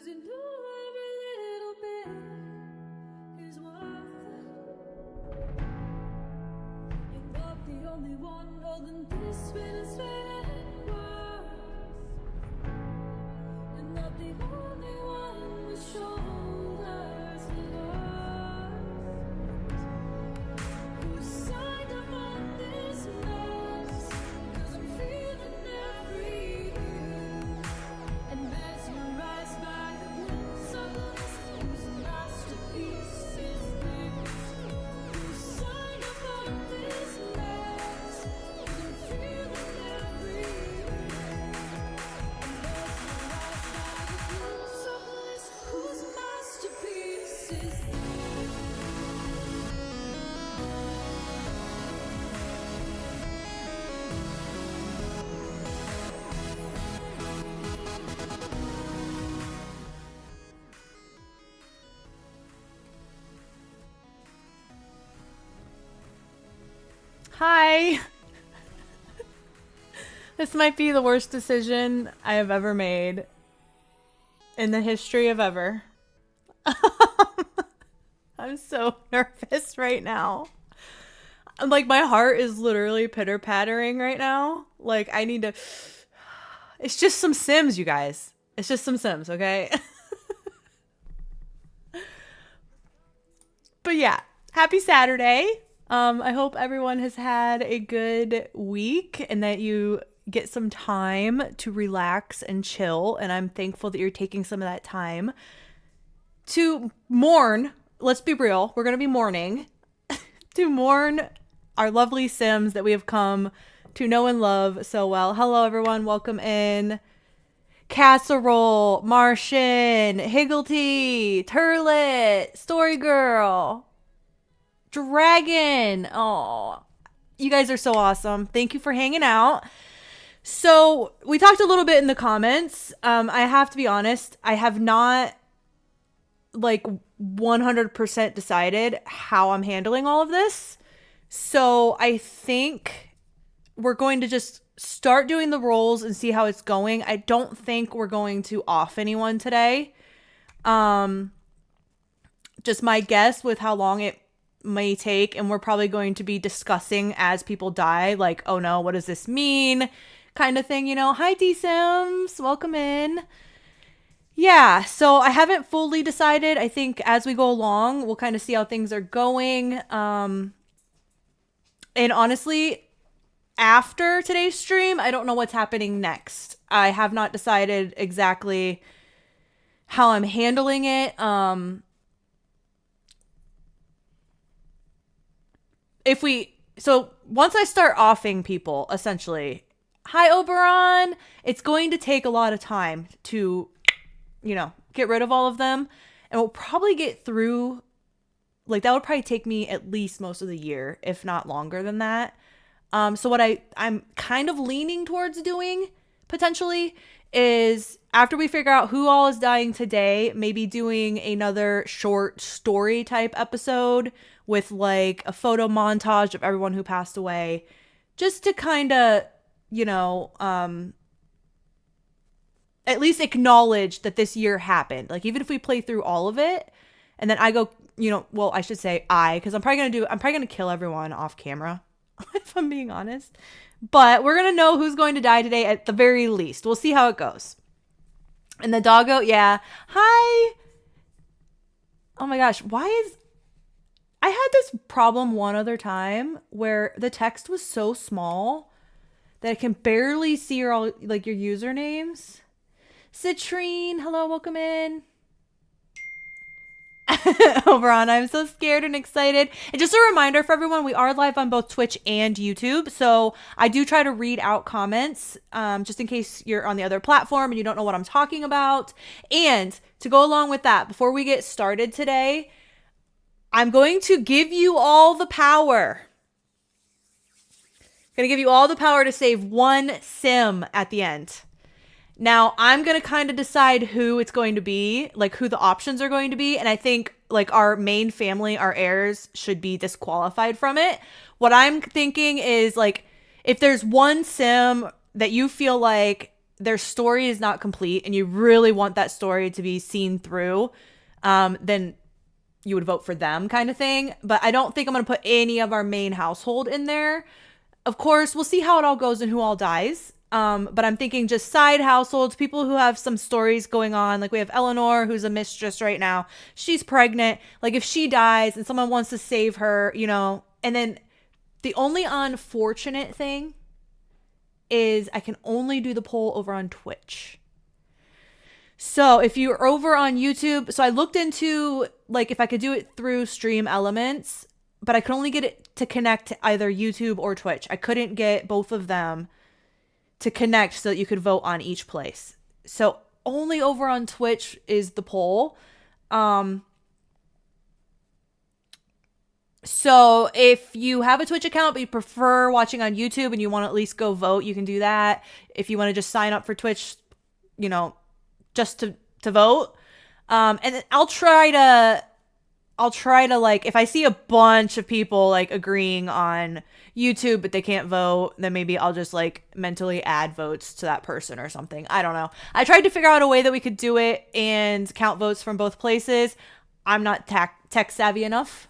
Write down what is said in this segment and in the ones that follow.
you know every little bit is worth it. You're not the only one holding this with a sweating words. You're not the only one with shoulders to love. Who signed up on this mess? 'Cause I'm feeling everything and mesmerized by the glimpse of this. Whose masterpiece is this? Who signed up on this mess? 'Cause I'm feeling everything and mesmerized by the glimpse of this. Whose masterpiece is this? Hi. This might be the worst decision I have ever made in the history of ever. I'm so nervous right now. Like, my heart is literally pitter-pattering right now. Like, I need to... It's just some Sims, you guys. It's just some Sims, okay? But yeah, happy Saturday. I hope everyone has had a good week and that you get some time to relax and chill. And I'm thankful that you're taking some of that time to mourn. Let's be real. We're going to be mourning to mourn our lovely Sims that we have come to know and love so well. Hello, everyone. Welcome in. Casserole, Martian, Higglety, Turlet, Story Girl, Dragon. Oh, you guys are so awesome. Thank you for hanging out. So we talked a little bit in the comments. I have to be honest. I have not like 100% decided how I'm handling all of this. So I think we're going to just start doing the rolls and see how it's going. I don't think we're going to off anyone today. Just my guess with how long it may take, and we're probably going to be discussing as people die, like, oh no, what does this mean? Kind of thing, you know. Hi, D-Sims. Welcome in. Yeah, so I haven't fully decided. I think as we go along, we'll kind of see how things are going. And honestly, after today's stream, I don't know what's happening next. I have not decided exactly how I'm handling it. So once I start offing people, essentially, hi Oberon, it's going to take a lot of time to, you know, get rid of all of them. And we'll probably get through, like, that would probably take me at least most of the year, if not longer than that. So what I'm kind of leaning towards doing, potentially, is after we figure out who all is dying today, maybe doing another short story type episode with like a photo montage of everyone who passed away, just to kind of, you know, at least acknowledge that this year happened. Like, even if we play through all of it and then I go, you know, well, I should say because I'm probably going to kill everyone off camera, if I'm being honest. But we're going to know who's going to die today at the very least. We'll see how it goes. And the doggo, yeah. Hi. Oh my gosh. I had this problem one other time where the text was so small that I can barely see your usernames. Citrine, hello, welcome in. Oberon, I'm so scared and excited. And just a reminder for everyone, we are live on both Twitch and YouTube. So I do try to read out comments, just in case you're on the other platform and you don't know what I'm talking about. And to go along with that, before we get started today, I'm going to give you all the power. I'm going to give you all the power to save one sim at the end. Now, I'm going to kind of decide who it's going to be, like who the options are going to be. And I think like our main family, our heirs, should be disqualified from it. What I'm thinking is like, if there's one sim that you feel like their story is not complete and you really want that story to be seen through, then you would vote for them kind of thing. But I don't think I'm going to put any of our main household in there. Of course, we'll see how it all goes and who all dies. But I'm thinking just side households, people who have some stories going on. Like we have Eleanor, who's a mistress right now. She's pregnant. Like if she dies and someone wants to save her, you know, and then the only unfortunate thing is I can only do the poll over on Twitch. So if you're over on YouTube, so I looked into like if I could do it through Stream Elements, but I could only get it to connect to either YouTube or Twitch. I couldn't get both of them to connect so that you could vote on each place. So only over on Twitch is the poll. So if you have a Twitch account but you prefer watching on YouTube and you want to at least go vote, you can do that. If you want to just sign up for Twitch, you know, just to vote. And then I'll try to like, if I see a bunch of people like agreeing on YouTube but they can't vote, then maybe I'll just like mentally add votes to that person or something. I don't know. I tried to figure out a way that we could do it and count votes from both places. I'm not tech savvy enough.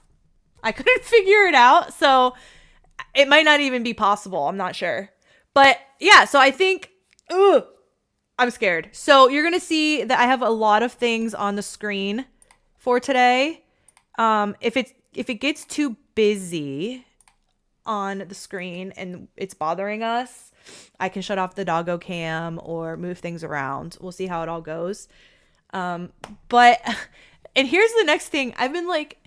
I couldn't figure it out, so it might not even be possible. I'm not sure. But yeah, so I think, I'm scared. So you're going to see that I have a lot of things on the screen for today. If it gets too busy on the screen and it's bothering us, I can shut off the DogCam or move things around. We'll see how it all goes. But and here's the next thing. I've been like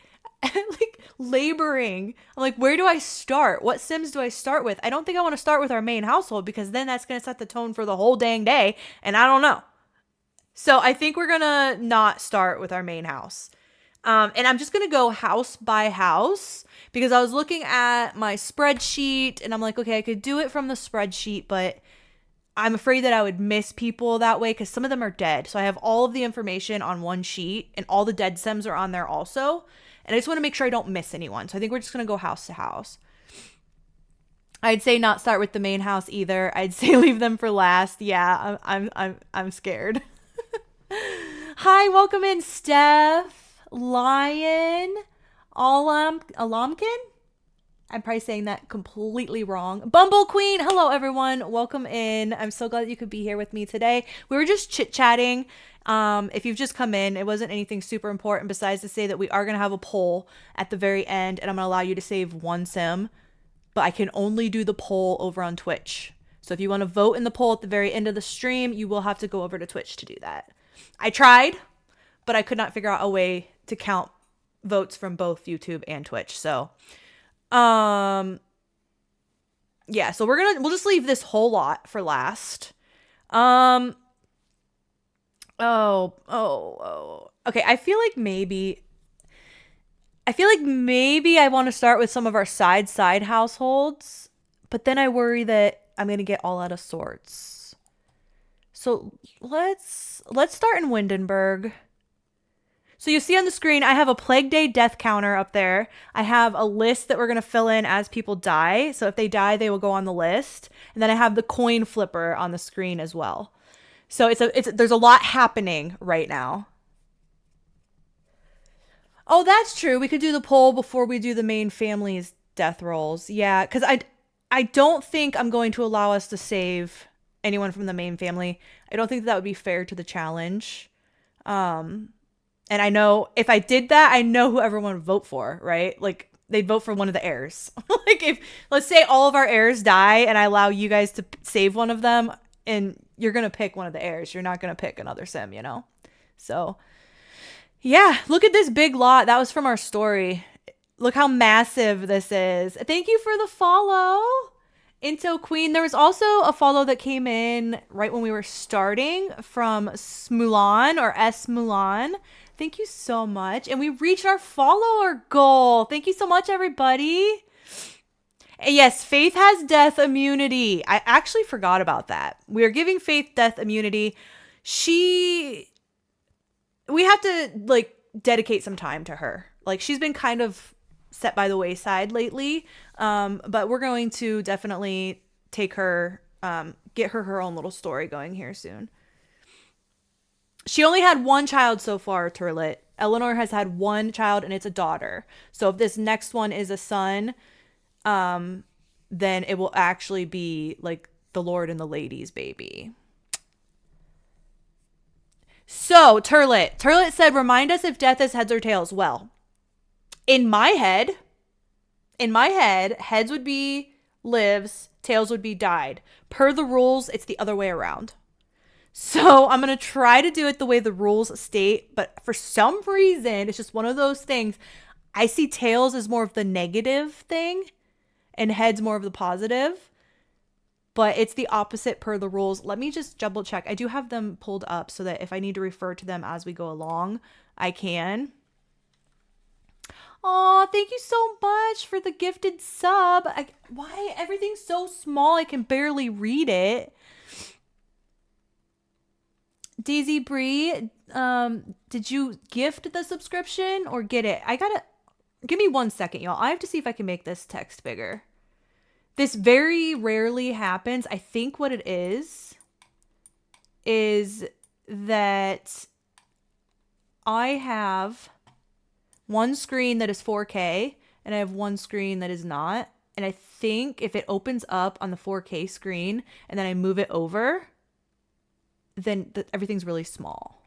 laboring. I'm like, where do I start? What Sims do I start with? I don't think I want to start with our main household because then that's going to set the tone for the whole dang day. And I don't know. So I think we're going to not start with our main house. And I'm just going to go house by house because I was looking at my spreadsheet and I'm like, okay, I could do it from the spreadsheet, but I'm afraid that I would miss people that way because some of them are dead. So I have all of the information on one sheet and all the dead Sims are on there also. And I just want to make sure I don't miss anyone. So I think we're just going to go house to house. I'd say not start with the main house either. I'd say leave them for last. Yeah, I'm scared. Hi, welcome in, Steph, Lion, Alamkin. I'm probably saying that completely wrong. Bumble Queen, hello everyone. Welcome in. I'm so glad that you could be here with me today. We were just chit-chatting. If you've just come in, it wasn't anything super important besides to say that we are going to have a poll at the very end and I'm going to allow you to save one sim, but I can only do the poll over on Twitch. So if you want to vote in the poll at the very end of the stream, you will have to go over to Twitch to do that. I tried, but I could not figure out a way to count votes from both YouTube and Twitch. So, yeah, so we'll just leave this whole lot for last. Okay, I feel like maybe I want to start with some of our side households, but then I worry that I'm going to get all out of sorts. So let's start in Windenburg. So you see on the screen, I have a Plague Day death counter up there. I have a list that we're going to fill in as people die. So if they die, they will go on the list. And then I have the coin flipper on the screen as well. So there's a lot happening right now. Oh, that's true. We could do the poll before we do the main family's death rolls. Yeah, because I don't think I'm going to allow us to save anyone from the main family. I don't think that would be fair to the challenge. And I know if I did that, I know who everyone would vote for, right? Like they'd vote for one of the heirs. Like if, let's say all of our heirs die and I allow you guys to save one of them and you're going to pick one of the heirs. You're not going to pick another sim, you know? So yeah, look at this big lot. That was from our story. Look how massive this is. Thank you for the follow, Into Queen. There was also a follow that came in right when we were starting from Smulan or S Mulan. Thank you so much. And we reached our follower goal. Thank you so much, everybody. And yes, Faith has death immunity. I actually forgot about that. We are giving Faith death immunity. We have to like dedicate some time to her. Like she's been kind of set by the wayside lately. But we're going to definitely take her get her own little story going here soon. She only had one child so far, Turlet. Eleanor has had one child, and it's a daughter. So if this next one is a son, then it will actually be like the Lord and the Lady's baby. So, Turlet said, remind us if death is heads or tails. Well, in my head, heads would be lives, tails would be died. Per the rules, it's the other way around. So I'm going to try to do it the way the rules state, but for some reason, it's just one of those things. I see tails as more of the negative thing and heads more of the positive, but it's the opposite per the rules. Let me just double check. I do have them pulled up so that if I need to refer to them as we go along, I can. Oh, thank you so much for the gifted sub. Why everything's so small I can barely read it. Daisy Bree, did you gift the subscription or get it? Give me 1 second, y'all. I have to see if I can make this text bigger. This very rarely happens. I think what it is that I have one screen that is 4K and I have one screen that is not. And I think if it opens up on the 4K screen and then I move it over, then everything's really small.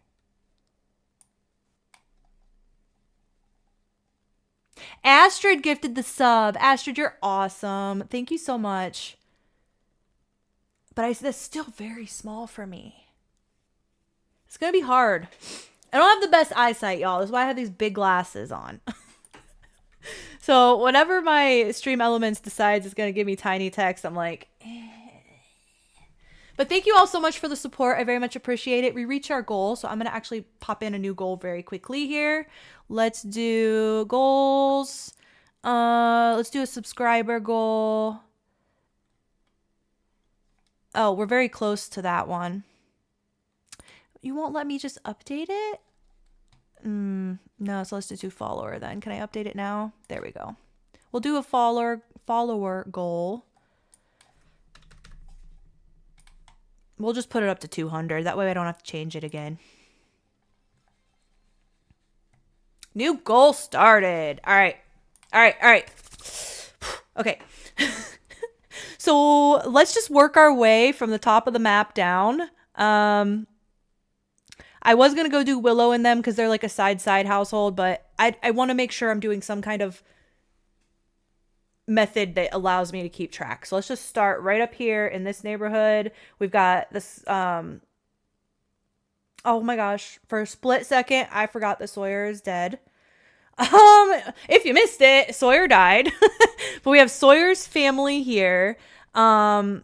Astrid gifted the sub. Astrid, you're awesome. Thank you so much. But that's still very small for me. It's going to be hard. I don't have the best eyesight, y'all. That's why I have these big glasses on. So whenever my Stream Elements decides it's going to give me tiny text, I'm like, eh. But thank you all so much for the support. I very much appreciate it. We reached our goal, so I'm going to actually pop in a new goal very quickly here. Let's do goals. Let's do a subscriber goal. Oh, we're very close to that one. You won't let me just update it? No, so let's just do follower then. Can I update it now? There we go. We'll do a follower goal. We'll just put it up to 200. That way I don't have to change it again. New goal started. All right. Okay. So let's just work our way from the top of the map down. I was going to go do Willow and them because they're like a side household, but I want to make sure I'm doing some kind of method that allows me to keep track. So let's just start right up here in this neighborhood. We've got this, oh my gosh, for a split second, I forgot that Sawyer is dead. If you missed it, Sawyer died. But we have Sawyer's family here. The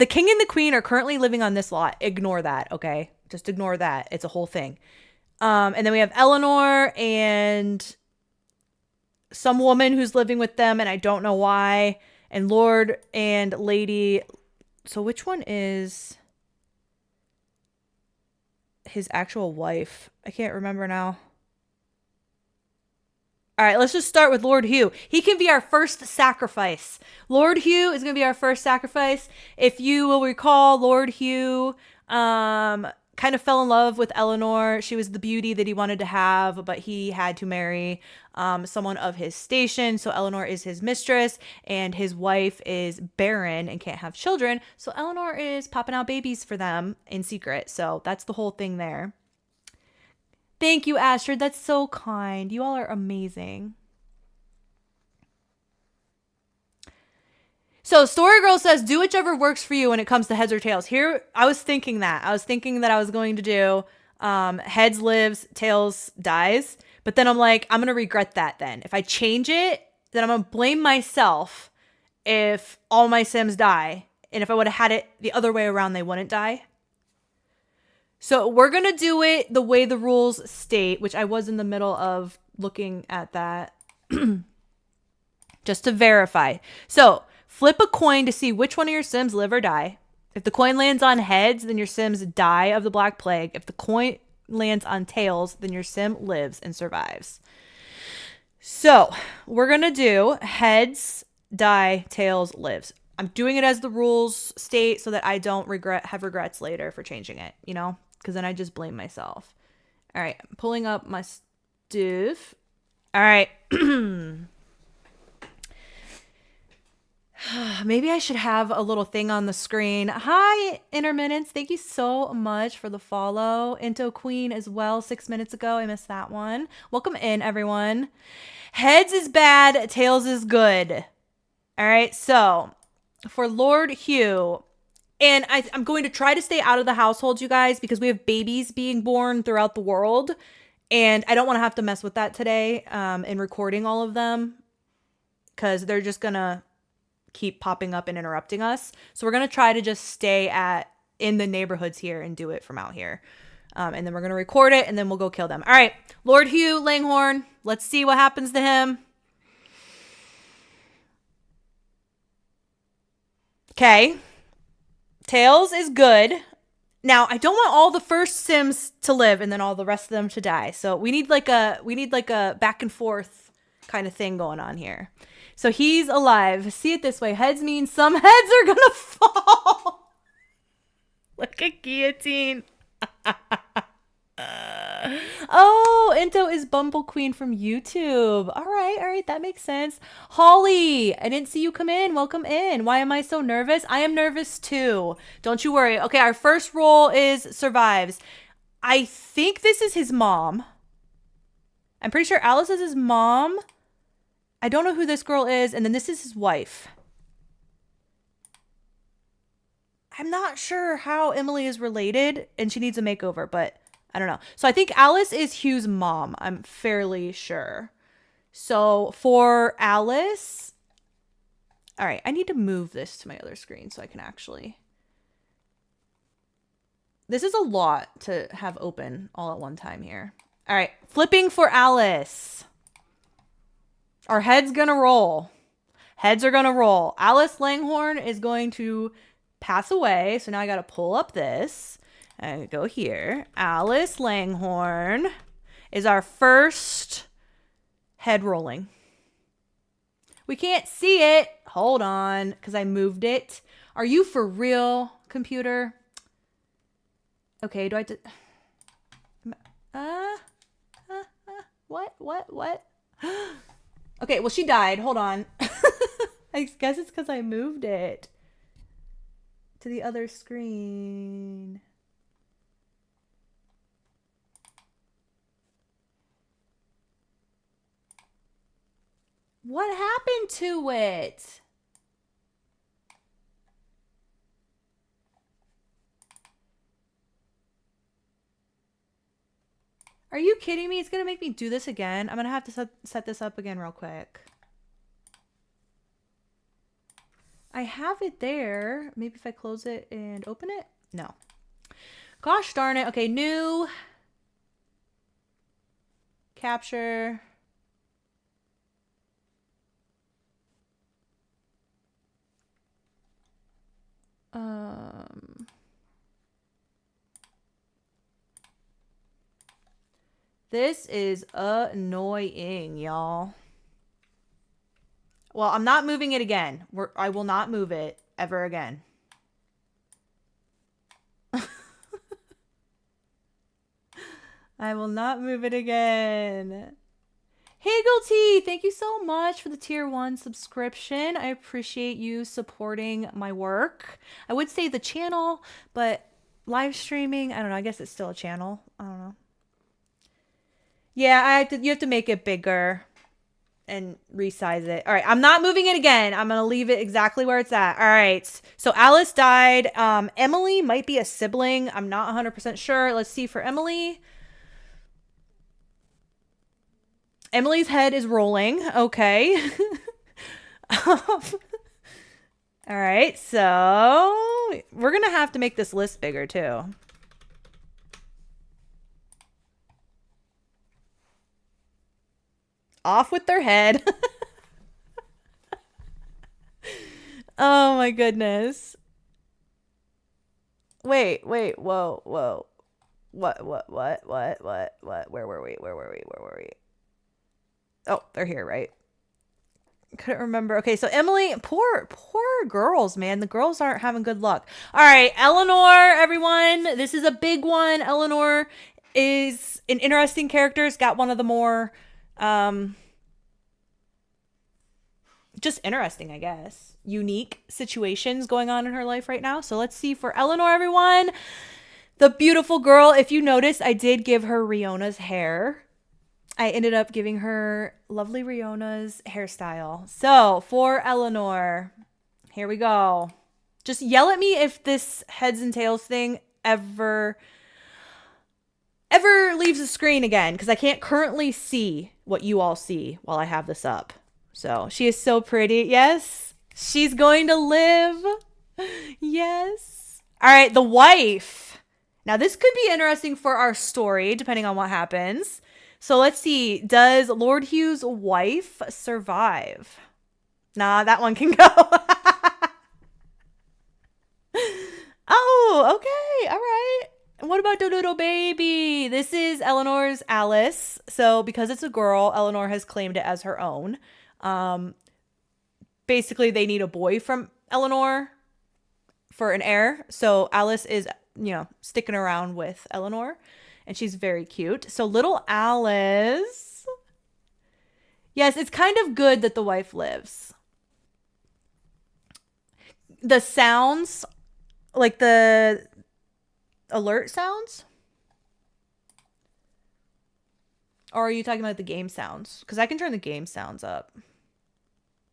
king and the queen are currently living on this lot. Ignore that, okay? Just ignore that. It's a whole thing. And then we have Eleanor and some woman who's living with them, and I don't know why. And Lord and Lady. So which one is his actual wife? I can't remember now. All right, let's just start with Lord Hugh. He can be our first sacrifice. Lord Hugh is going to be our first sacrifice. If you will recall, Lord Hugh kind of fell in love with Eleanor. She was the beauty that he wanted to have, but he had to marry someone of his station. So Eleanor is his mistress, and his wife is barren and can't have children. So Eleanor is popping out babies for them in secret. So that's the whole thing there. Thank you, Astrid. That's so kind. You all are amazing. So Story Girl says, do whichever works for you when it comes to heads or tails. Here, I was thinking that. I was going to do heads lives, tails dies. But then I'm like, I'm going to regret that then. If I change it, then I'm going to blame myself if all my Sims die. And if I would have had it the other way around, they wouldn't die. So we're going to do it the way the rules state, which I was in the middle of looking at that just to verify. So flip a coin to see which one of your Sims live or die. If the coin lands on heads, then your Sims die of the Black Plague. If the coin lands on tails, then your Sim lives and survives. So we're going to do heads, die, tails, lives. I'm doing it as the rules state so that I don't have regrets later for changing it, you know? Because then I just blame myself. All right, I'm pulling up my stuff. All right. Maybe I should have a little thing on the screen. Hi, Intermittents. Thank you so much for the follow. Into Queen as well, 6 minutes ago. I missed that one. Welcome in, everyone. Heads is bad, tails is good. All right, so for Lord Hugh, and I'm going to try to stay out of the household, you guys, because we have babies being born throughout the world. And I don't want to have to mess with that today in recording all of them because they're just going to keep popping up and interrupting us. So we're going to try to just stay in the neighborhoods here and do it from out here. And then we're going to record it and then we'll go kill them. All right, Lord Hugh Langhorn, let's see what happens to him. Okay. Tails is good. Now, I don't want all the first Sims to live and then all the rest of them to die. So we need like a back and forth kind of thing going on here. So he's alive. See it this way. Heads mean some heads are gonna fall. Like a guillotine. Oh, Into is Bumble Queen from YouTube. All right, that makes sense. Holly, I didn't see you come in. Welcome in. Why am I so nervous? I am nervous too. Don't you worry. Okay, our first roll is survives. I think this is his mom. I'm pretty sure Alice is his mom. I don't know who this girl is, and then this is his wife. I'm not sure how Emily is related, and she needs a makeover, but I don't know. So I think Alice is Hugh's mom. I'm fairly sure. So for Alice... All right, I need to move this to my other screen so I can actually... This is a lot to have open all at one time here. All right, flipping for Alice. Our head's gonna roll. Heads are gonna roll. Alice Langhorn is going to pass away. So now I gotta pull up this and go here. Alice Langhorn is our first head rolling. We can't see it. Hold on, because I moved it. Are you for real, computer? Okay, do I have to... What? Okay, well, she died. Hold on. I guess it's because I moved it to the other screen. What happened to it? Are you kidding me? It's going to make me do this again. I'm going to have to set this up again real quick. I have it there. Maybe if I close it and open it? No. Gosh darn it. Okay, new. Capture. This is annoying, y'all. Well, I'm not moving it again. I will not move it ever again. I will not move it again. Higglety, thank you so much for the tier 1 subscription. I appreciate you supporting my work. I would say the channel, but live streaming, I don't know. I guess it's still a channel. I don't know. Yeah, you have to make it bigger and resize it. All right, I'm not moving it again. I'm going to leave it exactly where it's at. All right, so Alice died. Emily might be a sibling. I'm not 100% sure. Let's see for Emily. Emily's head is rolling. Okay. All right, so we're going to have to make this list bigger too. Off with their head. Oh my goodness. Wait, whoa. What? Where were we? Oh, they're here, right? Couldn't remember. Okay, so Emily, poor girls, man. The girls aren't having good luck. All right, Eleanor, everyone. This is a big one. Eleanor is an interesting character. It's got one of the more just interesting, I guess, unique situations going on in her life right now. So let's see for Eleanor, everyone. The beautiful girl. If you notice, I did give her Riona's hair. I ended up giving her lovely Riona's hairstyle. So for Eleanor, here we go. Just yell at me if this heads and tails thing ever leaves the screen again, because I can't currently see what you all see while I have this up. So she is so pretty. Yes, she's going to live. Yes. All right, the wife. Now this could be interesting for our story, depending on what happens. So let's see. Does Lord Hugh's wife survive? Nah, that one can go. Oh, okay. All right. What about the little baby? This is Eleanor's Alice. So because it's a girl, Eleanor has claimed it as her own. Basically, they need a boy from Eleanor for an heir. So Alice is, sticking around with Eleanor. And she's very cute. So little Alice. Yes, it's kind of good that the wife lives. The sounds, like the alert sounds? Or are you talking about the game sounds? Because I can turn the game sounds up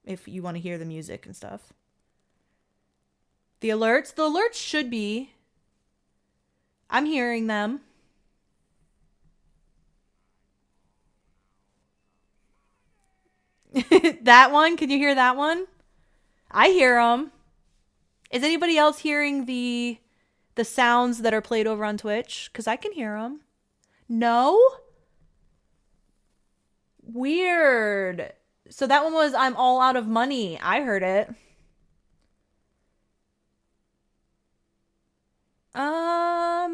if you want to hear the music and stuff. The alerts should be. I'm hearing them. That one? Can you hear that one? I hear them. Is anybody else hearing the sounds that are played over on Twitch? Because I can hear them. No? Weird. So that one was I'm all out of money. I heard it. All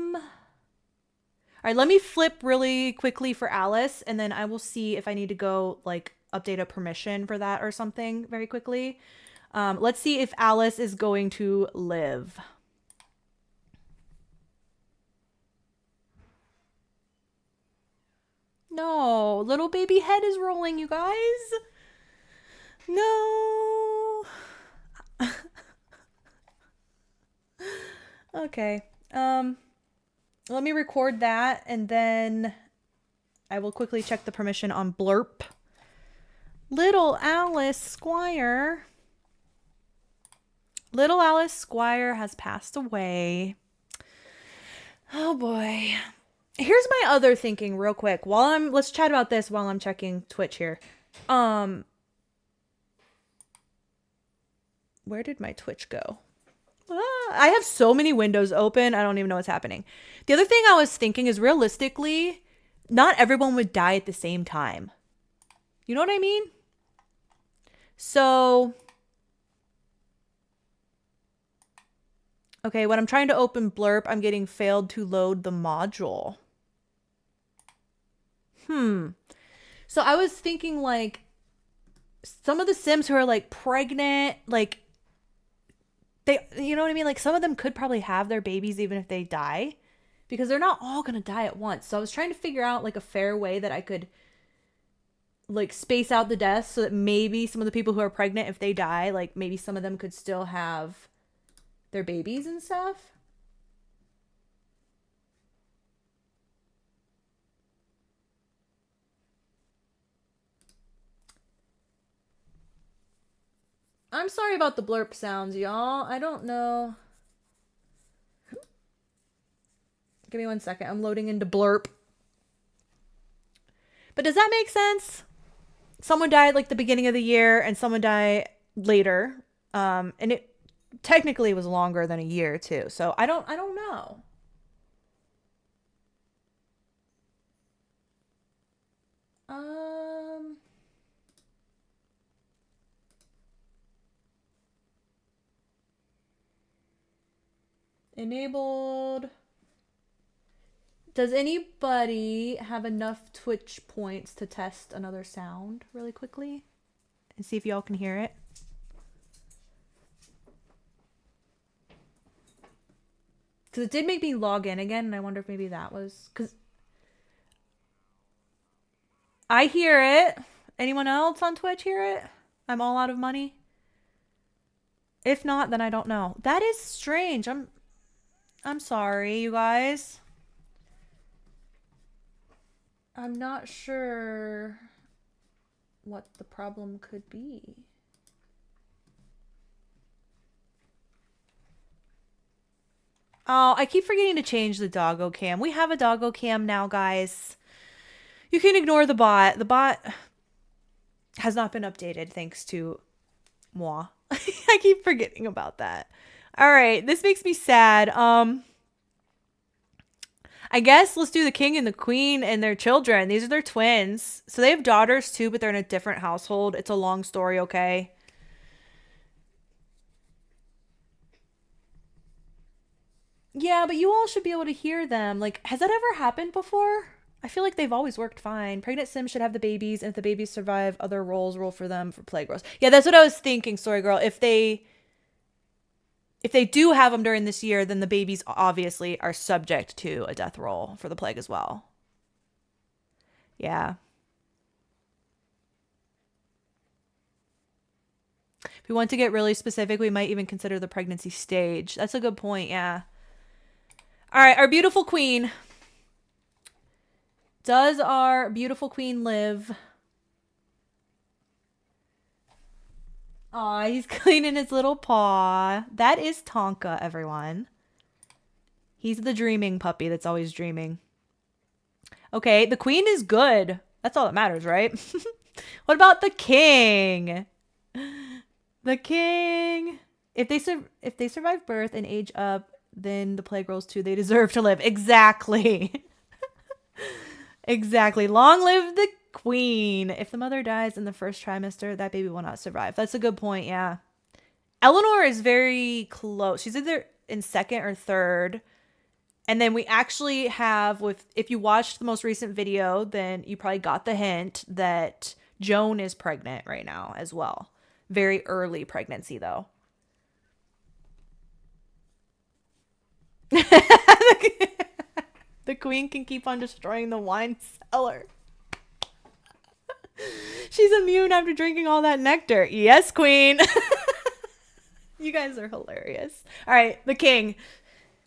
right, let me flip really quickly for Alice, and then I will see if I need to go, like, update a permission for that or something very quickly. Let's see if Alice is going to live. No, little baby head is rolling, you guys. No. Okay. Let me record that, and then I will quickly check the permission on Blurp. Little Alice Squire. Little Alice Squire has passed away. Oh boy. Here's my other thinking real quick. Let's chat about this while I'm checking Twitch here. Where did my Twitch go? I have so many windows open. I don't even know what's happening. The other thing I was thinking is realistically, not everyone would die at the same time. You know what I mean? So, okay, when I'm trying to open Blurp, I'm getting failed to load the module. So I was thinking, like, some of the Sims who are, like, pregnant, like, you know what I mean? Like, some of them could probably have their babies even if they die, because they're not all gonna die at once. So I was trying to figure out, like, a fair way that I could, like, space out the deaths so that maybe some of the people who are pregnant, if they die, like, maybe some of them could still have their babies and stuff. I'm sorry about the blurp sounds, y'all. I don't know. Give me 1 second. I'm loading into Blurp. But does that make sense? Someone died like the beginning of the year and someone died later. And it technically was longer than a year too. So I don't know. Enabled. Does anybody have enough Twitch points to test another sound really quickly? and see if y'all can hear it. Because it did make me log in again, and I wonder if maybe that was... Because I hear it. Anyone else on Twitch hear it? I'm all out of money. If not, then I don't know. That is strange. I'm sorry, you guys. I'm not sure what the problem could be. Oh, I keep forgetting to change the DogCam. We have a DogCam now, guys. You can ignore the bot. The bot has not been updated thanks to moi. I keep forgetting about that. All right, this makes me sad. I guess let's do the king and the queen and their children. These are their twins. So they have daughters too, but they're in a different household. It's a long story, okay? Yeah, but you all should be able to hear them. Like, has that ever happened before? I feel like they've always worked fine. Pregnant Sims should have the babies, and if the babies survive, other roles roll for them for plague roles. Yeah, that's what I was thinking, Story Girl. If they do have them during this year, then the babies obviously are subject to a death roll for the plague as well. Yeah. If we want to get really specific, we might even consider the pregnancy stage. That's a good point, yeah. All right, our beautiful queen. Does our beautiful queen live? Aw, he's cleaning his little paw. That is Tonka, everyone. He's the dreaming puppy that's always dreaming. Okay, the queen is good. That's all that matters, right? What about the king? The king. If they survive birth and age up, then the plague rolls too. They deserve to live. Exactly. Exactly. Long live the queen. If the mother dies in the first trimester, that baby will not survive. That's a good point, yeah. Eleanor is very close. She's either in second or third. And then we actually have, if you watched the most recent video, then you probably got the hint that Joan is pregnant right now as well. Very early pregnancy, though. The queen can keep on destroying the wine cellar. She's immune after drinking all that nectar. Yes, queen. You guys are hilarious. All right, the king.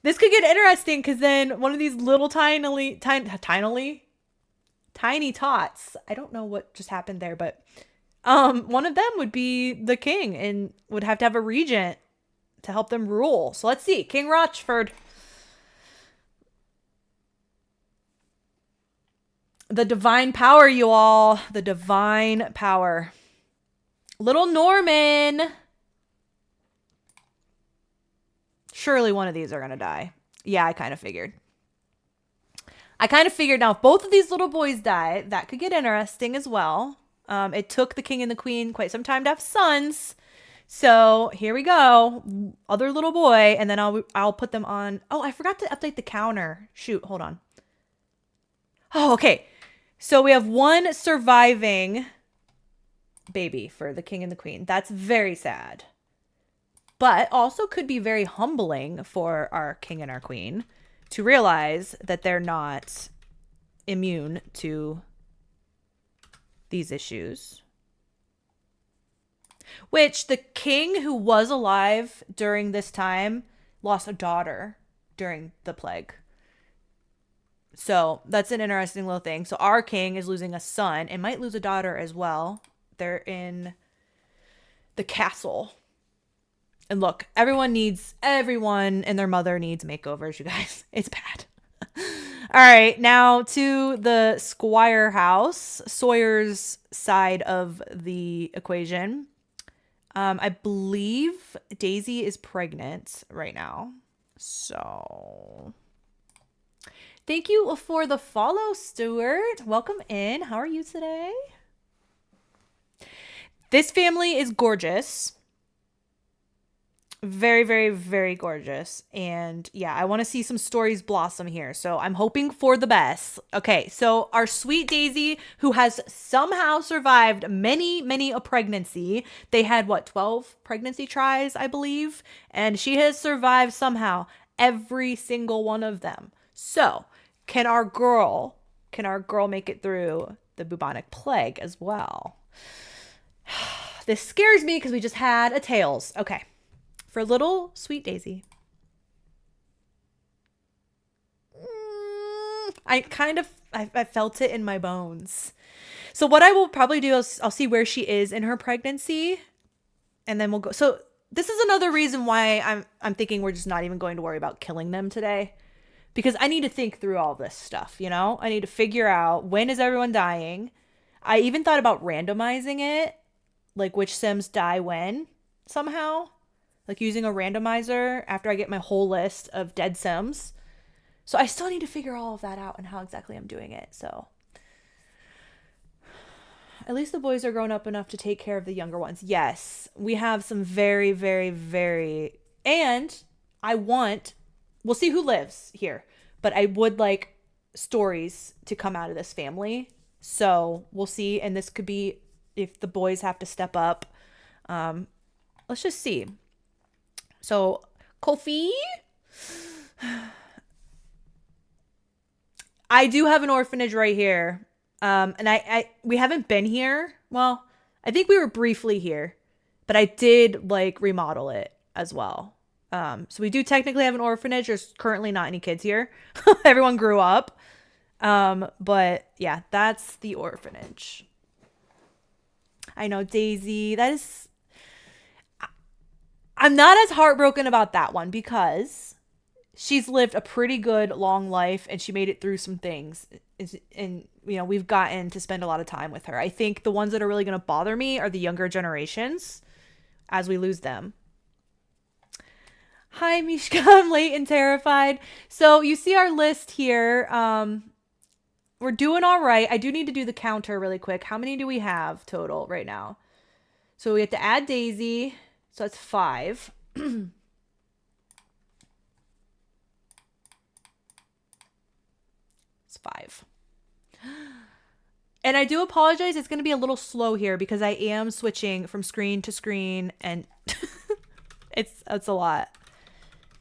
This could get interesting because then one of these little tiny tots. I don't know what just happened there, but one of them would be the king and would have to have a regent to help them rule. So let's see. King Rochford. The divine power, you all. The divine power. Little Norman. Surely one of these are going to die. Yeah, I kind of figured. Now, if both of these little boys die, that could get interesting as well. It took the king and the queen quite some time to have sons. So here we go. Other little boy. And then I'll put them on. Oh, I forgot to update the counter. Shoot, hold on. Oh, okay. So we have one surviving baby for the king and the queen. That's very sad. But also could be very humbling for our king and our queen to realize that they're not immune to these issues. Which the king who was alive during this time lost a daughter during the plague. So that's an interesting little thing. So our king is losing a son and might lose a daughter as well. They're in the castle. And look, everyone and their mother needs makeovers, you guys. It's bad. All right, now to the Squire house, Sawyer's side of the equation. I believe Daisy is pregnant right now. So thank you for the follow, Stuart. Welcome in. How are you today? This family is gorgeous. Very, very, very gorgeous. And yeah, I want to see some stories blossom here. So I'm hoping for the best. Okay, so our sweet Daisy, who has somehow survived many a pregnancy. They had what, 12 pregnancy tries, I believe. And she has survived somehow every single one of them. So can our girl make it through the bubonic plague as well? This scares me because we just had a tails. Okay. For little sweet Daisy. I felt it in my bones. So what I will probably do is I'll see where she is in her pregnancy, and then we'll go. So this is another reason why I'm thinking we're just not even going to worry about killing them today, because I need to think through all this stuff, you know? I need to figure out when is everyone dying. I even thought about randomizing it, like which Sims die when somehow. Like using a randomizer after I get my whole list of dead Sims. So I still need to figure all of that out and how exactly I'm doing it. So at least the boys are grown up enough to take care of the younger ones. Yes, we have some very, very, very... And we'll see who lives here. But I would like stories to come out of this family. So we'll see. And this could be if the boys have to step up. Let's just see. So, Kofi, I do have an orphanage right here. And we haven't been here. Well, I think we were briefly here, but I did like remodel it as well. So we do technically have an orphanage. There's currently not any kids here. Everyone grew up. But yeah, that's the orphanage. I know Daisy, I'm not as heartbroken about that one because she's lived a pretty good long life and she made it through some things. And, you know, we've gotten to spend a lot of time with her. I think the ones that are really going to bother me are the younger generations as we lose them. Hi, Mishka. I'm late and terrified. So you see our list here. We're doing all right. I do need to do the counter really quick. How many do we have total right now? So we have to add Daisy. So that's 5. It's 5. And I do apologize. It's going to be a little slow here because I am switching from screen to screen and it's a lot.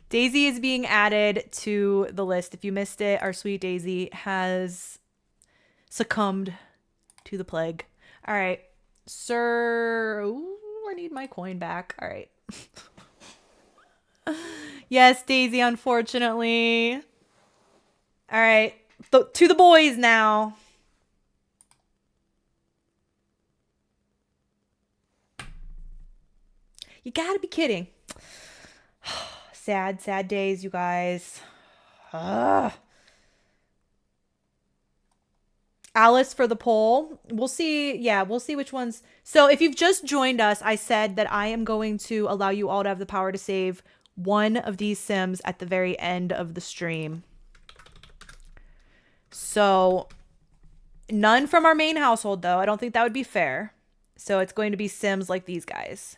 Daisy is being added to the list. If you missed it, our sweet Daisy has succumbed to the plague. All right. Sir... Ooh. I need my coin back. All right. Yes, Daisy, unfortunately. All right. To the boys now. You gotta be kidding. Sad, sad days, you guys. Ugh. Alice for the poll. We'll see. Yeah, we'll see which ones. So if you've just joined us, I said that I am going to allow you all to have the power to save one of these Sims at the very end of the stream. So none from our main household, though. I don't think that would be fair. So it's going to be Sims like these guys.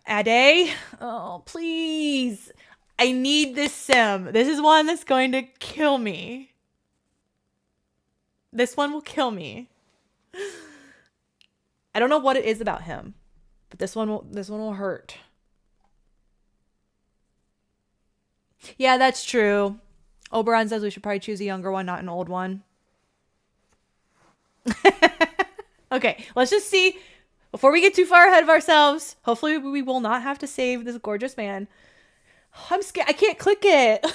Ade. Oh, please. I need this Sim. This is one that's going to kill me. This one will kill me. I don't know what it is about him, but this one will hurt. Yeah, that's true. Oberon says we should probably choose a younger one, not an old one. Okay, let's just see. Before we get too far ahead of ourselves, hopefully we will not have to save this gorgeous man. I'm scared. I can't click it.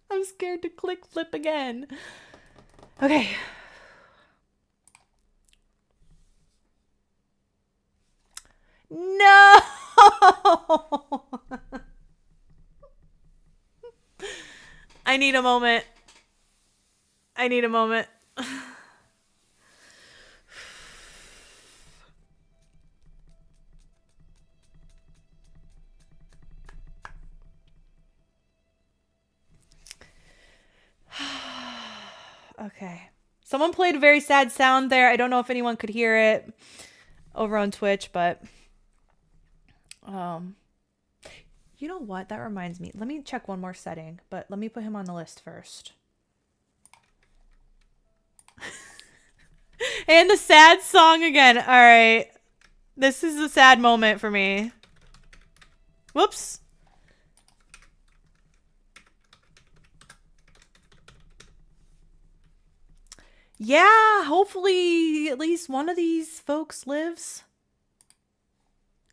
I'm scared to click flip again. Okay. No! I need a moment. I need a moment. Okay. Someone played a very sad sound there. I don't know if anyone could hear it over on Twitch, but Um, you know what? That reminds me. Let me check one more setting, but let me put him on the list first. And the sad song again. All right. This is a sad moment for me. Whoops. Yeah, hopefully at least one of these folks lives.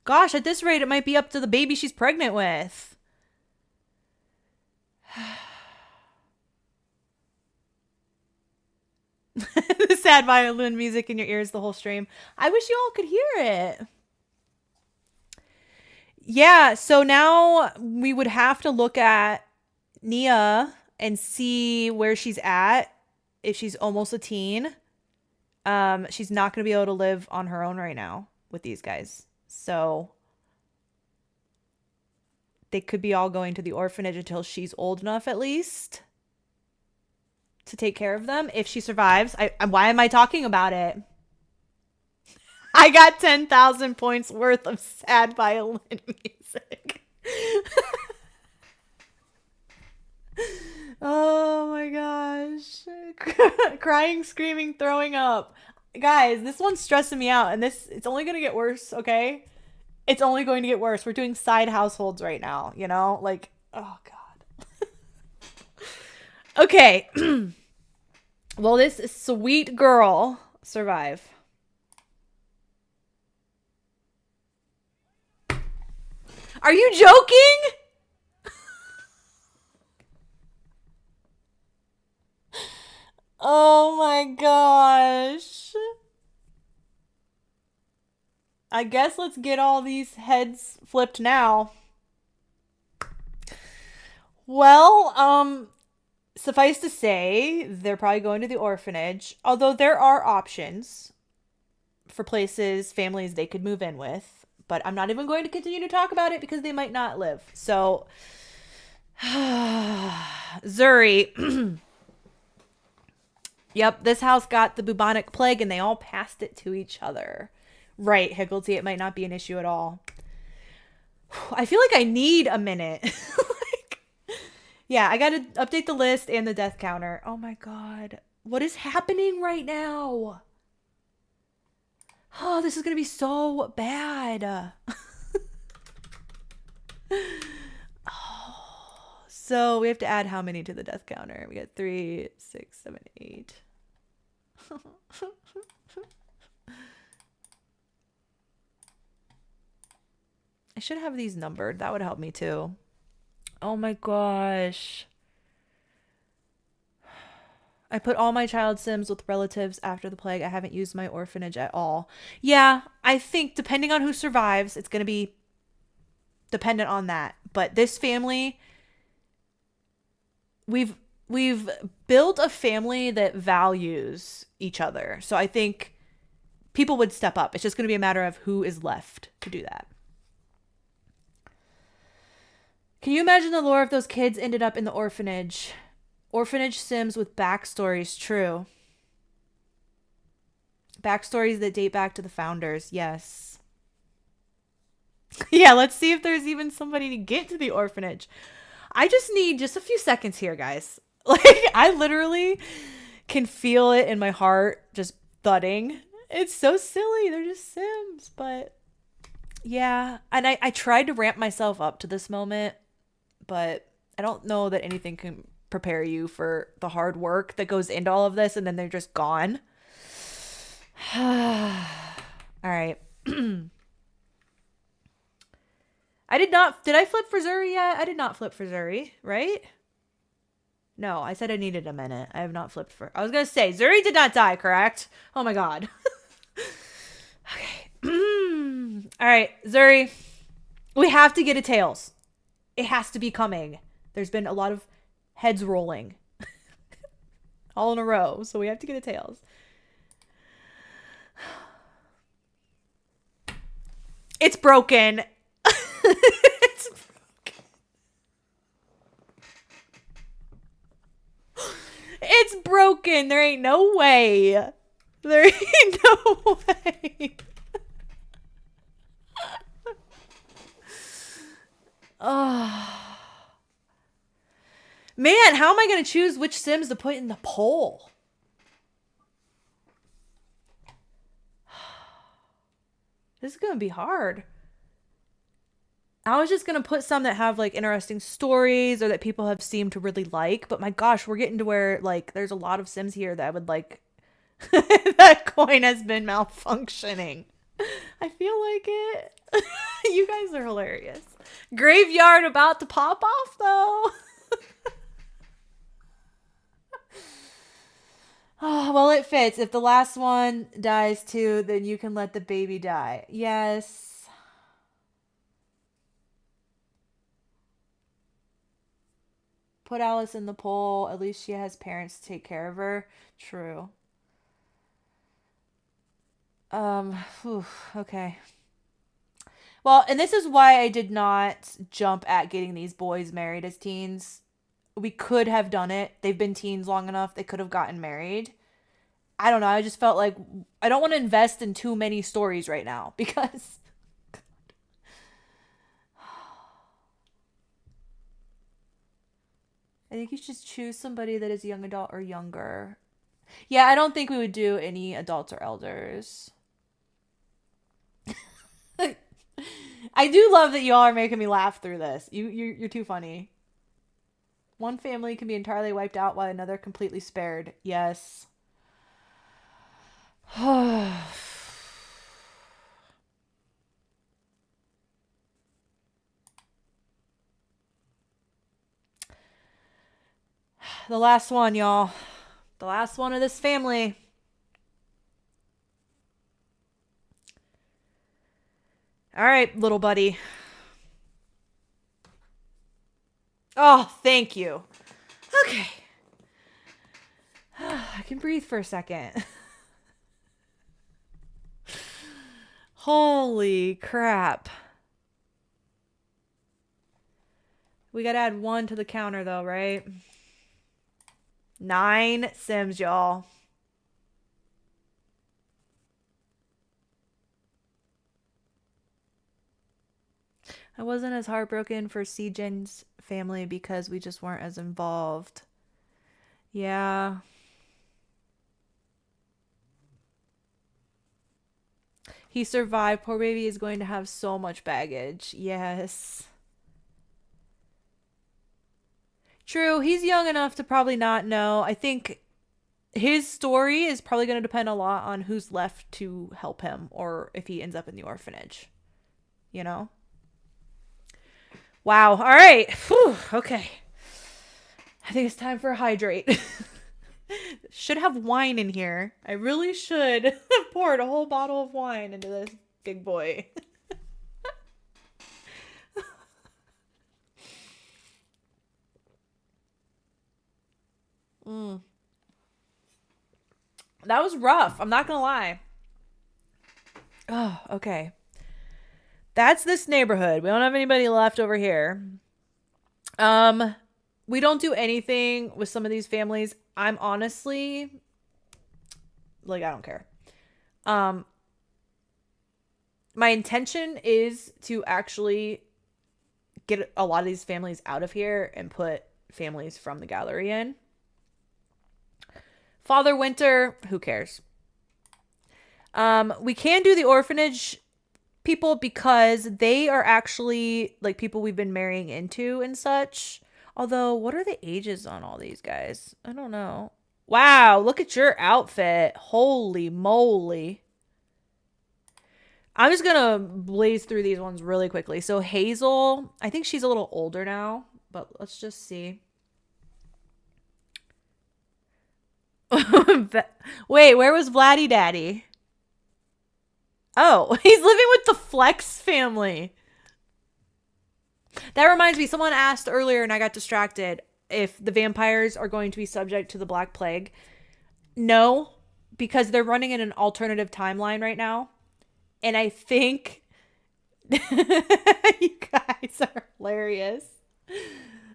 Gosh, at this rate, it might be up to the baby she's pregnant with. The sad violin music in your ears the whole stream. I wish you all could hear it. Yeah, so now we would have to look at Nia and see where she's at. If she's almost a teen. She's not going to be able to live on her own right now with these guys. So they could be all going to the orphanage until she's old enough at least to take care of them if she survives. Why am I talking about it? I got 10,000 points worth of sad violin music. Oh my gosh. Crying, screaming, throwing up. Guys, this one's stressing me out, and it's only going to get worse, okay? It's only going to get worse. We're doing side households right now, you know? Like, oh God. Okay. Will this sweet girl survive? Are you joking? Oh my gosh. I guess let's get all these heads flipped now. Well, suffice to say, they're probably going to the orphanage. Although there are options for places, families they could move in with. But I'm not even going to continue to talk about it because they might not live. So, Zuri. Yep, this house got the bubonic plague and they all passed it to each other. Right, Higgledy, it might not be an issue at all. I feel like I need a minute. Yeah, I gotta update the list and the death counter. Oh my God. What is happening right now? Oh, this is gonna be so bad. Oh, so we have to add how many to the death counter? We got 3, 6, 7, 8. I should have these numbered. That would help me too. Oh my gosh. I put all my child sims with relatives after the plague. I haven't used my orphanage at all. Yeah, I think depending on who survives, it's going to be dependent on that. But this family, we've built a family that values each other. So I think people would step up. It's just going to be a matter of who is left to do that. Can you imagine the lore if those kids ended up in the orphanage? Orphanage sims with backstories, true. Backstories that date back to the founders, yes. Yeah, let's see if there's even somebody to get to the orphanage. I just need just a few seconds here, guys. Like, I literally can feel it in my heart just thudding. It's so silly. They're just sims, but yeah. And I tried to ramp myself up to this moment, but I don't know that anything can prepare you for the hard work that goes into all of this, and then they're just gone. All right. Did I flip for Zuri yet? I did not flip for Zuri, right? No, I said I needed a minute. I have not flipped for... I was going to say, Zuri did not die, correct? Oh my God. Okay. All right, Zuri. We have to get a tails. It has to be coming. There's been a lot of heads rolling. All in a row, so we have to get a tails. It's broken. It's broken. It's broken. There ain't no way. There ain't no way. Oh. Man, how am I going to choose which Sims to put in the poll? This is going to be hard. I was just going to put some that have like interesting stories or that people have seemed to really like. But my gosh, we're getting to where like there's a lot of Sims here that I would like. That coin has been malfunctioning. I feel like it. You guys are hilarious. Graveyard about to pop off though. Oh, well, it fits. If the last one dies too, then you can let the baby die. Yes. Put Alice in the poll. At least she has parents to take care of her. True. Whew, okay. Well, and this is why I did not jump at getting these boys married as teens. We could have done it. They've been teens long enough. They could have gotten married. I don't know. I just felt like I don't want to invest in too many stories right now because I think you should choose somebody that is a young adult or younger. Yeah, I don't think we would do any adults or elders. I do love that y'all are making me laugh through this. You're too funny. One family can be entirely wiped out while another completely spared. Yes. The last one, y'all. The last one of this family. All right, little buddy. Oh, thank you. Okay. I can breathe for a second. Holy crap. We gotta add 1 to the counter though, right? 9 Sims, y'all. I wasn't as heartbroken for C-Gen's family because we just weren't as involved. Yeah. He survived. Poor baby is going to have so much baggage. Yes. True. He's young enough to probably not know. I think his story is probably going to depend a lot on who's left to help him or if he ends up in the orphanage. You know? Wow. All right. Whew. Okay. I think it's time for a hydrate. Should have wine in here. I really should have poured a whole bottle of wine into this big boy. That was rough. I'm not going to lie. Oh, okay. That's this neighborhood. We don't have anybody left over here. We don't do anything with some of these families. I'm honestly like, I don't care. My intention is to actually get a lot of these families out of here and put families from the gallery in. Father Winter, who cares? We can do the orphanage people because they are actually like people we've been marrying into and such. Although, what are the ages on all these guys? I don't know. Wow, look at your outfit. Holy moly. I'm just going to blaze through these ones really quickly. So Hazel, I think she's a little older now, but let's just see. Wait, where was Vladdy Daddy? Oh, he's living with the Flex family. That reminds me, someone asked earlier and I got distracted if the vampires are going to be subject to the Black Plague. No, because they're running in an alternative timeline right now. And I think you guys are hilarious.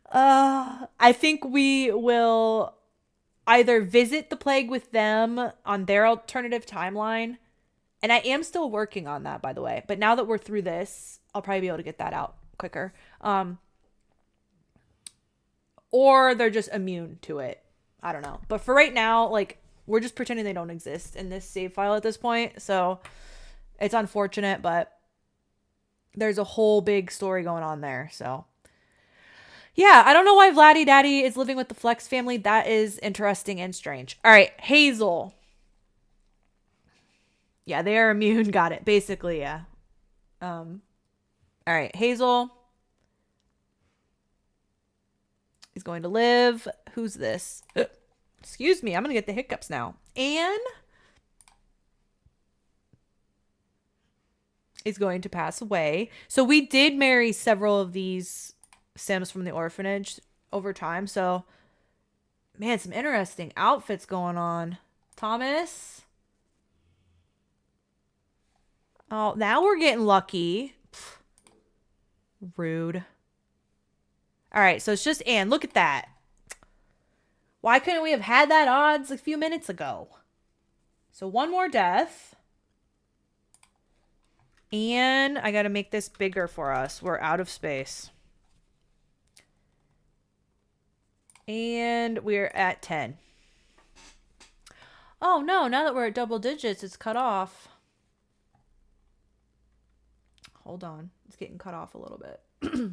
I think we will either visit the plague with them on their alternative timeline. And I am still working on that, by the way. But now that we're through this, I'll probably be able to get that out quicker. Or they're just immune to it. I don't know. But for right now, like, we're just pretending they don't exist in this save file at this point. So it's unfortunate, but there's a whole big story going on there. So yeah, I don't know why Vladdy Daddy is living with the Flex family. That is interesting and strange. All right, Hazel. Yeah, they are immune. Got it. Basically, yeah. All right, Hazel is going to live. Who's this? Excuse me, I'm going to get the hiccups now. Anne is going to pass away. So we did marry several of these Sims from the orphanage over time. So, man, some interesting outfits going on. Thomas. Oh, now we're getting lucky. Pfft. Rude. All right, so it's just Anne. Look at that. Why couldn't we have had that odds a few minutes ago? So one more death. And I got to make this bigger for us. We're out of space. And we're at 10. Oh, no. Now that we're at double digits, it's cut off. Hold on. It's getting cut off a little bit.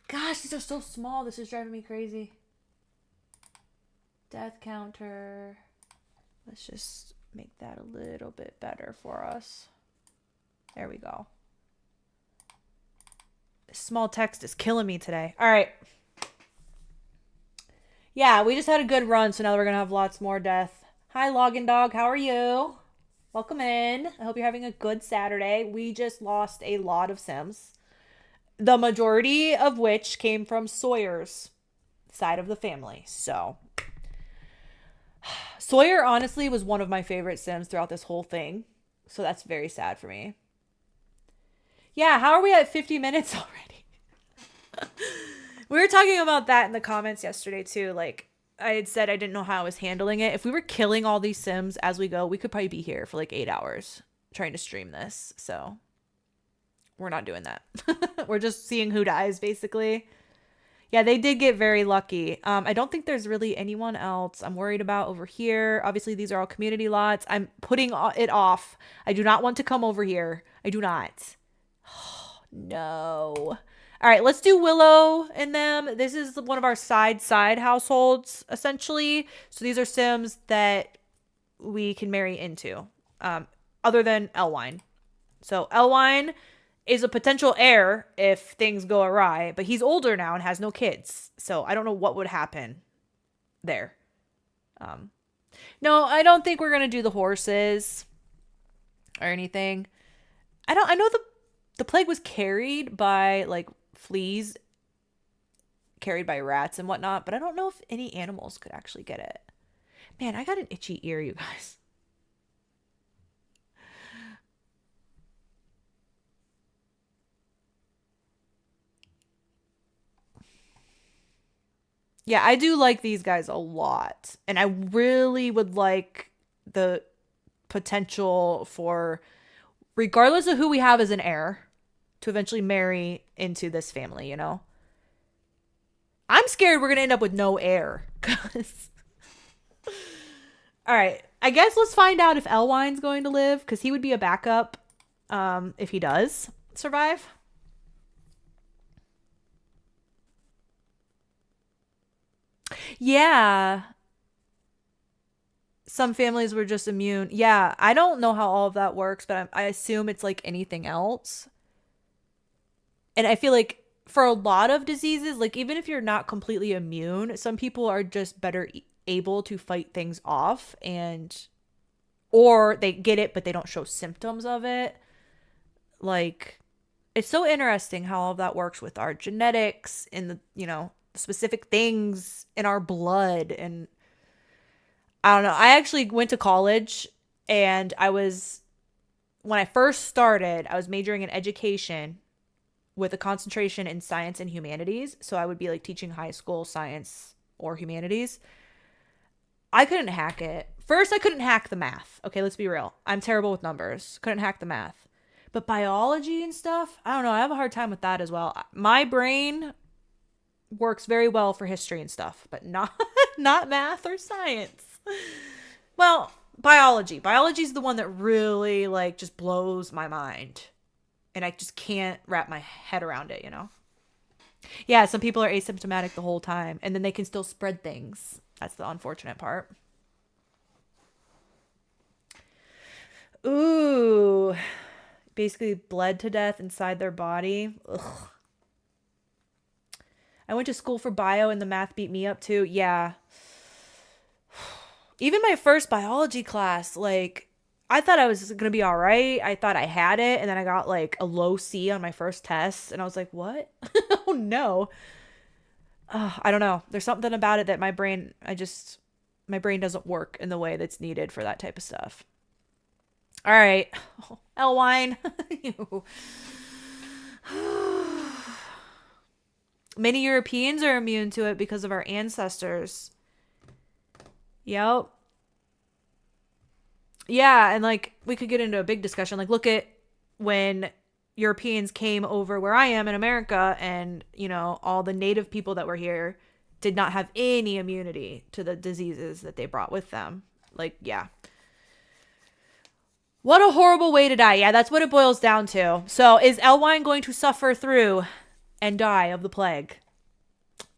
Gosh, these are so small. This is driving me crazy. Death counter. Let's just make that a little bit better for us. There we go. This small text is killing me today. All right. Yeah, we just had a good run, so now we're going to have lots more death. Hi, Login Dog. How are you? Welcome in. I hope you're having a good Saturday. We just lost a lot of Sims. The majority of which came from Sawyer's side of the family. So Sawyer honestly was one of my favorite Sims throughout this whole thing. So that's very sad for me. Yeah, how are we at 50 minutes already? We were talking about that in the comments yesterday too. Like, I had said I didn't know how I was handling it. If we were killing all these Sims as we go, we could probably be here for like 8 hours trying to stream this. So we're not doing that. We're just seeing who dies, basically. Yeah, they did get very lucky. I don't think there's really anyone else I'm worried about over here. Obviously, these are all community lots. I'm putting it off. I do not want to come over here. I do not. Oh, no. All right, let's do Willow and them. This is one of our side households, essentially. So these are Sims that we can marry into, other than Elwine. So Elwine is a potential heir if things go awry, but he's older now and has no kids. So I don't know what would happen there. No, I don't think we're going to do the horses or anything. I know the plague was carried by like fleas, carried by rats and whatnot, but I don't know if any animals could actually get it. Man, I got an itchy ear, you guys. Yeah, I do like these guys a lot. And I really would like the potential for, regardless of who we have as an heir, to eventually marry into this family, you know? I'm scared we're going to end up with no heir. All right. I guess let's find out if Elwine's going to live, because he would be a backup if he does survive. Yeah. Some families were just immune. Yeah, I don't know how all of that works, but I assume it's like anything else. And I feel like for a lot of diseases, like even if you're not completely immune, some people are just better able to fight things off, and or they get it but they don't show symptoms of it. Like, it's so interesting how all of that works with our genetics and the, you know, specific things in our blood. And I don't know. I actually went to college, and when I first started, I was majoring in education with a concentration in science and humanities. So I would be like teaching high school science or humanities. I couldn't hack it. First, I couldn't hack the math. Okay, let's be real. I'm terrible with numbers. Couldn't hack the math. But biology and stuff, I don't know. I have a hard time with that as well. My brain works very well for history and stuff, but not not math or science. Well, biology. Biology is the one that really like just blows my mind. And I just can't wrap my head around it, you know? Yeah, some people are asymptomatic the whole time and then they can still spread things. That's the unfortunate part. Ooh. Basically bled to death inside their body. Ugh. I went to school for bio and the math beat me up too. Yeah. Even my first biology class, like, I thought I was going to be all right. I thought I had it. And then I got like a low C on my first test. And I was like, what? Oh, no. I don't know. There's something about it that my brain doesn't work in the way that's needed for that type of stuff. All right. Oh, L-wine. Many Europeans are immune to it because of our ancestors. Yep. Yeah, and like we could get into a big discussion. Like, look at when Europeans came over where I am in America, and you know, all the native people that were here did not have any immunity to the diseases that they brought with them. Like, yeah. What a horrible way to die. Yeah, that's what it boils down to. So, is Elwine going to suffer through and die of the plague?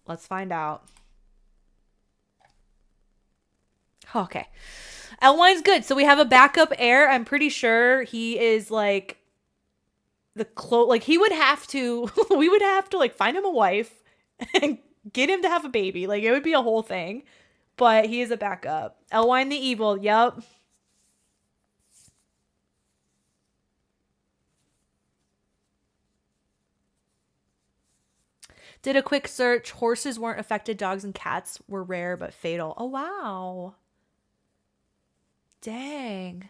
Let's find out. Okay. Elwine's good. So we have a backup heir. I'm pretty sure he is like like he would have to, we would have to like find him a wife and get him to have a baby. Like it would be a whole thing, but he is a backup. Elwine the evil. Yep. Did a quick search. Horses weren't affected. Dogs and cats were rare but fatal. Oh, wow. Dang.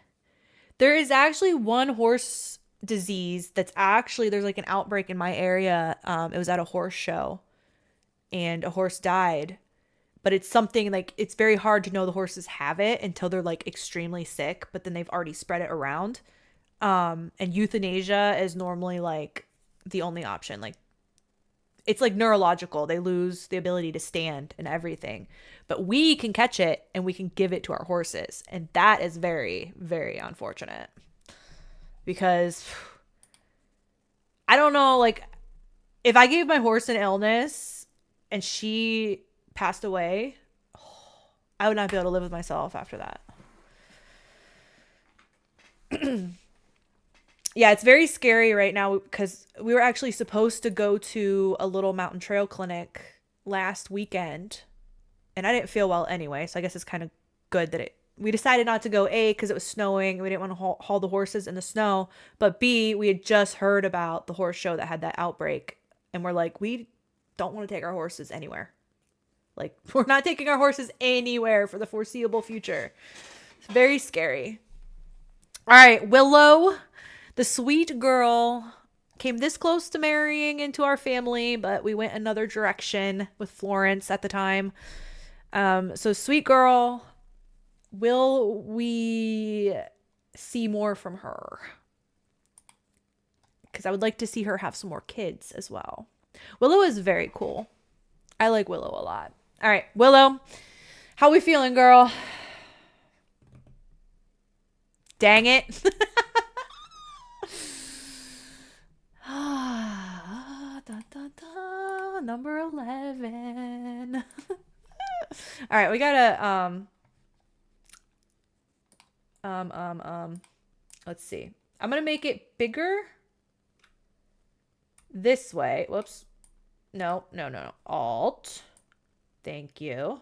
There is actually one horse disease that's actually, there's like an outbreak in my area. It was at a horse show and a horse died. But it's something like, it's very hard to know the horses have it until they're like extremely sick, but then they've already spread it around. And euthanasia is normally like the only option. Like, it's like neurological. They lose the ability to stand and everything. But we can catch it and we can give it to our horses. And that is very, very unfortunate. Because I don't know, like, if I gave my horse an illness and she passed away, I would not be able to live with myself after that. Yeah, it's very scary right now because we were actually supposed to go to a little mountain trail clinic last weekend and I didn't feel well anyway. So I guess it's kind of good that we decided not to go, A, because it was snowing and we didn't want to haul the horses in the snow. But B, we had just heard about the horse show that had that outbreak. And we're like, we don't want to take our horses anywhere. Like, we're not taking our horses anywhere for the foreseeable future. It's very scary. All right, Willow. The sweet girl came this close to marrying into our family, but we went another direction with Florence at the time. So sweet girl, will we see more from her? Because I would like to see her have some more kids as well. Willow is very cool. I like Willow a lot. All right, Willow, how we feeling, girl? Dang it. Number 11. All right, we gotta let's see. I'm gonna make it bigger this way. Whoops. No. Alt. Thank you.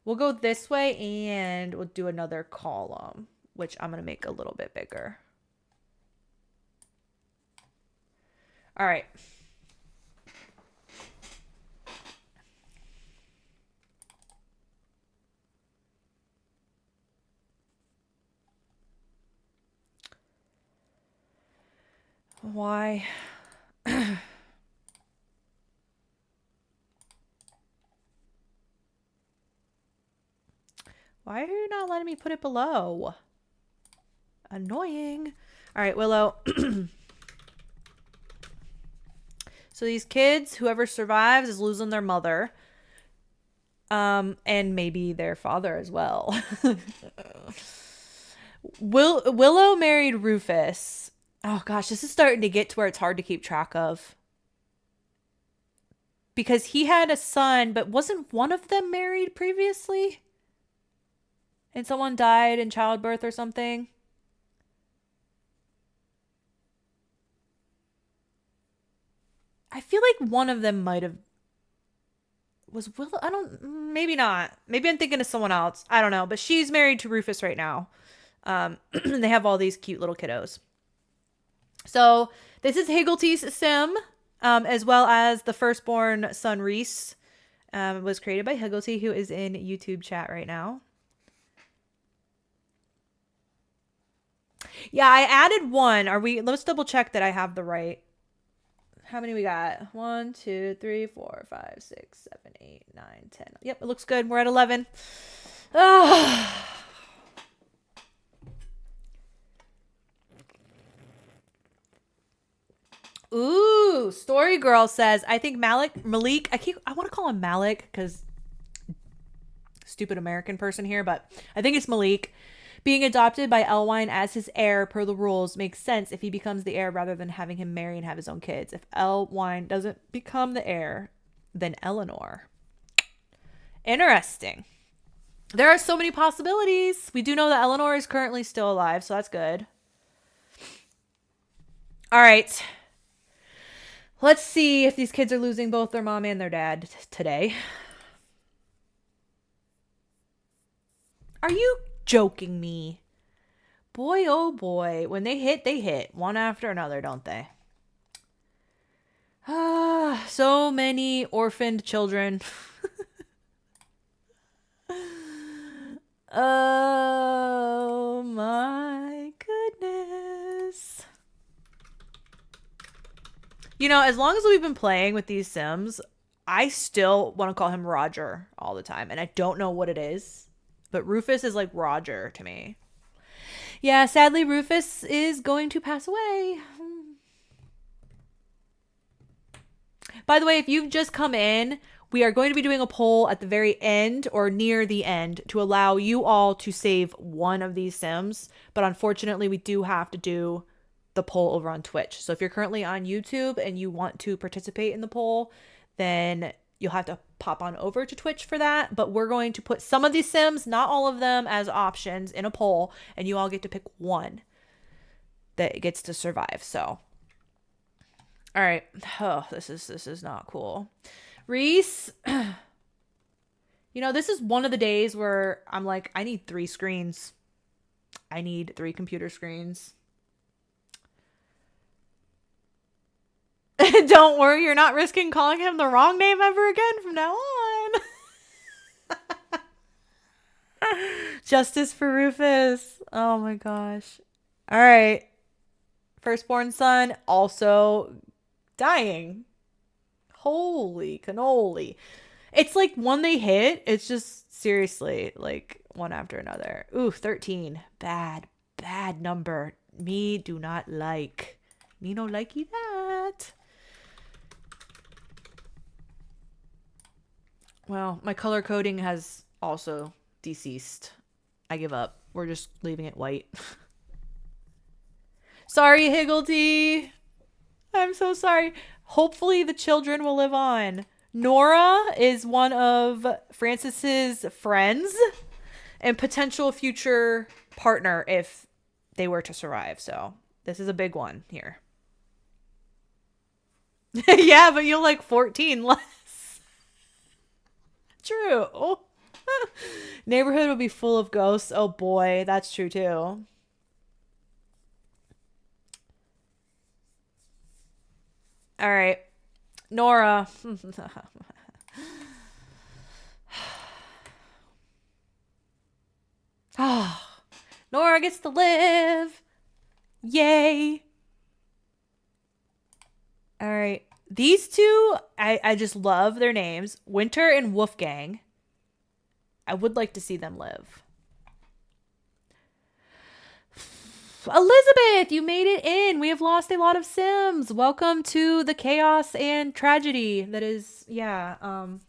We'll go this way and we'll do another column, which I'm gonna make a little bit bigger. All right. Why? Why are you not letting me put it below? Annoying. All right, Willow. So these kids, whoever survives is losing their mother. And maybe their father as well. Willow married Rufus. Oh gosh, this is starting to get to where it's hard to keep track of. Because he had a son, but wasn't one of them married previously? And someone died in childbirth or something? I feel like one of them might have was Willow. I don't, maybe not. Maybe I'm thinking of someone else. I don't know, but she's married to Rufus right now. They have all these cute little kiddos. So this is Higglety's sim, as well as the firstborn son Reese. Was created by Higglety, who is in YouTube chat right now. Yeah, I added one. Let's double check that I have the right. How many we got? 1, 2, 3, 4, 5, 6, 7, 8, 9, 10. Yep, it looks good. We're at 11. Ooh, Story Girl says, I think Malik, I want to call him Malik because stupid American person here, but I think it's Malik. Being adopted by Elwine as his heir per the rules makes sense if he becomes the heir rather than having him marry and have his own kids. If Elwine doesn't become the heir, then Eleanor. Interesting. There are so many possibilities. We do know that Eleanor is currently still alive, so that's good. All right. Let's see if these kids are losing both their mom and their dad today. Are you joking me? Boy, oh boy. When they hit one after another, don't they? So many orphaned children. Oh my goodness. You know, as long as we've been playing with these Sims, I still want to call him Roger all the time. And I don't know what it is. But Rufus is like Roger to me. Yeah, sadly, Rufus is going to pass away. By the way, if you've just come in, we are going to be doing a poll at the very end or near the end to allow you all to save one of these Sims. But unfortunately, we do have to do the poll over on Twitch. So if you're currently on YouTube and you want to participate in the poll, then you'll have to pop on over to Twitch for that. But we're going to put some of these Sims, not all of them, as options in a poll. And you all get to pick one that gets to survive. So, all right. Oh, this is not cool. Reese, you know, this is one of the days where I'm like, I need 3 screens. I need 3 computer screens. Don't worry, you're not risking calling him the wrong name ever again from now on. Justice for Rufus. Oh my gosh. All right. Firstborn son also dying. Holy cannoli. It's like when they hit, it's just seriously like one after another. Ooh, 13. Bad number. Me do not like. Me no likey that. Well, my color coding has also deceased. I give up. We're just leaving it white. Sorry, Higglety. I'm so sorry. Hopefully the children will live on. Nora is one of Francis's friends and potential future partner if they were to survive. So this is a big one here. Yeah, but you'll like 14 less. True. Neighborhood will be full of ghosts. Oh boy, that's true too. All right. Nora. Nora gets to live. Yay. All right. These two, I just love their names. Winter and Wolfgang. I would like to see them live. Elizabeth, you made it in. We have lost a lot of Sims. Welcome to the chaos and tragedy that is, a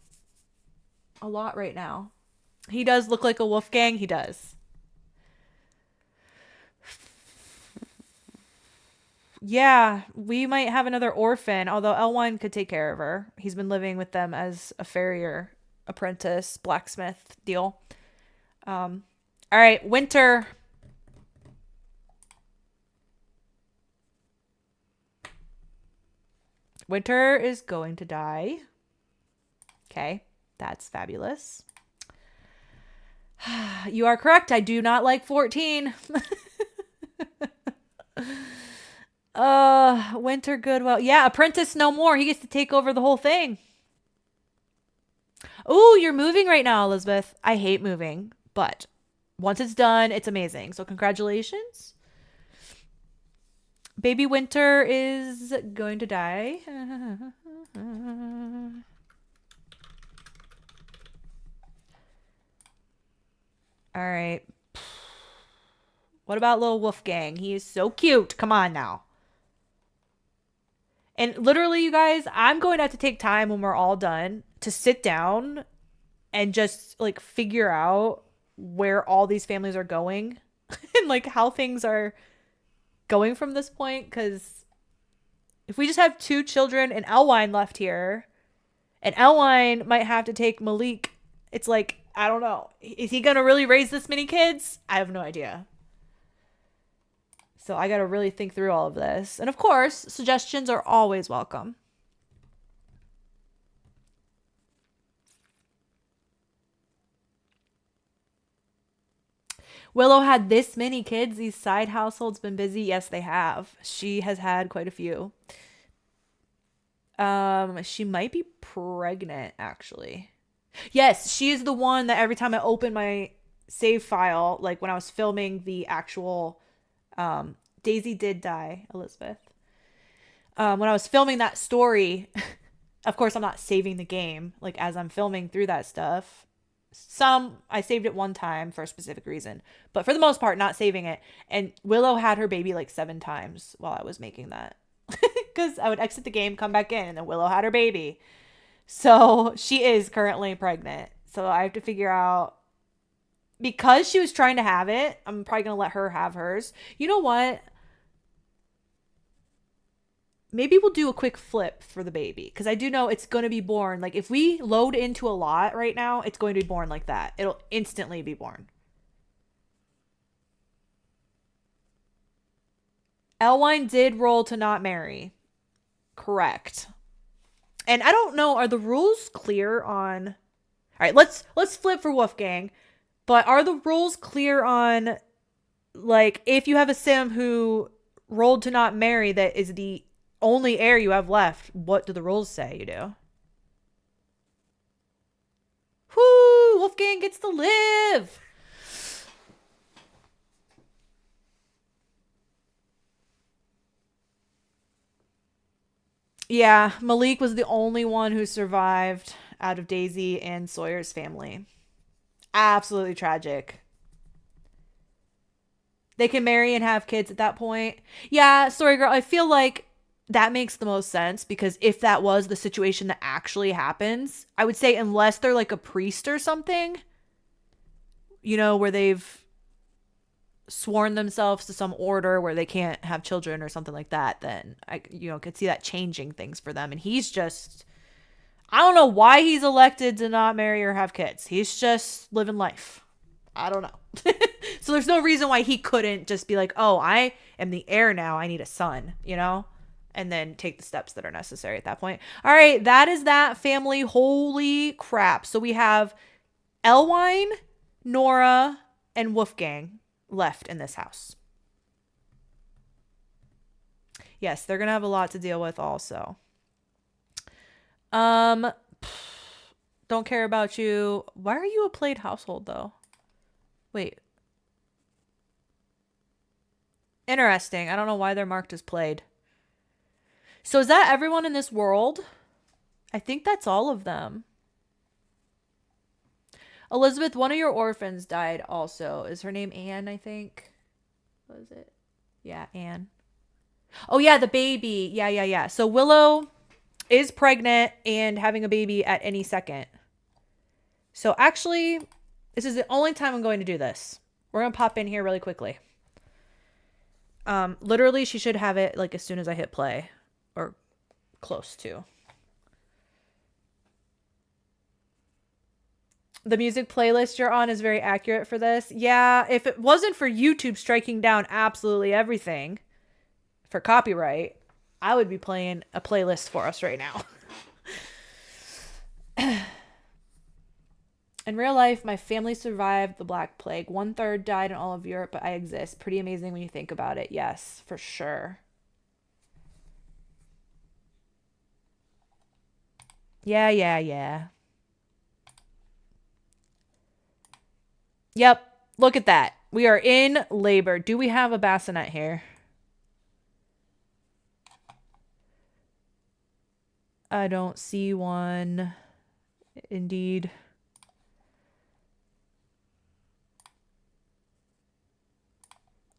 lot right now. He does look like a Wolfgang. He does. Yeah, we might have another orphan, although Elwine could take care of her. He's been living with them as a farrier, apprentice, blacksmith deal. All right, Winter. Winter is going to die. Okay, that's fabulous. You are correct. I do not like 14. Winter Goodwill. Yeah, apprentice no more. He gets to take over the whole thing. Oh, you're moving right now, Elizabeth. I hate moving, but once it's done, it's amazing. So congratulations. Baby Winter is going to die. All right. What about little Wolfgang? He is so cute. Come on now. And literally, you guys, I'm going to have to take time when we're all done to sit down and just like figure out where all these families are going and like how things are going from this point. Because if we just have 2 children and Elwine left here, and Elwine might have to take Malik, it's like, I don't know. Is he going to really raise this many kids? I have no idea. So I got to really think through all of this. And of course, suggestions are always welcome. Willow had this many kids. These side households been busy. Yes, they have. She has had quite a few. She might be pregnant, actually. Yes, she is the one that every time I open my save file, like when I was filming the actual Daisy did die, Elizabeth. When I was filming that story, of course I'm not saving the game, like as I'm filming through that stuff. Some I saved it one time for a specific reason, but for the most part not saving it. And Willow had her baby like 7 times while I was making that. Because I would exit the game, come back in, and then Willow had her baby. So she is currently pregnant. So I have to figure out, because she was trying to have it, I'm probably going to let her have hers. You know what? Maybe we'll do a quick flip for the baby, because I do know it's going to be born. Like if we load into a lot right now, it's going to be born like that. It'll instantly be born. Elwine did roll to not marry. Correct. And I don't know, are the rules clear on... All right, let's flip for Wolfgang. But are the rules clear on, like, if you have a sim who rolled to not marry that is the only heir you have left, what do the rules say you do? Whoo! Wolfgang gets to live! Yeah, Malik was the only one who survived out of Daisy and Sawyer's family. Absolutely tragic. They can marry and have kids at that point. Yeah, sorry girl, I feel like that makes the most sense, because if that was the situation that actually happens, I would say unless they're like a priest or something, you know, where they've sworn themselves to some order where they can't have children or something like that, then I, could see that changing things for them. And he's just, I don't know why he's elected to not marry or have kids. He's just living life. I don't know. So there's no reason why he couldn't just be like, oh, I am the heir now. I need a son, and then take the steps that are necessary at that point. All right, that is that family. Holy crap. So we have Elwine, Nora, and Wolfgang left in this house. Yes, they're going to have a lot to deal with also. Don't care about you. Why are you a played household though? Wait. Interesting. I don't know why they're marked as played. So is that everyone in this world? I think that's all of them. Elizabeth, one of your orphans died also. Is her name Anne, I think? What is it? Yeah, Anne. Oh yeah, the baby. Yeah. So Willow is pregnant and having a baby at any second. So actually, this is the only time I'm going to do this. We're gonna pop in here really quickly. Literally, she should have it like as soon as I hit play, or close to. The music playlist you're on is very accurate for this. Yeah, if it wasn't for YouTube striking down absolutely everything for copyright, I would be playing a playlist for us right now. In real life, my family survived the Black Plague. 1/3 died in all of Europe, but I exist. Pretty amazing when you think about it. Yes, for sure. Yeah. Yep. Look at that. We are in labor. Do we have a bassinet here? I don't see one. Indeed.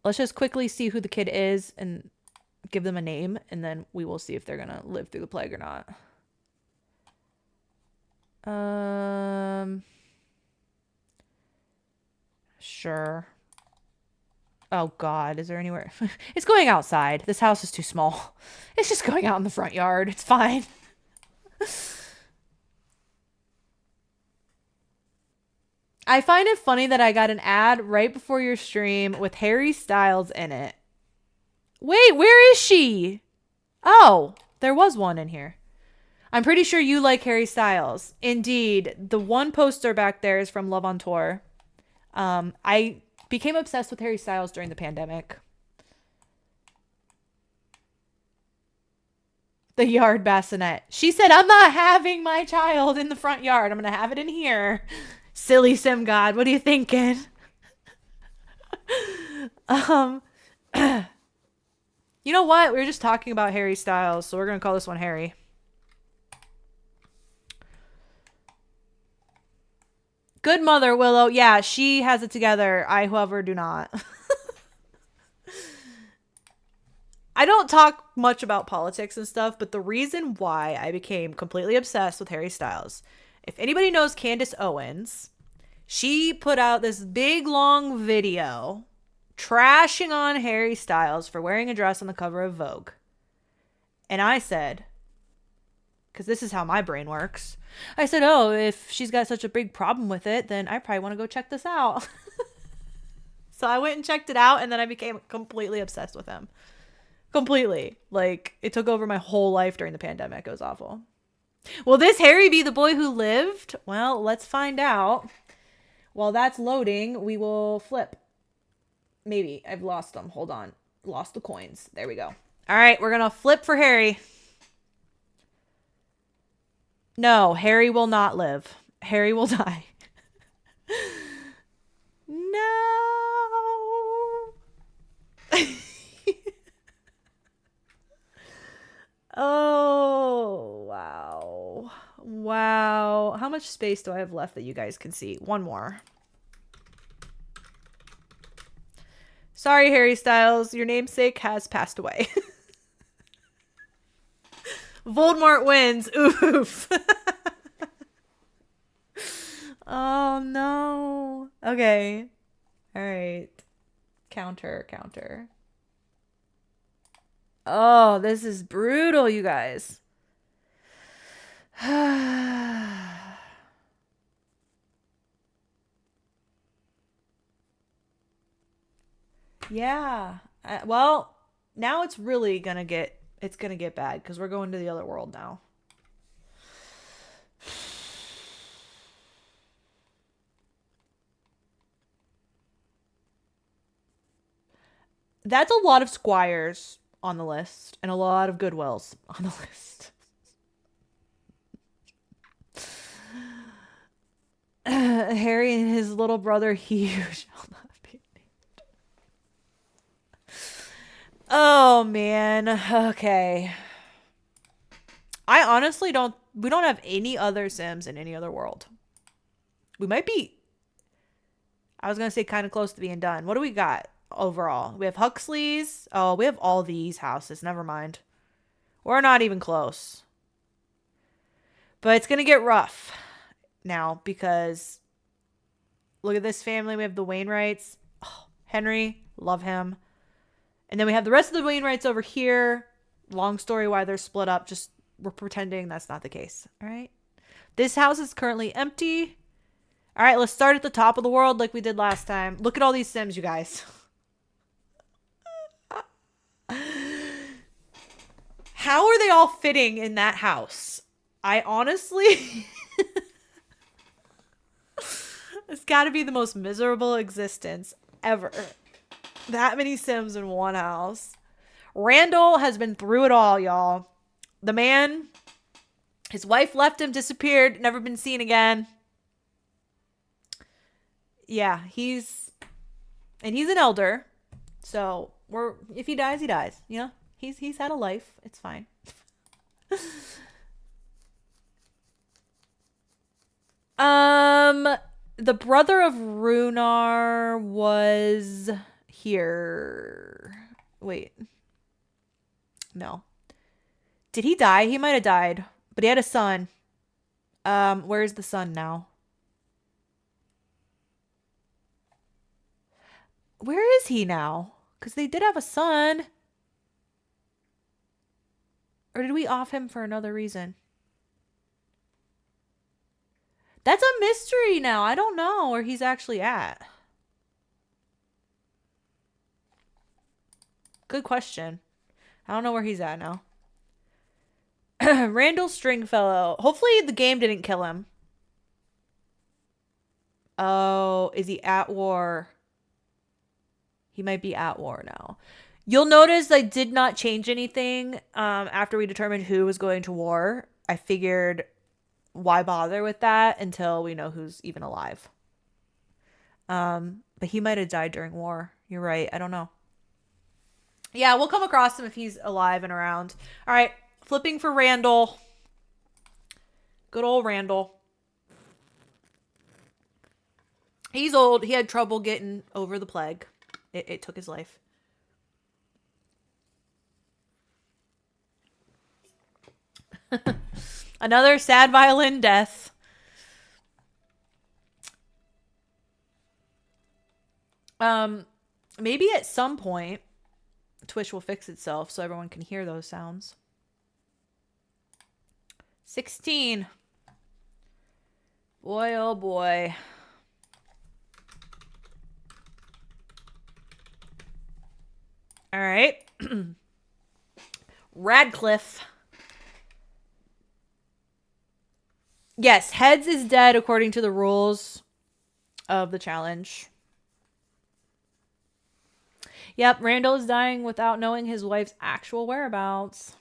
Let's just quickly see who the kid is and give them a name, and then we will see if they're gonna live through the plague or not. Sure. Oh God, is there anywhere? It's going outside. This house is too small. It's just going out in the front yard. It's fine. I find it funny that I got an ad right before your stream with Harry Styles in it. Wait, where is she? Oh, there was one in here. I'm pretty sure you like Harry Styles. Indeed. The one poster back there is from Love on Tour. I became obsessed with Harry Styles during the pandemic. The yard bassinet. She said, I'm not having my child in the front yard. I'm going to have it in here. Silly sim god. What are you thinking? You know what? We were just talking about Harry Styles, so we're going to call this one Harry. Good mother, Willow. Yeah, she has it together. I, however, do not. I don't talk much about politics and stuff, but the reason why I became completely obsessed with Harry Styles, if anybody knows Candace Owens, she put out this big long video trashing on Harry Styles for wearing a dress on the cover of Vogue. And I said, because this is how my brain works, I said, oh, if she's got such a big problem with it, then I probably want to go check this out. So I went and checked it out, and then I became completely obsessed with him. Completely. Like, it took over my whole life during the pandemic. It was awful. Will this Harry be the boy who lived? Well, let's find out. While that's loading, we will flip. Maybe. I've lost them. Hold on. Lost the coins. There we go. All right, we're going to flip for Harry. No, Harry will not live. Harry will die. No. Oh, wow. Wow. How much space do I have left that you guys can see? One more. Sorry, Harry Styles. Your namesake has passed away. Voldemort wins. Oof. Oh, no. Okay. All right. Counter. Oh, this is brutal, you guys. Yeah. Well, now it's really gonna get bad because we're going to the other world now. That's a lot of squires on the list and a lot of Goodwills on the list. Harry and his little brother Hugh shall not be named. Oh man. Okay. I honestly we don't have any other Sims in any other world. We might be, I was gonna say, kind of close to being done. What do we got? overall. We have Huxley's. Oh, we have all these houses. Never mind. We're not even close. But it's going to get rough now because look at this family. We have the Wainwrights. Oh, Henry, love him. And then we have the rest of the Wainwrights over here. Long story why they're split up. Just we're pretending that's not the case. All right. This house is currently empty. All right, let's start at the top of the world like we did last time. Look at all these Sims, you guys. How are they all fitting in that house? I honestly... It's got to be the most miserable existence ever. That many Sims in one house. Randall has been through it all, y'all. The man, his wife left him, disappeared, never been seen again. Yeah, he's an elder. So, if he dies, he dies, you know? He's had a life. It's fine. The brother of Runar was here. Wait. No. Did he die? He might have died. But he had a son. Where's the son now? Where is he now? Because they did have a son. Or did we off him for another reason? That's a mystery now. I don't know where he's actually at. Good question. I don't know where he's at now. Randall Stringfellow. Hopefully the game didn't kill him. Oh, is he at war? He might be at war now. You'll notice I did not change anything after we determined who was going to war. I figured why bother with that until we know who's even alive. But he might have died during war. You're right. I don't know. Yeah, we'll come across him if he's alive and around. All right. Flipping for Randall. Good old Randall. He's old. He had trouble getting over the plague. It took his life. Another sad violin death. Maybe at some point Twitch will fix itself so everyone can hear those sounds. 16. Boy, oh boy. All right. Radcliffe. Yes, Heads is dead according to the rules of the challenge. Yep, Randall is dying without knowing his wife's actual whereabouts.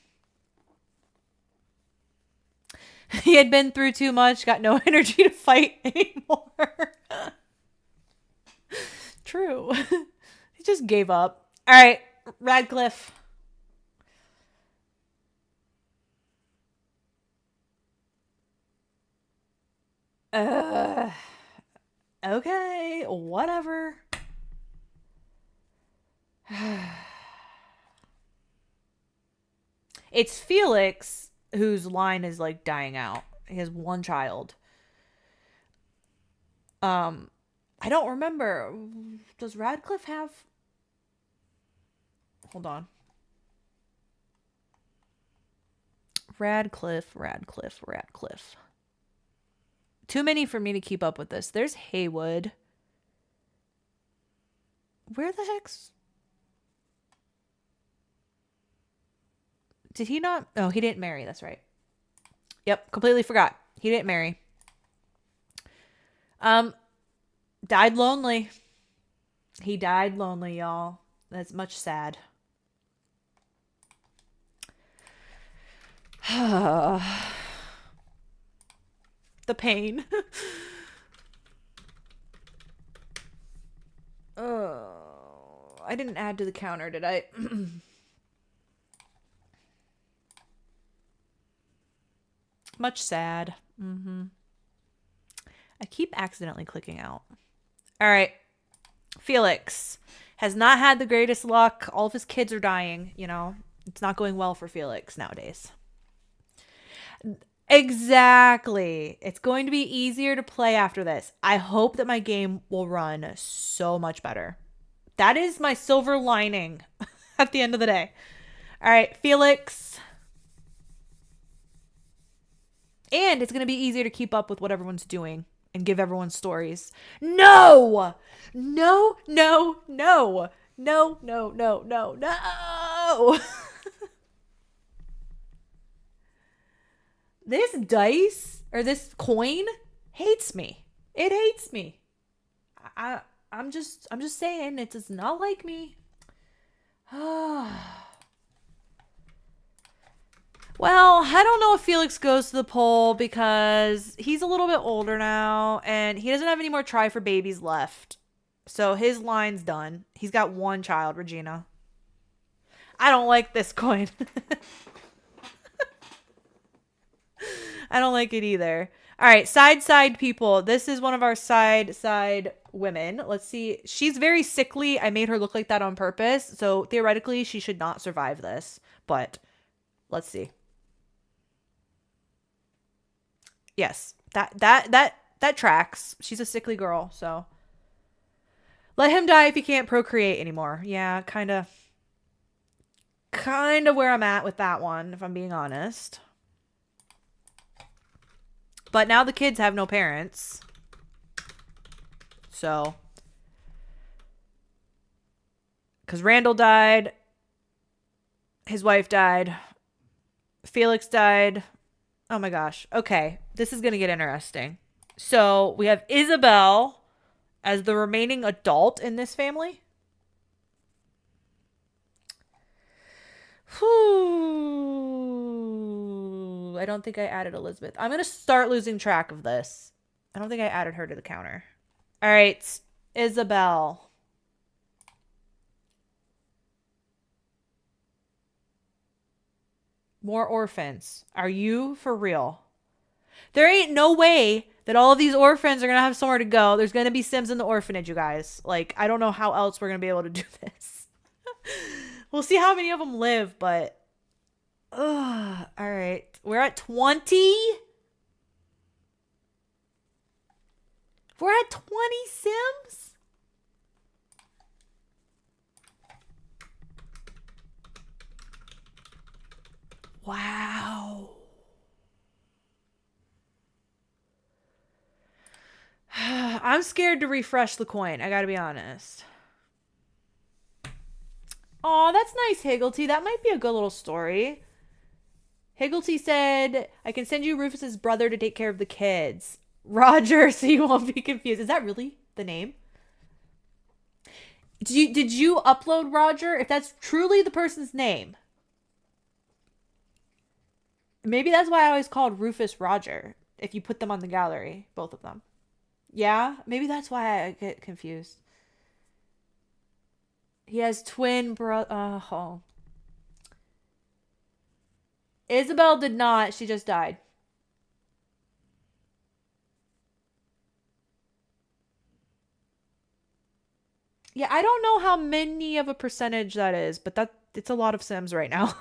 He had been through too much, got no energy to fight anymore. True. He just gave up. All right, Radcliffe. Okay, whatever. It's Felix whose line is like dying out. He has one child. I don't remember. Does Radcliffe have... Hold on. Radcliffe. Too many for me to keep up with this. There's Haywood. Where the heck's... Did he not? Oh, he didn't marry. That's right. Yep, completely forgot. He didn't marry. Died lonely. He died lonely, y'all. That's much sad. The pain. Oh, I didn't add to the counter, did I? Much sad. I keep accidentally clicking out. All right. Felix. has not had the greatest luck. All of his kids are dying, you know. It's not going well for Felix nowadays. Exactly. It's going to be easier to play after this. I hope that my game will run so much better. That is my silver lining at the end of the day. All right, Felix. And it's going to be easier to keep up with what everyone's doing and give everyone stories. No! No, no, no. No, no, no, no, no. This dice or this coin hates me. It hates me. I'm just saying it does not like me. Well, I don't know if Felix goes to the poll because he's a little bit older now and he doesn't have any more try for babies left. So his line's done. He's got one child, Regina. I don't like this coin. I don't like it either. All right, side people. This is one of our side women. Let's see. She's very sickly. I made her look like that on purpose. So theoretically, she should not survive this. But let's see. Yes, that tracks. She's a sickly girl, so let him die if he can't procreate anymore. Yeah, kind of where I'm at with that one, if I'm being honest. But now the kids have no parents. So, because Randall died, his wife died, Felix died. Oh my gosh. Okay, this is going to get interesting. So we have Isabel as the remaining adult in this family. Whew. I don't think I added Elizabeth. I'm going to start losing track of this. I don't think I added her to the counter. All right, Isabel. More orphans. Are you for real? There ain't no way that all of these orphans are going to have somewhere to go. There's going to be Sims in the orphanage, you guys. Like, I don't know how else we're going to be able to do this. We'll see how many of them live, but... Ugh. All right. We're at 20? We're at 20 Sims? Wow. I'm scared to refresh the coin. I gotta be honest. Oh, that's nice, Higglety. That might be a good little story. Higglety said, I can send you Rufus's brother to take care of the kids. Roger, so you won't be confused. Is that really the name? Did you upload Roger? If that's truly the person's name. Maybe that's why I always called Rufus Roger. If you put them on the gallery, both of them. Yeah, maybe that's why I get confused. He has twin oh. Isabel did not. She just died. Yeah, I don't know how many of a percentage that is, but it's a lot of Sims right now.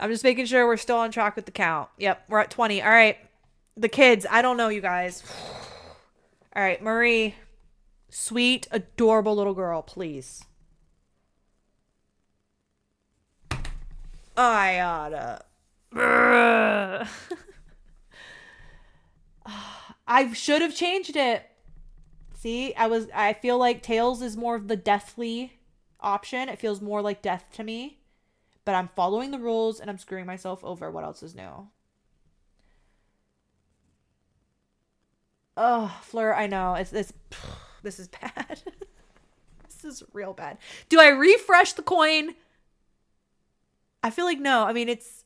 I'm just making sure we're still on track with the count. Yep, we're at 20. All right. The kids, I don't know, you guys. All right, Marie. Sweet, adorable little girl, please. I oughta. I should have changed it. See, I feel like Tails is more of the deathly option. It feels more like death to me. But I'm following the rules and I'm screwing myself over. What else is new? Oh, Fleur, I know. This is bad. This is real bad. Do I refresh the coin? I feel like no. I mean, it's...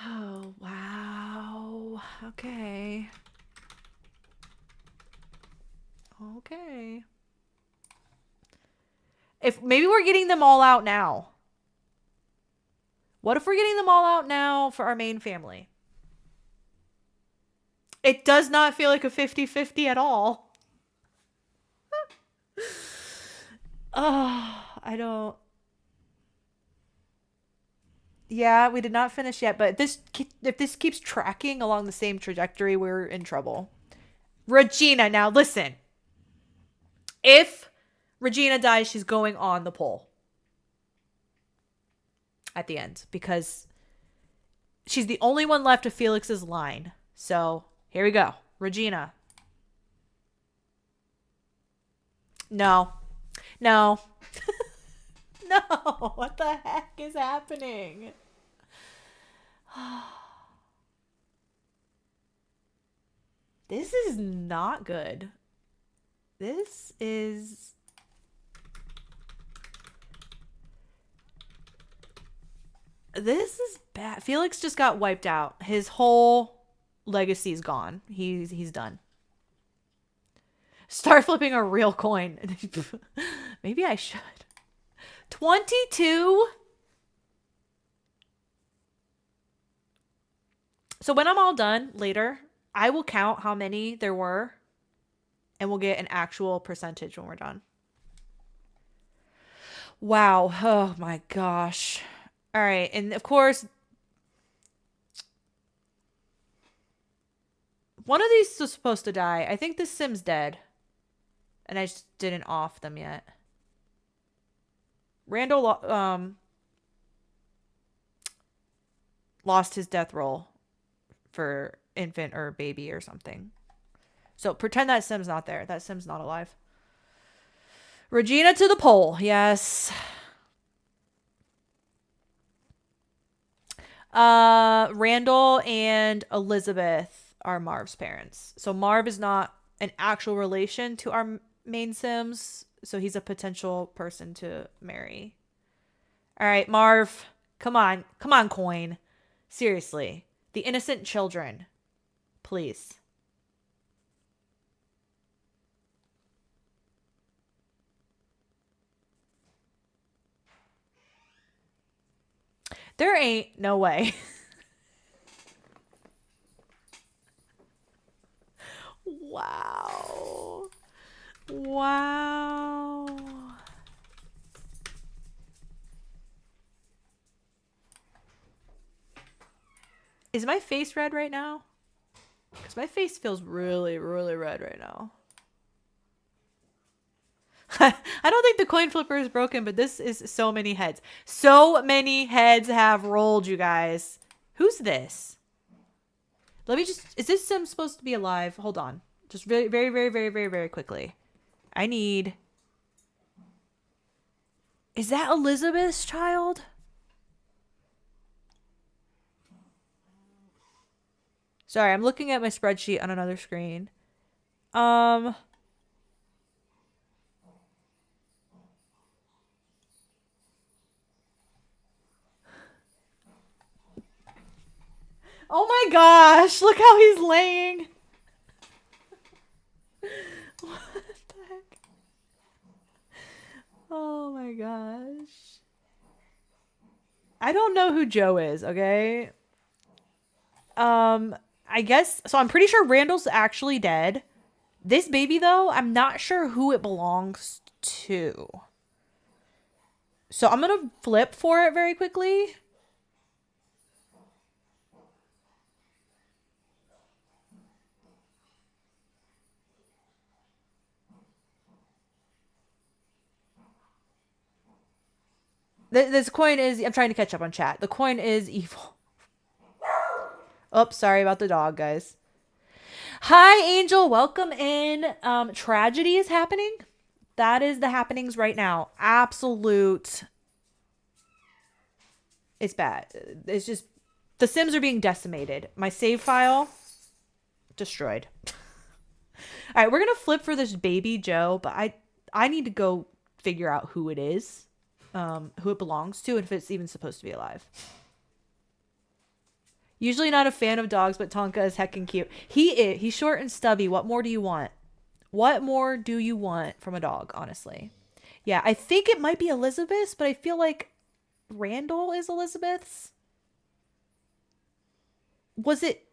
Oh, wow. Okay. Okay. If maybe we're getting them all out now. What if we're getting them all out now for our main family? It does not feel like a 50-50 at all. Oh, I don't. Yeah, we did not finish yet, but if this keeps tracking along the same trajectory, we're in trouble. Regina, now listen. If Regina dies, she's going on the poll at the end because she's the only one left of Felix's line. So here we go. Regina. No. No. No. What the heck is happening? This is not good. This is bad. Felix just got wiped out. His whole legacy's gone. He's done. Start flipping a real coin. Maybe I should. 22. So when I'm all done later, I will count how many there were and we'll get an actual percentage when we're done. Wow. Oh my gosh. All right. And of course, one of these was supposed to die. I think this Sim's dead. And I just didn't off them yet. Randall lost his death roll for infant or baby or something. So pretend that Sim's not there. That Sim's not alive. Regina to the poll. Yes. Randall and Elizabeth are Marv's parents. So Marv is not an actual relation to our main Sims. So he's a potential person to marry. All right, Marv. Come on. Come on, coin. Seriously. The innocent children. Please. There ain't no way. Wow. Wow. Is my face red right now? Because my face feels really, really red right now. I don't think the coin flipper is broken, but this is so many heads. So many heads have rolled, you guys. Who's this? Let me just... Is this Sim supposed to be alive? Hold on. Just very, very, very, very, very, very quickly. I need... Is that Elizabeth's child? Sorry, I'm looking at my spreadsheet on another screen. Oh my gosh, look how he's laying. What the heck? Oh my gosh. I don't know who Joe is, okay? I guess, so I'm pretty sure Randall's actually dead. This baby, though, I'm not sure who it belongs to. So I'm going to flip for it very quickly. This coin is... I'm trying to catch up on chat. The coin is evil. Oops, sorry about the dog, guys. Hi, Angel. Welcome in. Tragedy is happening. That is the happenings right now. Absolute. It's bad. It's just... The Sims are being decimated. My save file... destroyed. All right, we're going to flip for this baby Joe, but I need to go figure out who it is. Who it belongs to, and if it's even supposed to be alive. Usually not a fan of dogs, but Tonka is heckin' cute. He's short and stubby. What more do you want? What more do you want from a dog, honestly? Yeah, I think it might be Elizabeth, but I feel like Randall is Elizabeth's? Was it?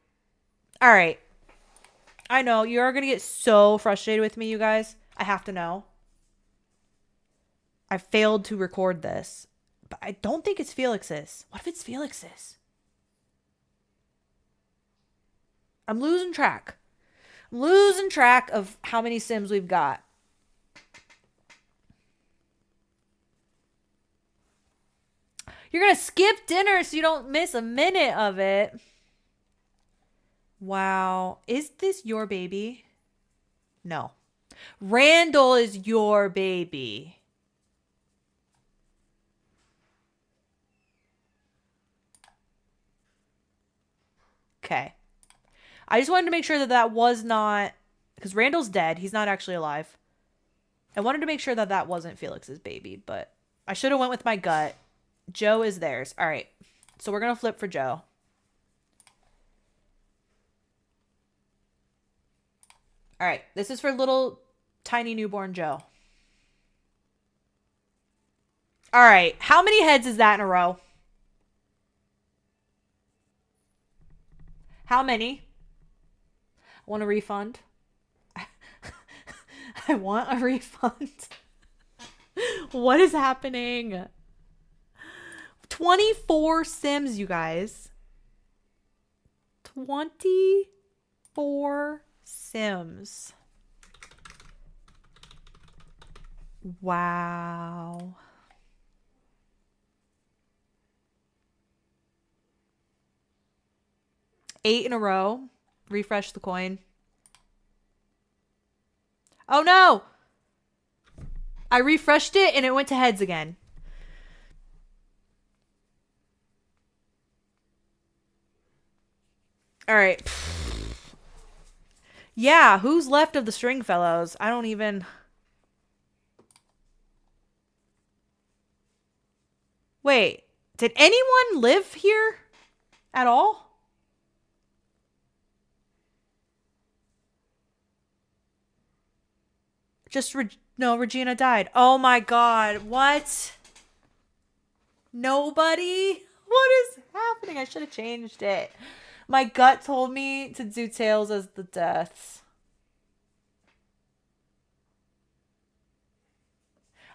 All right. I know you're going to get so frustrated with me, you guys. I have to know. I failed to record this, but I don't think it's Felix's. What if it's Felix's? I'm losing track. I'm losing track of how many Sims we've got. You're going to skip dinner so you don't miss a minute of it. Wow. Is this your baby? No. Randall is your baby. Okay. I just wanted to make sure that that was not... Because Randall's dead. He's not actually alive. I wanted to make sure that that wasn't Felix's baby, but I should have went with my gut. Joe is theirs. All right. So we're going to flip for Joe. All right. This is for little tiny newborn Joe. All right. How many heads is that in a row? How many? I want a refund. I want a refund. What is happening? 24 Sims, you guys. 24 Sims. Wow. Eight in a row. Refresh the coin. Oh no! I refreshed it and it went to heads again. All right. Yeah, who's left of the Stringfellows? I don't even... Wait, did anyone live here at all? No, Regina died. Oh my god, what? Nobody? What is happening? I should have changed it. My gut told me to do tails as the deaths.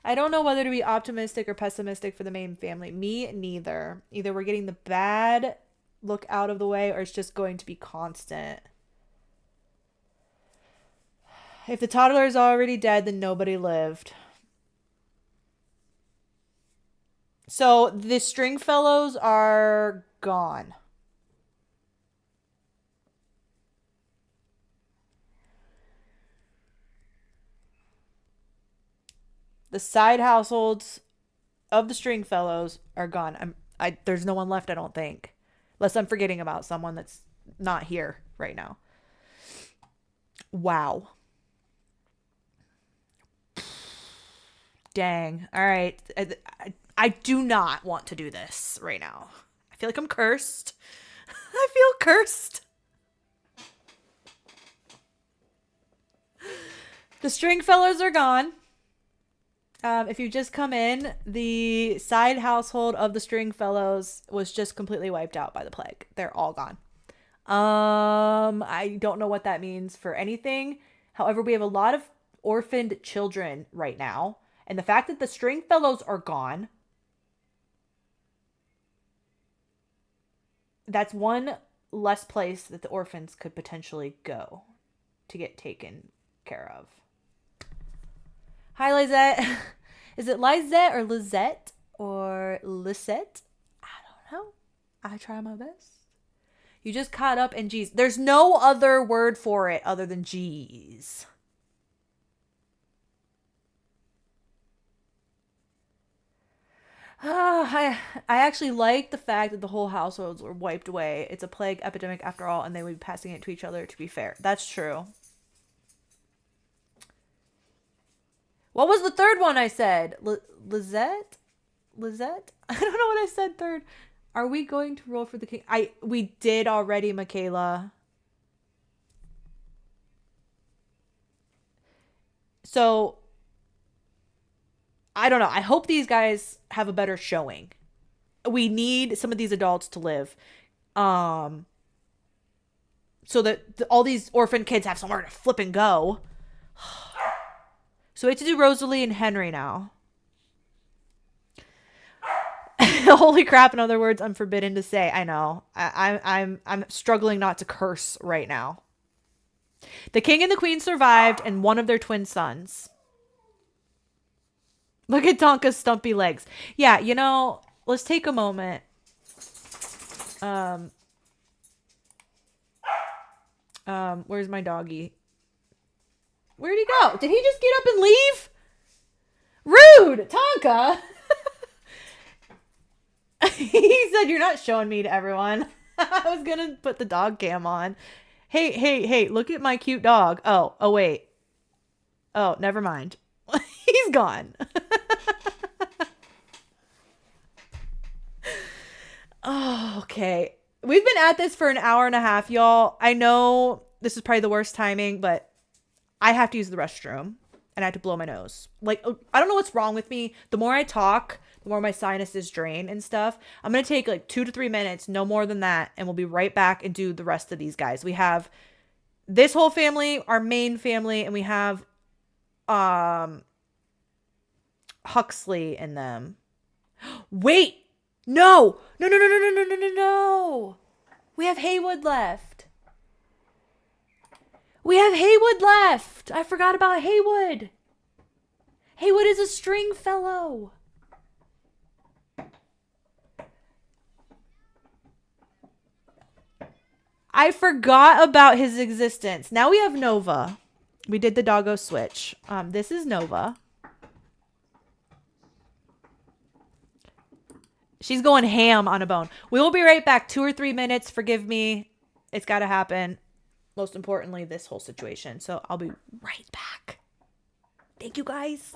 I don't know whether to be optimistic or pessimistic for the main family. Me, neither. Either we're getting the bad look out of the way or it's just going to be constant. If the toddler is already dead, then nobody lived. So the Stringfellows are gone. The side households of the Stringfellows are gone. There's no one left, I don't think. Unless I'm forgetting about someone that's not here right now. Wow. Dang. All right. I do not want to do this right now. I feel like I'm cursed. I feel cursed. The Stringfellows are gone. If you just come in, the side household of the Stringfellows was just completely wiped out by the plague. They're all gone. I don't know what that means for anything. However, we have a lot of orphaned children right now. And the fact that the Stringfellows are gone, that's one less place that the orphans could potentially go to get taken care of. Hi, Lizette. Is it Lizette or Lizette or Lisette? I don't know. I try my best. You just caught up in G's. There's no other word for it other than G's. I actually like the fact that the whole households were wiped away. It's a plague epidemic after all, and they would be passing it to each other, to be fair. That's true. What was the third one I said? Lizette? Lizette? I don't know what I said third. Are we going to roll for the king? We did already, Michaela. So, I don't know. I hope these guys have a better showing. we need some of these adults to live. Um, so that all these orphan kids have somewhere to flip and go. So we have to do Rosalie and Henry now. Holy crap! In other words, I'm forbidden to say. I know. I'm struggling not to curse right now. The king and the queen survived, and one of their twin sons. Look at Tonka's stumpy legs. Yeah, you know, let's take a moment. Where's my doggy? Where'd he go? Did he just get up and leave? Rude, Tonka. He said, "You're not showing me to everyone." I was gonna put the dog cam on. Hey, look at my cute dog. Oh, wait. Oh, never mind. He's gone. Oh, okay. We've been at this for an hour and a half, y'all. I know this is probably the worst timing, but I have to use the restroom and I have to blow my nose. Like, I don't know what's wrong with me. The more I talk, the more my sinuses drain and stuff. I'm going to take like 2 to 3 minutes, no more than that. And we'll be right back and do the rest of these guys. We have this whole family, our main family, and we have Huxley in them. Wait, no. We have Haywood left. I forgot about Haywood. Haywood is a string fellow. I forgot about his existence. Now we have Nova. We did the doggo switch. This is Nova. She's going ham on a bone. We will be right back. 2 or 3 minutes. Forgive me. It's got to happen. Most importantly, this whole situation. So I'll be right back. Thank you, guys.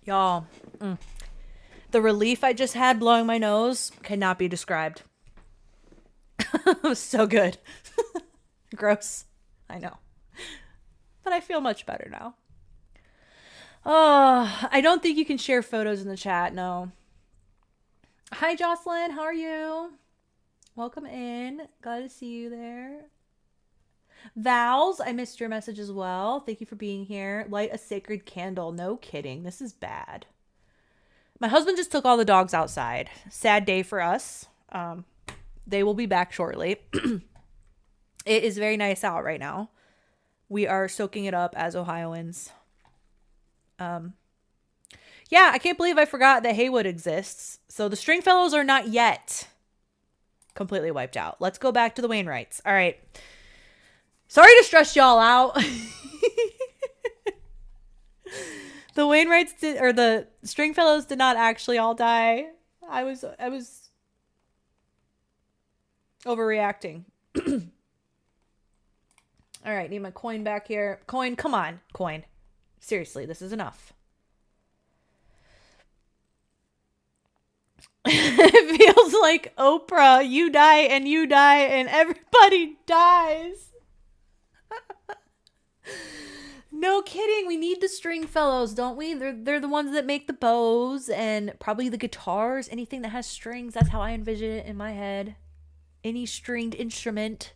Y'all, the relief I just had blowing my nose cannot be described. It was so good. Gross. I know. But I feel much better now. Oh, I don't think you can share photos in the chat. No. Hi, Jocelyn. How are you? Welcome in. Glad to see you there. Vals, I missed your message as well. Thank you for being here. Light a sacred candle. No kidding. This is bad. My husband just took all the dogs outside. Sad day for us. They will be back shortly. It is very nice out right now. We are soaking it up as Ohioans. Yeah, I can't believe I forgot that Haywood exists. So the Stringfellows are not yet completely wiped out. Let's go back to the Wainwrights. All right. Sorry to stress y'all out. The Wainwrights did, or the Stringfellows did not actually all die. I was overreacting. All right, need my coin back here. Coin, come on, coin. Seriously, this is enough. It feels like Oprah. You die and everybody dies. No kidding. We need the Stringfellows, don't we? They're the ones that make the bows and probably the guitars. Anything that has strings. That's how I envision it in my head. Any stringed instrument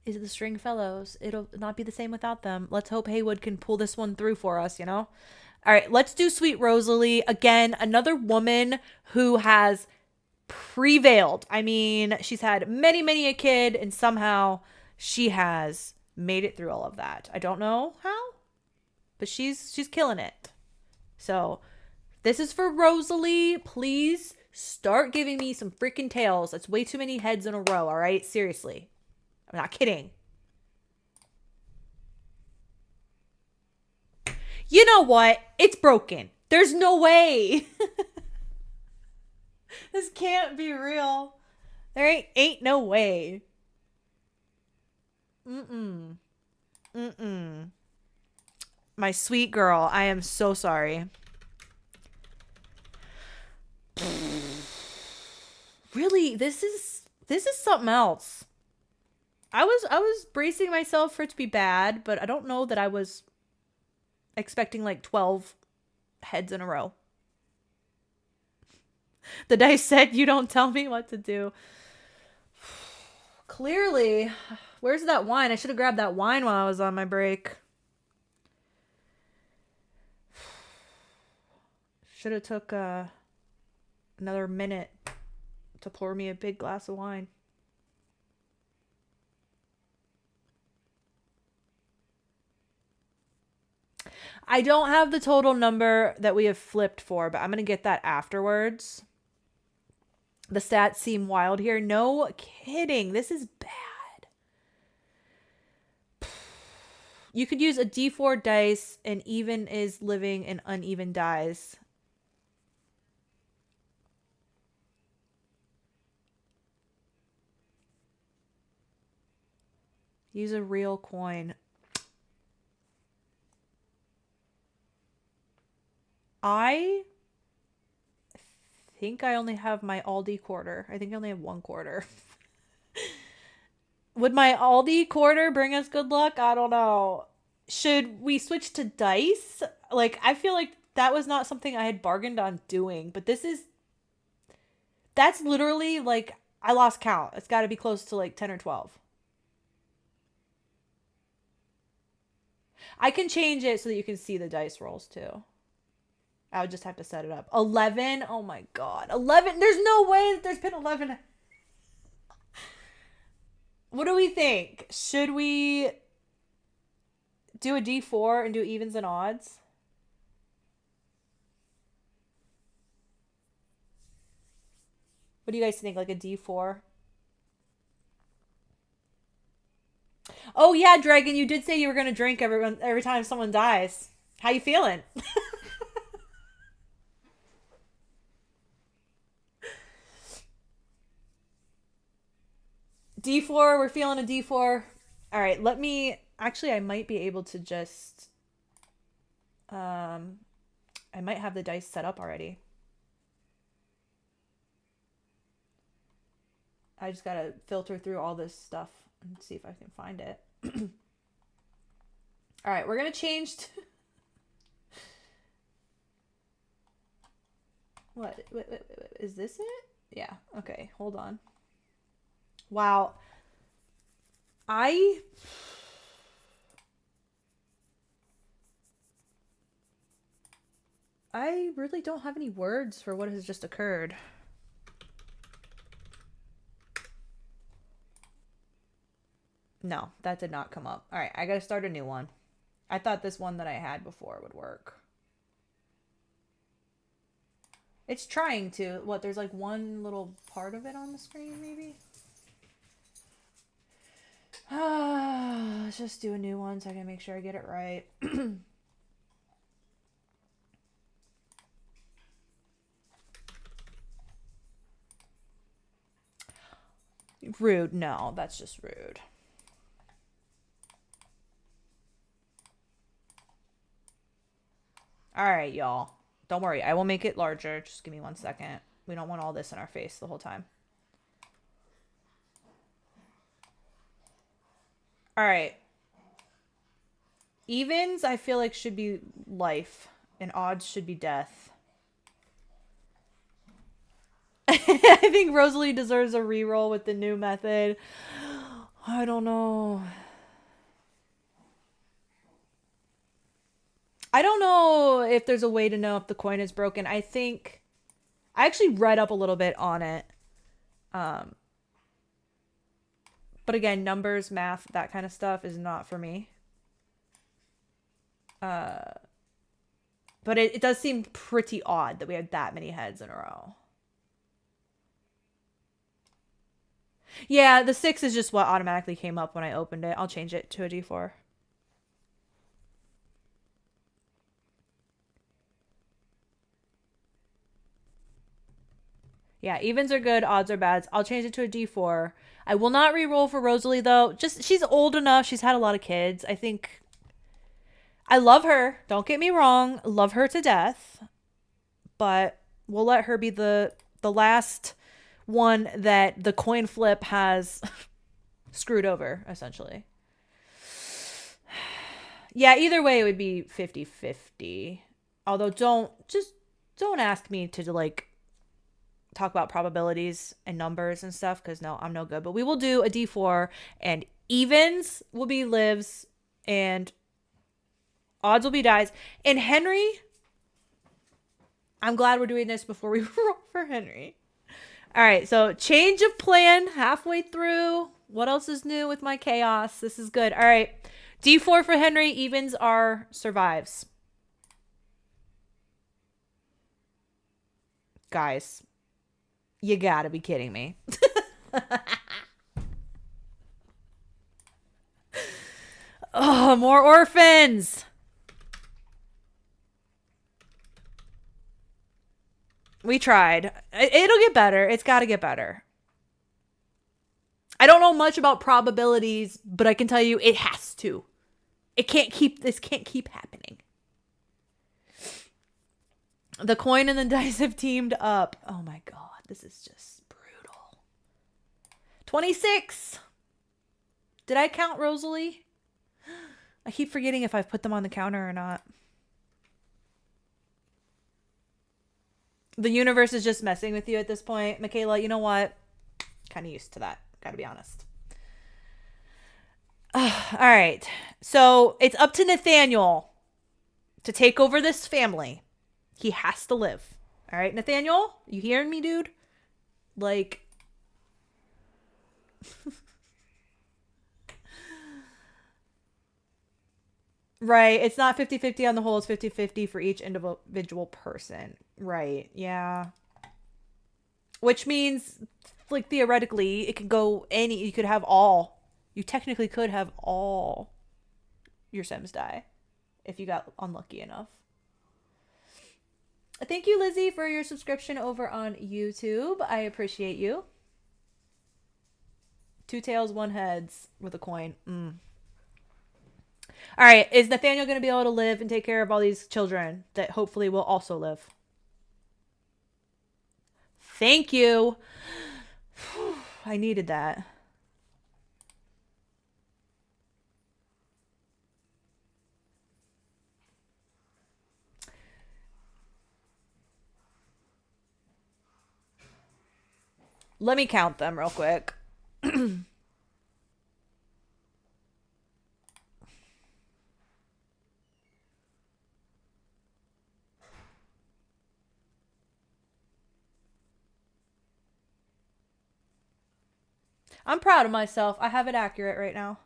is the Stringfellows. It'll not be the same without them. Let's hope Haywood can pull this one through for us, you know? All right, let's do Sweet Rosalie. Again, another woman who has prevailed. I mean, she's had many a kid, and somehow she has made it through all of that. I don't know how, but she's killing it. So this is for Rosalie. Please start giving me some freaking tails. That's way too many heads in a row, all right? Seriously. I'm not kidding. You know what? It's broken. There's no way. This can't be real. There ain't no way. My sweet girl, I am so sorry. Really, this is something else. I was bracing myself for it to be bad, but I don't know that I was expecting like 12 heads in a row. The dice said, "You don't tell me what to do." Clearly. Where's that wine? I should have grabbed that wine while I was on my break. Should have took another minute to pour me a big glass of wine. I don't have the total number that we have flipped for, but I'm going to get that afterwards. The stats seem wild here. No kidding. This is bad. You could use a D4 dice, and even is living and uneven dies. Use a real coin. I think I only have my Aldi quarter. I think I only have one quarter. Would my Aldi quarter bring us good luck? I don't know. Should we switch to dice? Like, I feel like that was not something I had bargained on doing, but that's literally like, I lost count. It's got to be close to like 10 or 12. I can change it so that you can see the dice rolls too. I would just have to set it up. 11? Oh my god. 11? There's no way that there's been 11. What do we think? Should we do a D4 and do evens and odds? What do you guys think? Like a D4? Oh yeah, Dragon, you did say you were going to drink every time someone dies. How you feeling? D4, we're feeling a D4. All right, let me, actually, I might be able to just, I might have the dice set up already. I just got to filter through all this stuff and see if I can find it. All right, we're going to change to... What? Wait, is this it? Yeah, okay, hold on. Wow. I really don't have any words for what has just occurred. No, that did not come up. All right, I gotta start a new one. I thought this one that I had before would work. It's trying to. What, there's like one little part of it on the screen, maybe? Let's just do a new one so I can make sure I get it right. Rude. No, that's just rude. All right, y'all. Don't worry. I will make it larger. Just give me 1 second. We don't want all this in our face the whole time. All right. Evens, I feel like, should be life, and odds should be death. I think Rosalie deserves a reroll with the new method. I don't know. I don't know if there's a way to know if the coin is broken. I think I actually read up a little bit on it. But again, numbers, math, that kind of stuff is not for me. But it does seem pretty odd that we had that many heads in a row. Yeah, the 6 is just what automatically came up when I opened it. I'll change it to a D4. Yeah, evens are good, odds are bad. I'll change it to a D4. I will not re-roll for Rosalie, though. Just, she's old enough. She's had a lot of kids. I think... I love her. Don't get me wrong. Love her to death. But we'll let her be the last one that the coin flip has screwed over, essentially. Yeah, either way, it would be 50-50. Although, don't ask me to, like, talk about probabilities and numbers and stuff, because no, I'm no good. But we will do a D4, and evens will be lives, and odds will be dies. And Henry, I'm glad we're doing this before we roll for Henry. All right, so change of plan halfway through. What else is new with my chaos? This is good. All right, D4 for Henry. Evens are survives. Guys, you gotta be kidding me. Oh, more orphans. We tried. It'll get better. It's got to get better. I don't know much about probabilities, but I can tell you it has to. This can't keep happening. The coin and the dice have teamed up. Oh my god, this is just brutal. 26. Did I count Rosalie? I keep forgetting if I've put them on the counter or not. The universe is just messing with you at this point. Michaela, you know what? Kind of used to that. Gotta be honest. All right. So it's up to Nathaniel to take over this family. He has to live. All right, Nathaniel? You hearing me, dude? Like... Right. It's not 50-50 on the whole. It's 50-50 for each individual person. Right. Yeah. Which means, like, theoretically, it could go any... You could have all. You technically could have all your Sims die if you got unlucky enough. Thank you, Lizzie, for your subscription over on YouTube. I appreciate you. 2 tails, 1 heads with a coin. All right, is Nathaniel going to be able to live and take care of all these children that hopefully will also live? Thank you. I needed that. Let me count them real quick. I'm proud of myself. I have it accurate right now.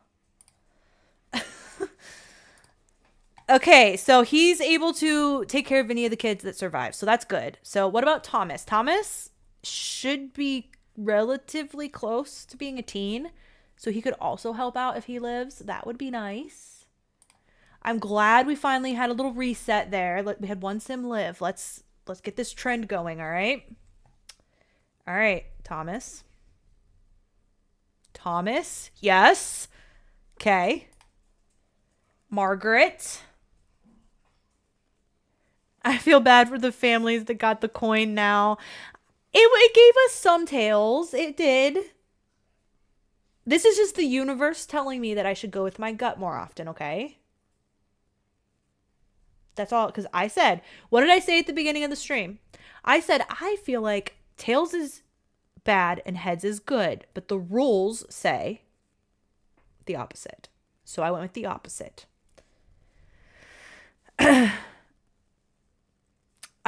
Okay, so he's able to take care of any of the kids that survive. So that's good. So what about Thomas? Thomas should be relatively close to being a teen. So he could also help out if he lives. That would be nice. I'm glad we finally had a little reset there. We had one sim live. Let's get this trend going, all right? All right, Thomas. Thomas, yes. Okay. Margaret. I feel bad for the families that got the coin now. It gave us some tails. It did. This is just the universe telling me that I should go with my gut more often, okay? That's all. Because I said, what did I say at the beginning of the stream? I said, I feel like tails is bad and heads is good. But the rules say the opposite. So I went with the opposite. I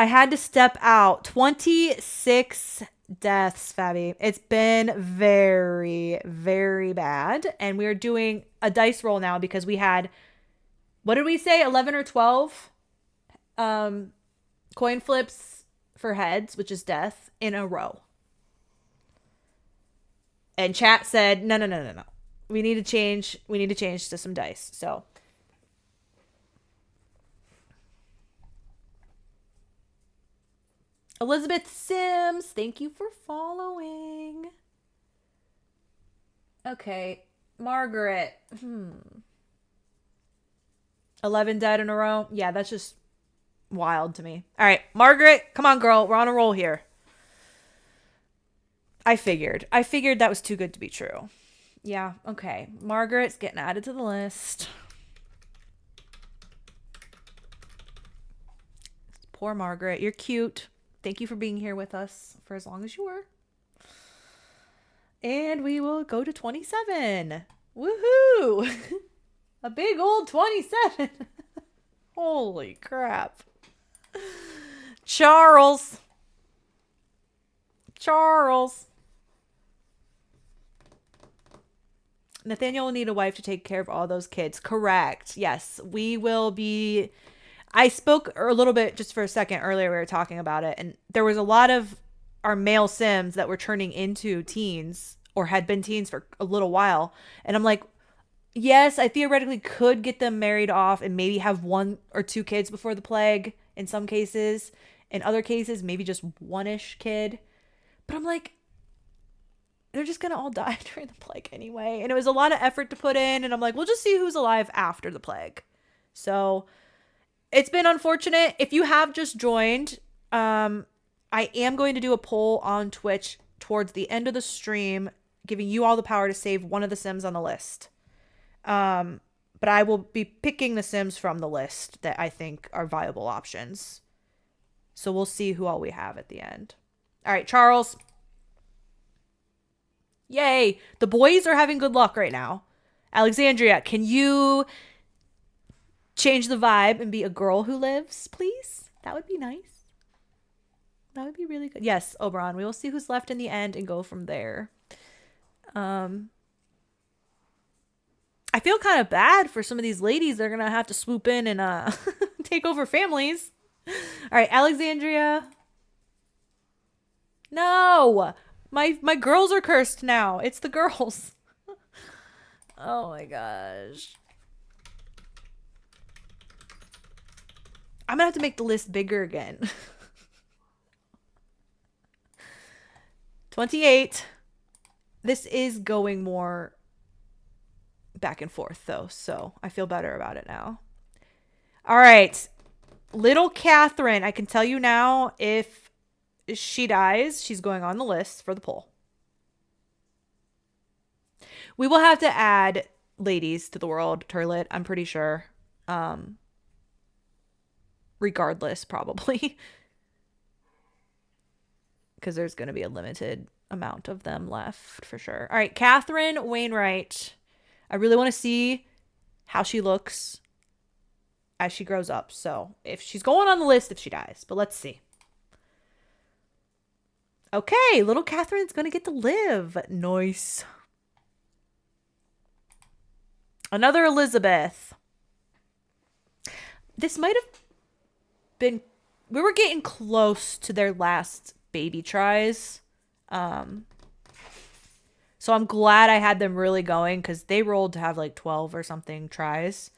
had to step out. 26 deaths, Fabi. It's been very, very bad. And we're doing a dice roll now because we had, what did we say? 11 or 12 coin flips for heads, which is death, in a row. And chat said, no. We need to change to some dice. So Elizabeth Sims, thank you for following. Okay, Margaret. 11 dead in a row. Yeah, that's just wild to me. All right, Margaret, come on, girl. We're on a roll here. I figured that was too good to be true. Yeah, okay. Margaret's getting added to the list. Poor Margaret. You're cute. Thank you for being here with us for as long as you were. And we will go to 27. Woohoo! A big old 27. Holy crap. Charles. Nathaniel will need a wife to take care of all those kids. Correct. Yes, we will be. I spoke a little bit just for a second earlier. We were talking about it, and there was a lot of our male Sims that were turning into teens or had been teens for a little while. And I'm like, yes, I theoretically could get them married off and maybe have 1 or 2 kids before the plague in some cases. In other cases, maybe just 1-ish kid. But I'm like, they're just going to all die during the plague anyway. And it was a lot of effort to put in. And I'm like, we'll just see who's alive after the plague. So it's been unfortunate. If you have just joined, I am going to do a poll on Twitch towards the end of the stream, giving you all the power to save one of the Sims on the list. But I will be picking the Sims from the list that I think are viable options. So we'll see who all we have at the end. All right, Charles. Yay. The boys are having good luck right now. Alexandria, can you change the vibe and be a girl who lives, please? That would be nice. That would be really good. Yes, Oberon. We will see who's left in the end and go from there. I feel kind of bad for some of these ladies. They're going to have to swoop in and take over families. All right, Alexandria. No. My girls are cursed now. It's the girls. Oh my gosh. I'm going to have to make the list bigger again. 28. This is going more back and forth, though, so I feel better about it now. All right. Little Catherine, I can tell you now, if she dies, she's going on the list for the poll. We will have to add ladies to the world, Turlet, I'm pretty sure. Regardless, probably. Because there's going to be a limited amount of them left, for sure. All right, Catherine Wainwright. I really want to see how she looks as she grows up. So if she's going on the list if she dies, but let's see. Okay, little Catherine's going to get to live. Nice. Another Elizabeth. This might have been, we were getting close to their last baby tries. So I'm glad I had them really going because they rolled to have like 12 or something tries.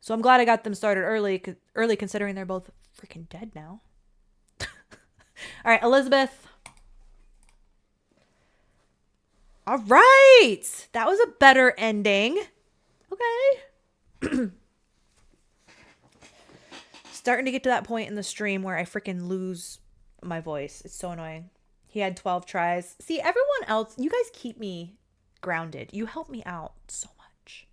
So I'm glad I got them started early considering they're both freaking dead now. All right, Elizabeth. All right. That was a better ending. Okay. Starting to get to that point in the stream where I freaking lose my voice. It's so annoying. He had 12 tries. See, everyone else, you guys keep me grounded. You help me out so much.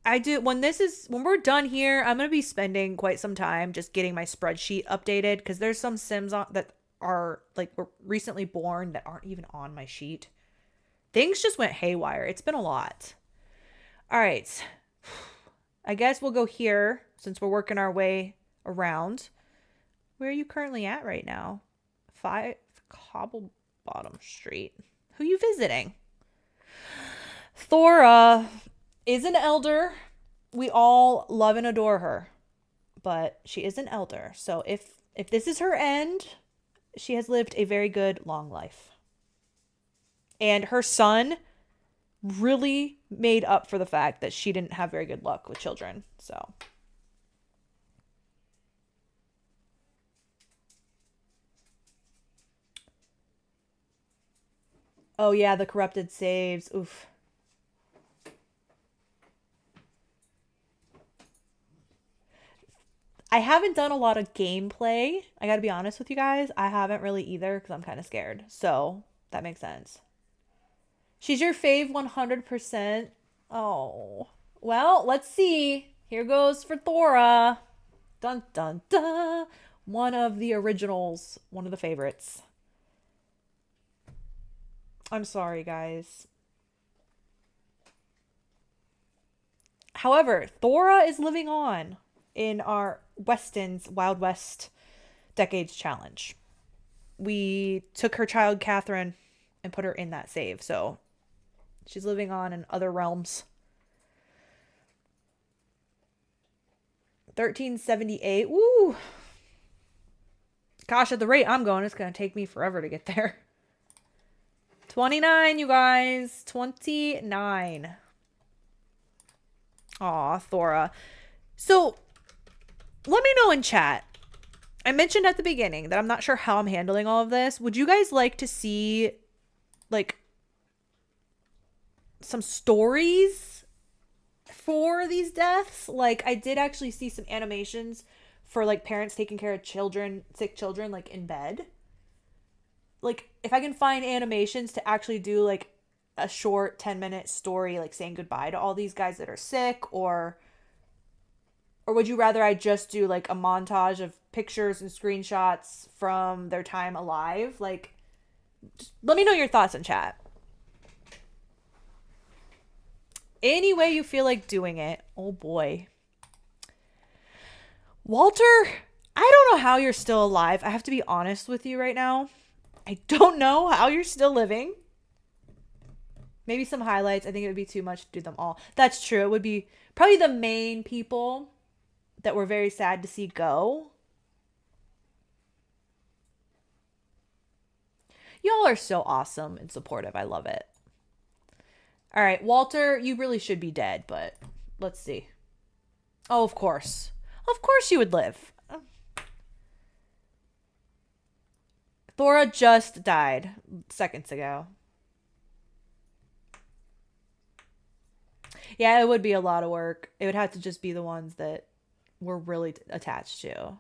I do. When we're done here, I'm going to be spending quite some time just getting my spreadsheet updated because there's some Sims that are like were recently born that aren't even on my sheet. Things just went haywire. It's been a lot. All right. I guess we'll go here since we're working our way around. Where are you currently at right now? 5 Cobblebottom Street. Who are you visiting? Thora is an elder. We all love and adore her. But she is an elder. So if this is her end, she has lived a very good long life. And her son really made up for the fact that she didn't have very good luck with children. So oh yeah, the corrupted saves. Oof. I haven't done a lot of gameplay. I gotta be honest with you guys. I haven't really either because I'm kind of scared. So that makes sense. She's your fave 100%. Oh. Well, let's see. Here goes for Thora. Dun dun dun. One of the originals. One of the favorites. I'm sorry, guys. However, Thora is living on in our Weston's Wild West Decades Challenge. We took her child, Catherine, and put her in that save. So she's living on in other realms. 1378. Woo! Gosh, at the rate I'm going, it's going to take me forever to get there. 29, you guys. 29. Aw, Thora. So, let me know in chat. I mentioned at the beginning that I'm not sure how I'm handling all of this. Would you guys like to see, like, some stories for these deaths? Like, I did actually see some animations for, like, parents taking care of children, sick children, like, in bed. Like, if I can find animations to actually do, like, a short 10-minute story, like, saying goodbye to all these guys that are sick, or would you rather I just do, like, a montage of pictures and screenshots from their time alive? Like, just let me know your thoughts in chat. Any way you feel like doing it. Oh, boy. Walter, I don't know how you're still alive. I have to be honest with you right now. I don't know how you're still living. Maybe some highlights. I think it would be too much to do them all. That's true. It would be probably the main people that we're very sad to see go. Y'all are so awesome and supportive. I love it. All right, Walter, you really should be dead, but let's see. Oh, of course. Of course you would live. Thora just died seconds ago. Yeah, it would be a lot of work. It would have to just be the ones that we're really attached to.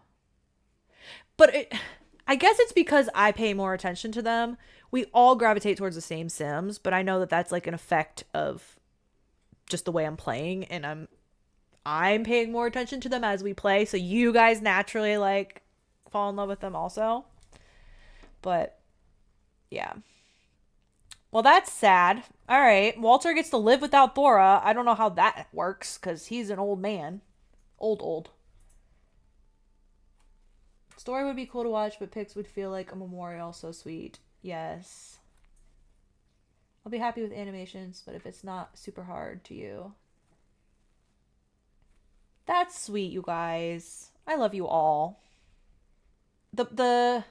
But I guess it's because I pay more attention to them. We all gravitate towards the same Sims, but I know that that's like an effect of just the way I'm playing, and I'm paying more attention to them as we play, so you guys naturally like fall in love with them also. But yeah. Well, that's sad. All right, Walter gets to live without Thora. I don't know how that works because he's an old man. Old. Story would be cool to watch, but pics would feel like a memorial. So sweet. Yes. I'll be happy with animations, but if it's not super hard to you. That's sweet, you guys. I love you all. The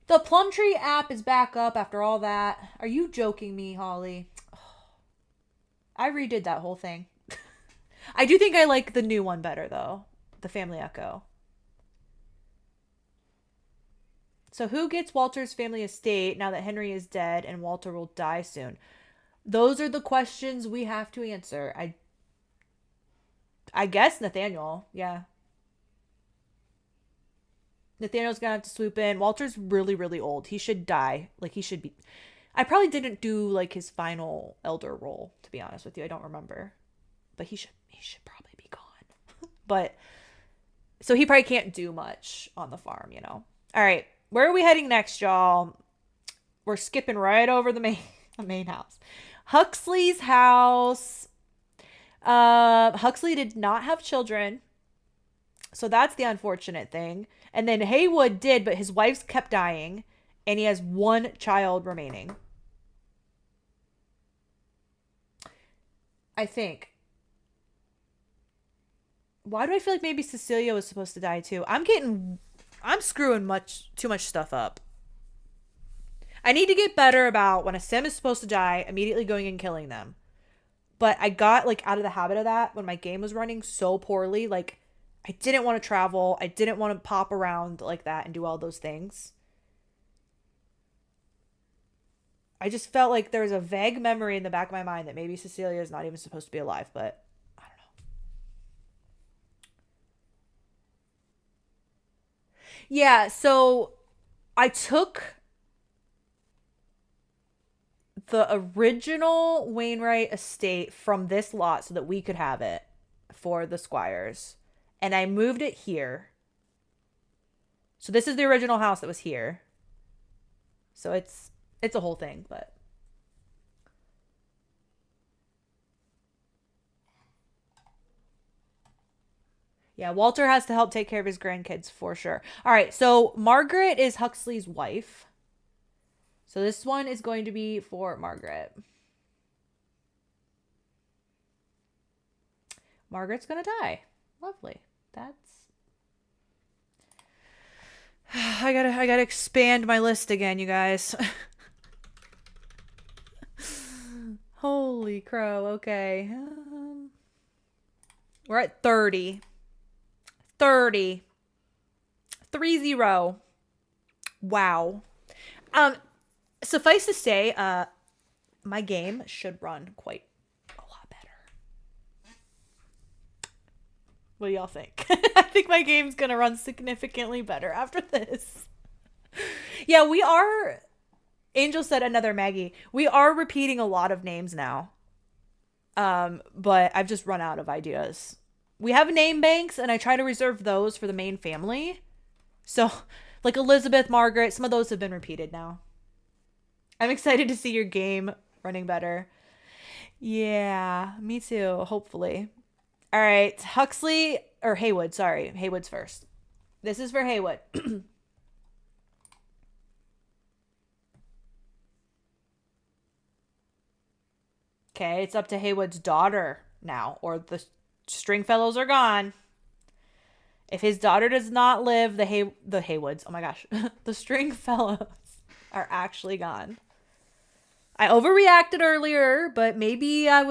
the Plumtree app is back up after all that. Are you joking me, Holly? I redid that whole thing. I do think I like the new one better though. The Family Echo. So who gets Walter's family estate now that Henry is dead and Walter will die soon? Those are the questions we have to answer. I guess Nathaniel. Yeah. Nathaniel's gonna have to swoop in. Walter's really, really old. He should die. Like he should be. I probably didn't do like his final elder role, to be honest with you. I don't remember. But he should probably be gone. But so he probably can't do much on the farm, you know. All right. Where are we heading next, y'all? We're skipping right over the main house. Huxley's house. Huxley did not have children. So that's the unfortunate thing. And then Haywood did, but his wife kept dying. And he has one child remaining. I think. Why do I feel like maybe Cecilia was supposed to die too? I'm screwing too much stuff up. I need to get better about when a sim is supposed to die, immediately going and killing them. But I got like out of the habit of that when my game was running so poorly. Like I didn't want to travel. I didn't want to pop around like that and do all those things. I just felt like there was a vague memory in the back of my mind that maybe Cecilia is not even supposed to be alive, but I don't know. Yeah, so I took the original Wainwright estate from this lot so that we could have it for the Squires. And I moved it here. So this is the original house that was here. So it's a whole thing, but yeah, Walter has to help take care of his grandkids for sure. All right, so Margaret is Huxley's wife. So this one is going to be for Margaret. Margaret's gonna die. Lovely. That's I gotta expand my list again, you guys. Holy crow. Okay. We're at 30. 30. 30. Wow. Suffice to say, my game should run quite a lot better. What do y'all think? I think my game's gonna run significantly better after this. Yeah, we are. Angel said another Maggie. We are repeating a lot of names now. But I've just run out of ideas. We have name banks, and I try to reserve those for the main family. So, like Elizabeth, Margaret, some of those have been repeated now. I'm excited to see your game running better. Yeah, me too, hopefully. All right, Huxley, or Haywood, sorry. Haywood's first. This is for Haywood. Okay, it's up to Haywood's daughter now, or the Stringfellows are gone. If his daughter does not live, the Haywoods, oh my gosh, the Stringfellows are actually gone. I overreacted earlier, but maybe I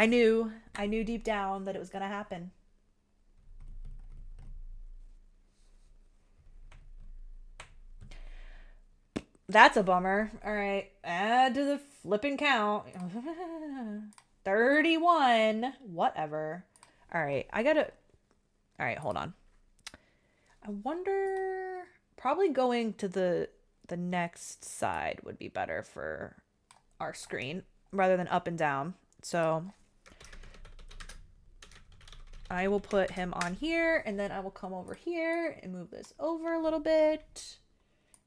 knew deep down that it was going to happen. That's a bummer. All right, add to the flipping count. 31. Whatever. All right, all right, hold on. I wonder, probably going to the next side would be better for our screen rather than up and down. So I will put him on here, and then I will come over here and move this over a little bit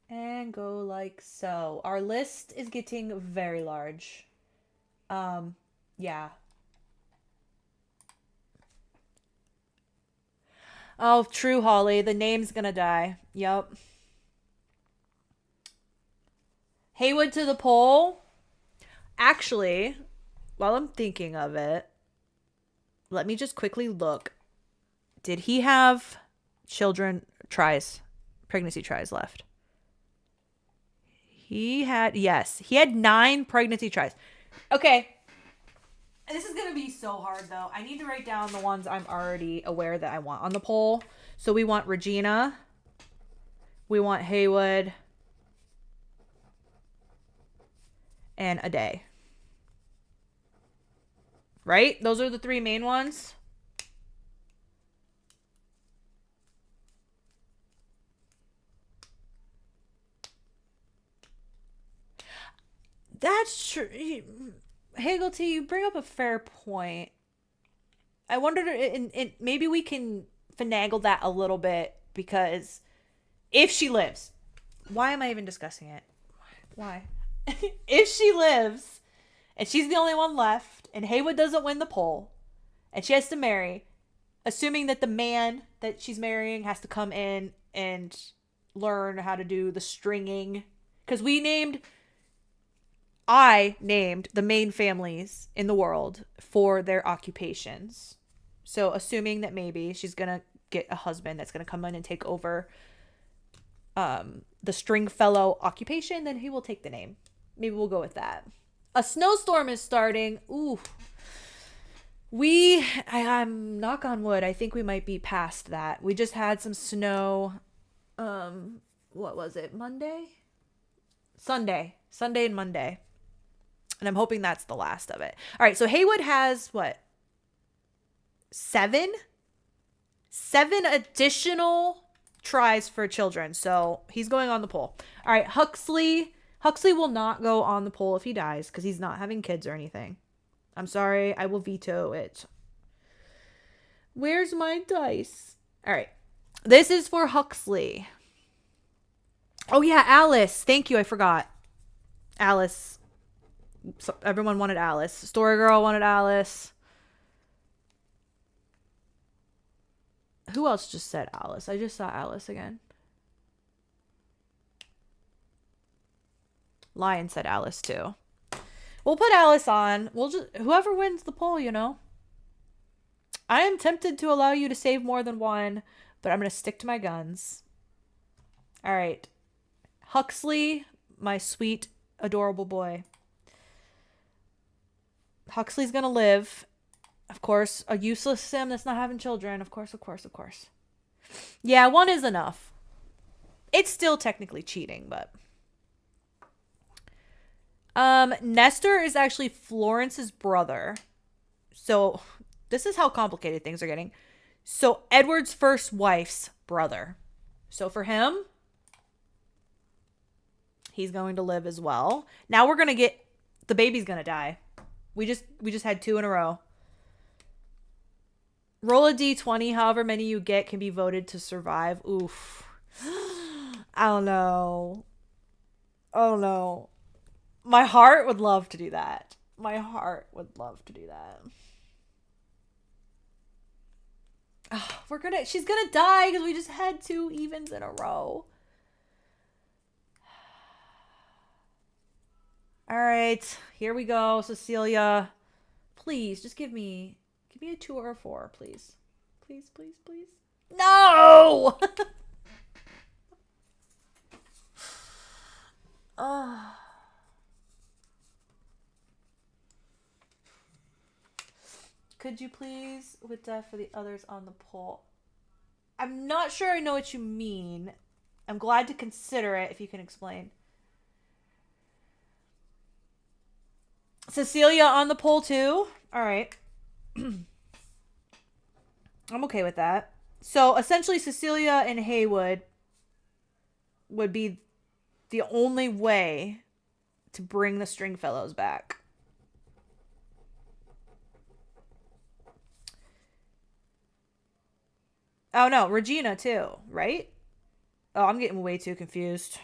and go like so. Our list is getting very large. Yeah. Oh, true, Holly. The name's gonna die. Yep. Haywood to the pole. Actually, while I'm thinking of it, let me just quickly look. Did he have pregnancy tries left? Yes, he had 9 pregnancy tries. Okay. This is going to be so hard, though. I need to write down the ones I'm already aware that I want on the poll. So we want Regina. We want Haywood. And a day. Right? Those are the 3 main ones. That's true. Hagglety, you bring up a fair point. I wondered, and maybe we can finagle that a little bit, because if she lives, why am I even discussing it? Why? If she lives and she's the only one left and Haywood doesn't win the poll and she has to marry, assuming that the man that she's marrying has to come in and learn how to do the stringing, because I named the main families in the world for their occupations. So assuming that maybe she's going to get a husband that's going to come in and take over the Stringfellow occupation, then he will take the name. Maybe we'll go with that. A snowstorm is starting. Ooh. I'm knock on wood, I think we might be past that. We just had some snow. What was it? Sunday and Monday. And I'm hoping that's the last of it. All right, so Haywood has what? 7 additional tries for children. So he's going on the poll. All right, Huxley will not go on the poll if he dies, because he's not having kids or anything. I'm sorry, I will veto it. Where's my dice? All right, this is for Huxley. Oh yeah, Alice. Thank you, I forgot. Alice. So everyone wanted Alice. Story Girl wanted Alice. Who else just said Alice? I just saw Alice again. Lion said Alice too. We'll put Alice on. Whoever wins the poll, you know. I am tempted to allow you to save more than one, but I'm going to stick to my guns. All right. Huxley, my sweet, adorable boy. Huxley's going to live. Of course, a useless sim that's not having children. Of course. Yeah, 1 is enough. It's still technically cheating, but... Nestor is actually Florence's brother. So, this is how complicated things are getting. So, Edward's first wife's brother. So, for him, he's going to live as well. Now we're going to get... The baby's going to die. We just had 2 in a row. Roll a d20. However many you get can be voted to survive. Oof. I don't know. Oh, no. My heart would love to do that. Oh, she's gonna die because we just had 2 evens in a row. All right, here we go, Cecilia. Please, just give me a 2 or a 4, please. Please. No! Oh. Could you please, with death for the others on the poll? I'm not sure I know what you mean. I'm glad to consider it if you can explain. Cecilia on the poll too? All right. I'm okay with that. So essentially Cecilia and Haywood would be the only way to bring the Stringfellows back. Oh no, Regina too, right? Oh, I'm getting way too confused.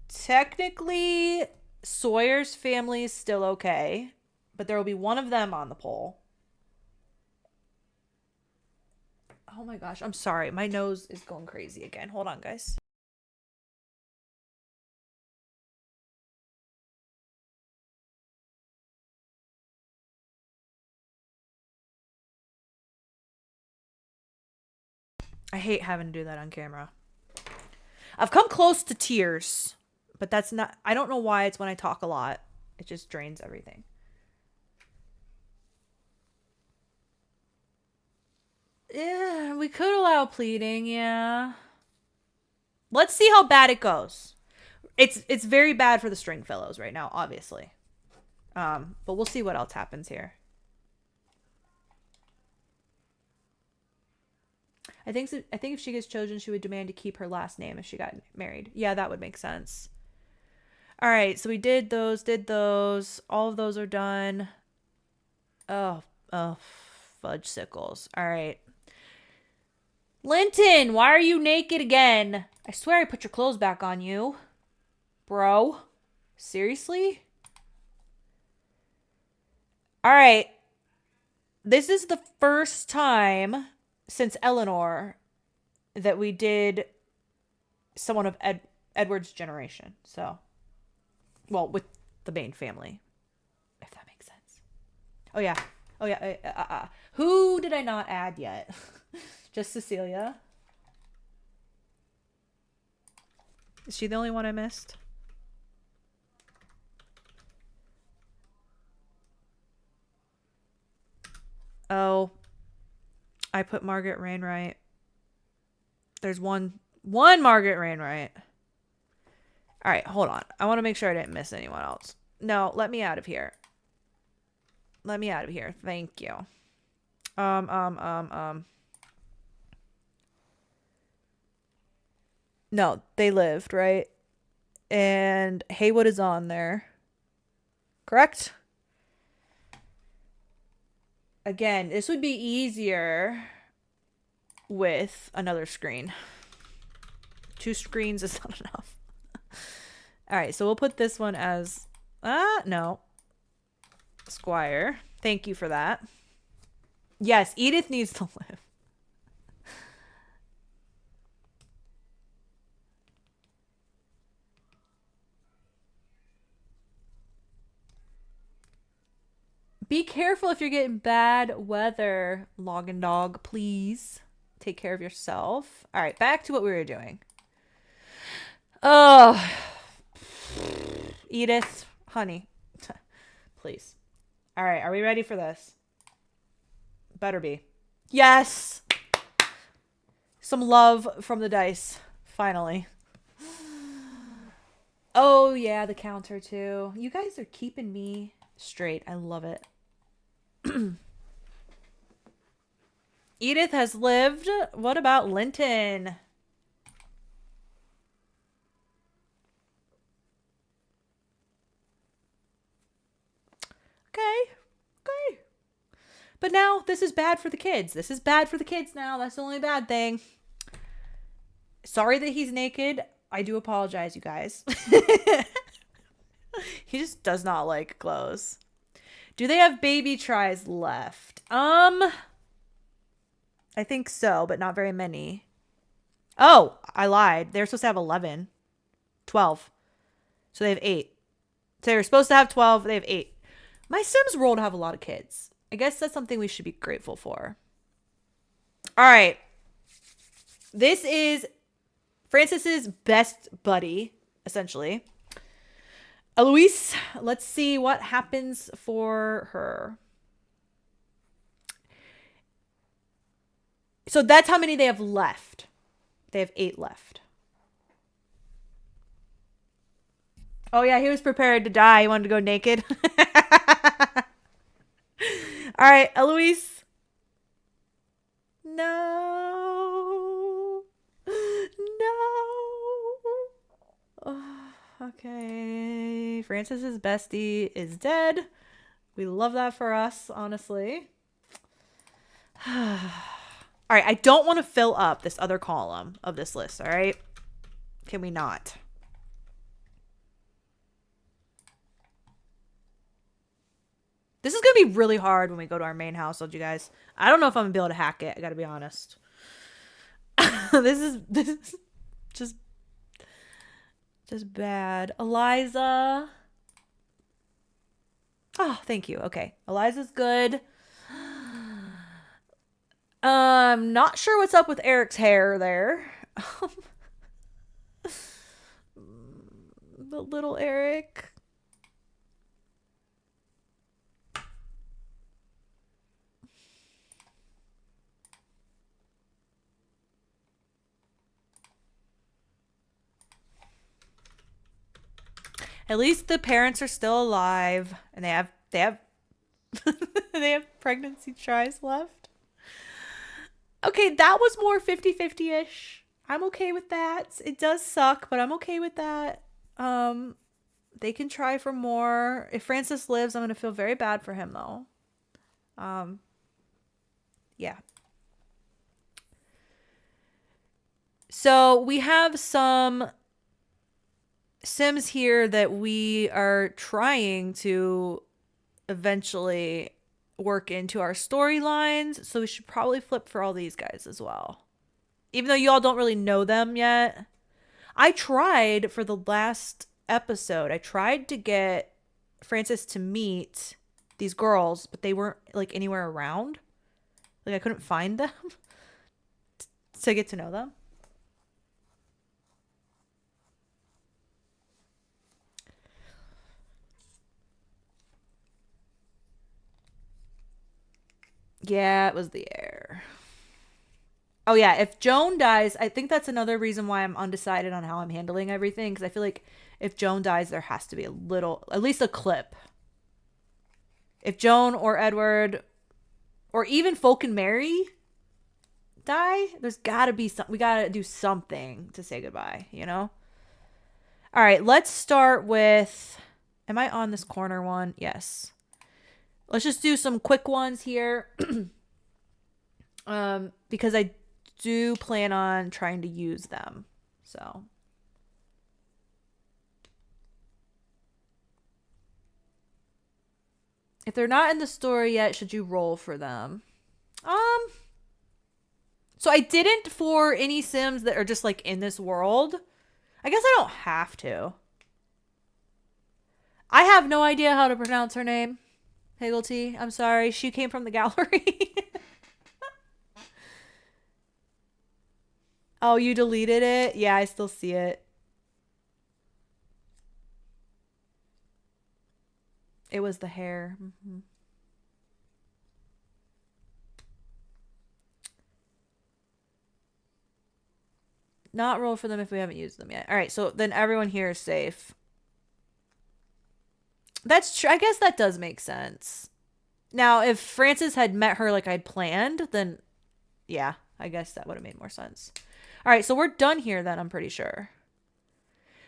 Technically, Sawyer's family is still okay, but there will be one of them on the poll. Oh my gosh, I'm sorry. My nose is going crazy again. Hold on, guys. I hate having to do that on camera. I've come close to tears, but that's not, I don't know why. It's when I talk a lot. It just drains everything. Yeah, we could allow pleading, yeah. Let's see how bad it goes. It's very bad for the Stringfellows right now, obviously. But we'll see what else happens here. I think if she gets chosen, she would demand to keep her last name if she got married. Yeah, that would make sense. All right, so we did those. All of those are done. Oh, fudge sickles. All right. Linton, why are you naked again? I swear I put your clothes back on you. Bro. Seriously? All right. This is the first time since Eleanor that we did someone of Edward's generation. So, well, with the main family, if that makes sense. Oh, yeah. Oh, yeah. Who did I not add yet? Just Cecilia. Is she the only one I missed? Oh, I put Margaret Rainwright. There's one Margaret Rainwright. All right, hold on. I want to make sure I didn't miss anyone else. No, let me out of here. Let me out of here. Thank you. No, they lived, right? And Haywood is on there. Correct? Again, this would be easier with another screen. 2 screens is not enough. All right, so we'll put this one as... no. Squire. Thank you for that. Yes, Edith needs to live. Be careful if you're getting bad weather, Login Dog, please. Take care of yourself. All right, back to what we were doing. Oh, Edith, honey, please. All right, are we ready for this? Better be. Yes. Some love from the dice, finally. Oh, yeah, the counter, too. You guys are keeping me straight. I love it. Edith has lived. What about Linton? Okay. But now this is bad for the kids. This is bad for the kids now. That's the only bad thing. Sorry that he's naked. I do apologize, you guys. He just does not like clothes. Do they have baby tries left? I think so, but not very many. Oh, I lied. They're supposed to have 11. 12. So they have 8. So they were supposed to have 12. They have 8. My Sims roll to have a lot of kids. I guess that's something we should be grateful for. All right. This is Francis's best buddy, essentially. Eloise, let's see what happens for her. So that's how many they have left. They have 8 left. Oh, yeah, he was prepared to die. He wanted to go naked. All right, Eloise. No. Oh, okay. Francis's bestie is dead. We love that for us, honestly. All right, I don't want to fill up this other column of this list, all right? Can we not? This is going to be really hard when we go to our main household, you guys. I don't know if I'm going to be able to hack it. I got to be honest. This is just bad. Eliza. Oh, thank you. Okay. Eliza's good. I'm not sure what's up with Eric's hair there. The little Eric. At least the parents are still alive and they have they have pregnancy tries left. Okay, that was more 50-50-ish. I'm okay with that. It does suck, but I'm okay with that. They can try for more. If Francis lives, I'm going to feel very bad for him though. Yeah. So, we have some Sims here that we are trying to eventually work into our storylines, so we should probably flip for all these guys as well. Even though y'all don't really know them yet. I tried for the last episode, I tried to get Francis to meet these girls, but they weren't like anywhere around. Like I couldn't find them to get to know them. Yeah, it was the air. Oh yeah, if Joan dies, I think that's another reason why I'm undecided on how I'm handling everything, because I feel like if Joan dies, there has to be a little, at least a clip. If Joan or Edward or even Folk and Mary die, there's gotta be some, we gotta do something to say goodbye, you know? All right, let's start with, am I on this corner one? Yes. Let's just do some quick ones here. Because I do plan on trying to use them. So. If they're not in the story yet, should you roll for them? So I didn't for any Sims that are just like in this world. I guess I don't have to. I have no idea how to pronounce her name. Hagglety, I'm sorry. She came from the gallery. Oh, you deleted it? Yeah, I still see it. It was the hair. Mm-hmm. Not roll for them if we haven't used them yet. All right, so then everyone here is safe. That's true. I guess that does make sense. Now, if Francis had met her like I'd planned, then yeah, I guess that would have made more sense. All right, so we're done here then, I'm pretty sure.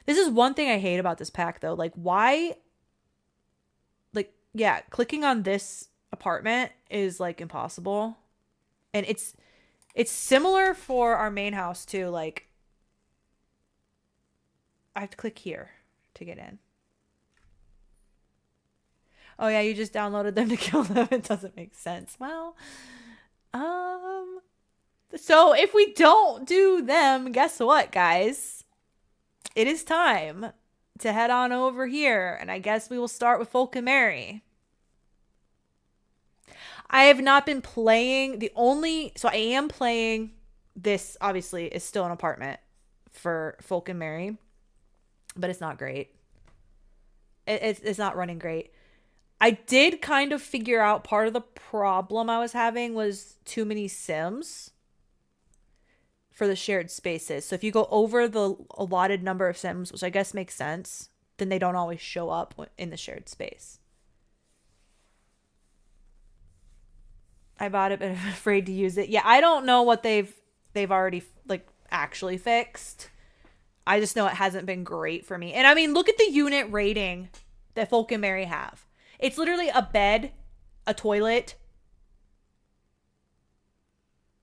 This is one thing I hate about this pack though. Like why, like, yeah, clicking on this apartment is like impossible. And it's similar for our main house too. Like I have to click here to get in. Oh yeah, you just downloaded them to kill them. It doesn't make sense. Well, so if we don't do them, guess what, guys? It is time to head on over here, and I guess we will start with Folk and Mary. I have not been playing so I am playing this, obviously, is still an apartment for Folk and Mary, but it's not great. It's not running great. I did kind of figure out part of the problem I was having was too many Sims for the shared spaces. So if you go over the allotted number of Sims, which I guess makes sense, then they don't always show up in the shared space. I bought it, but I'm afraid to use it. Yeah, I don't know what they've already like actually fixed. I just know it hasn't been great for me. And I mean, look at the unit rating that Folk and Mary have. It's literally a bed, a toilet,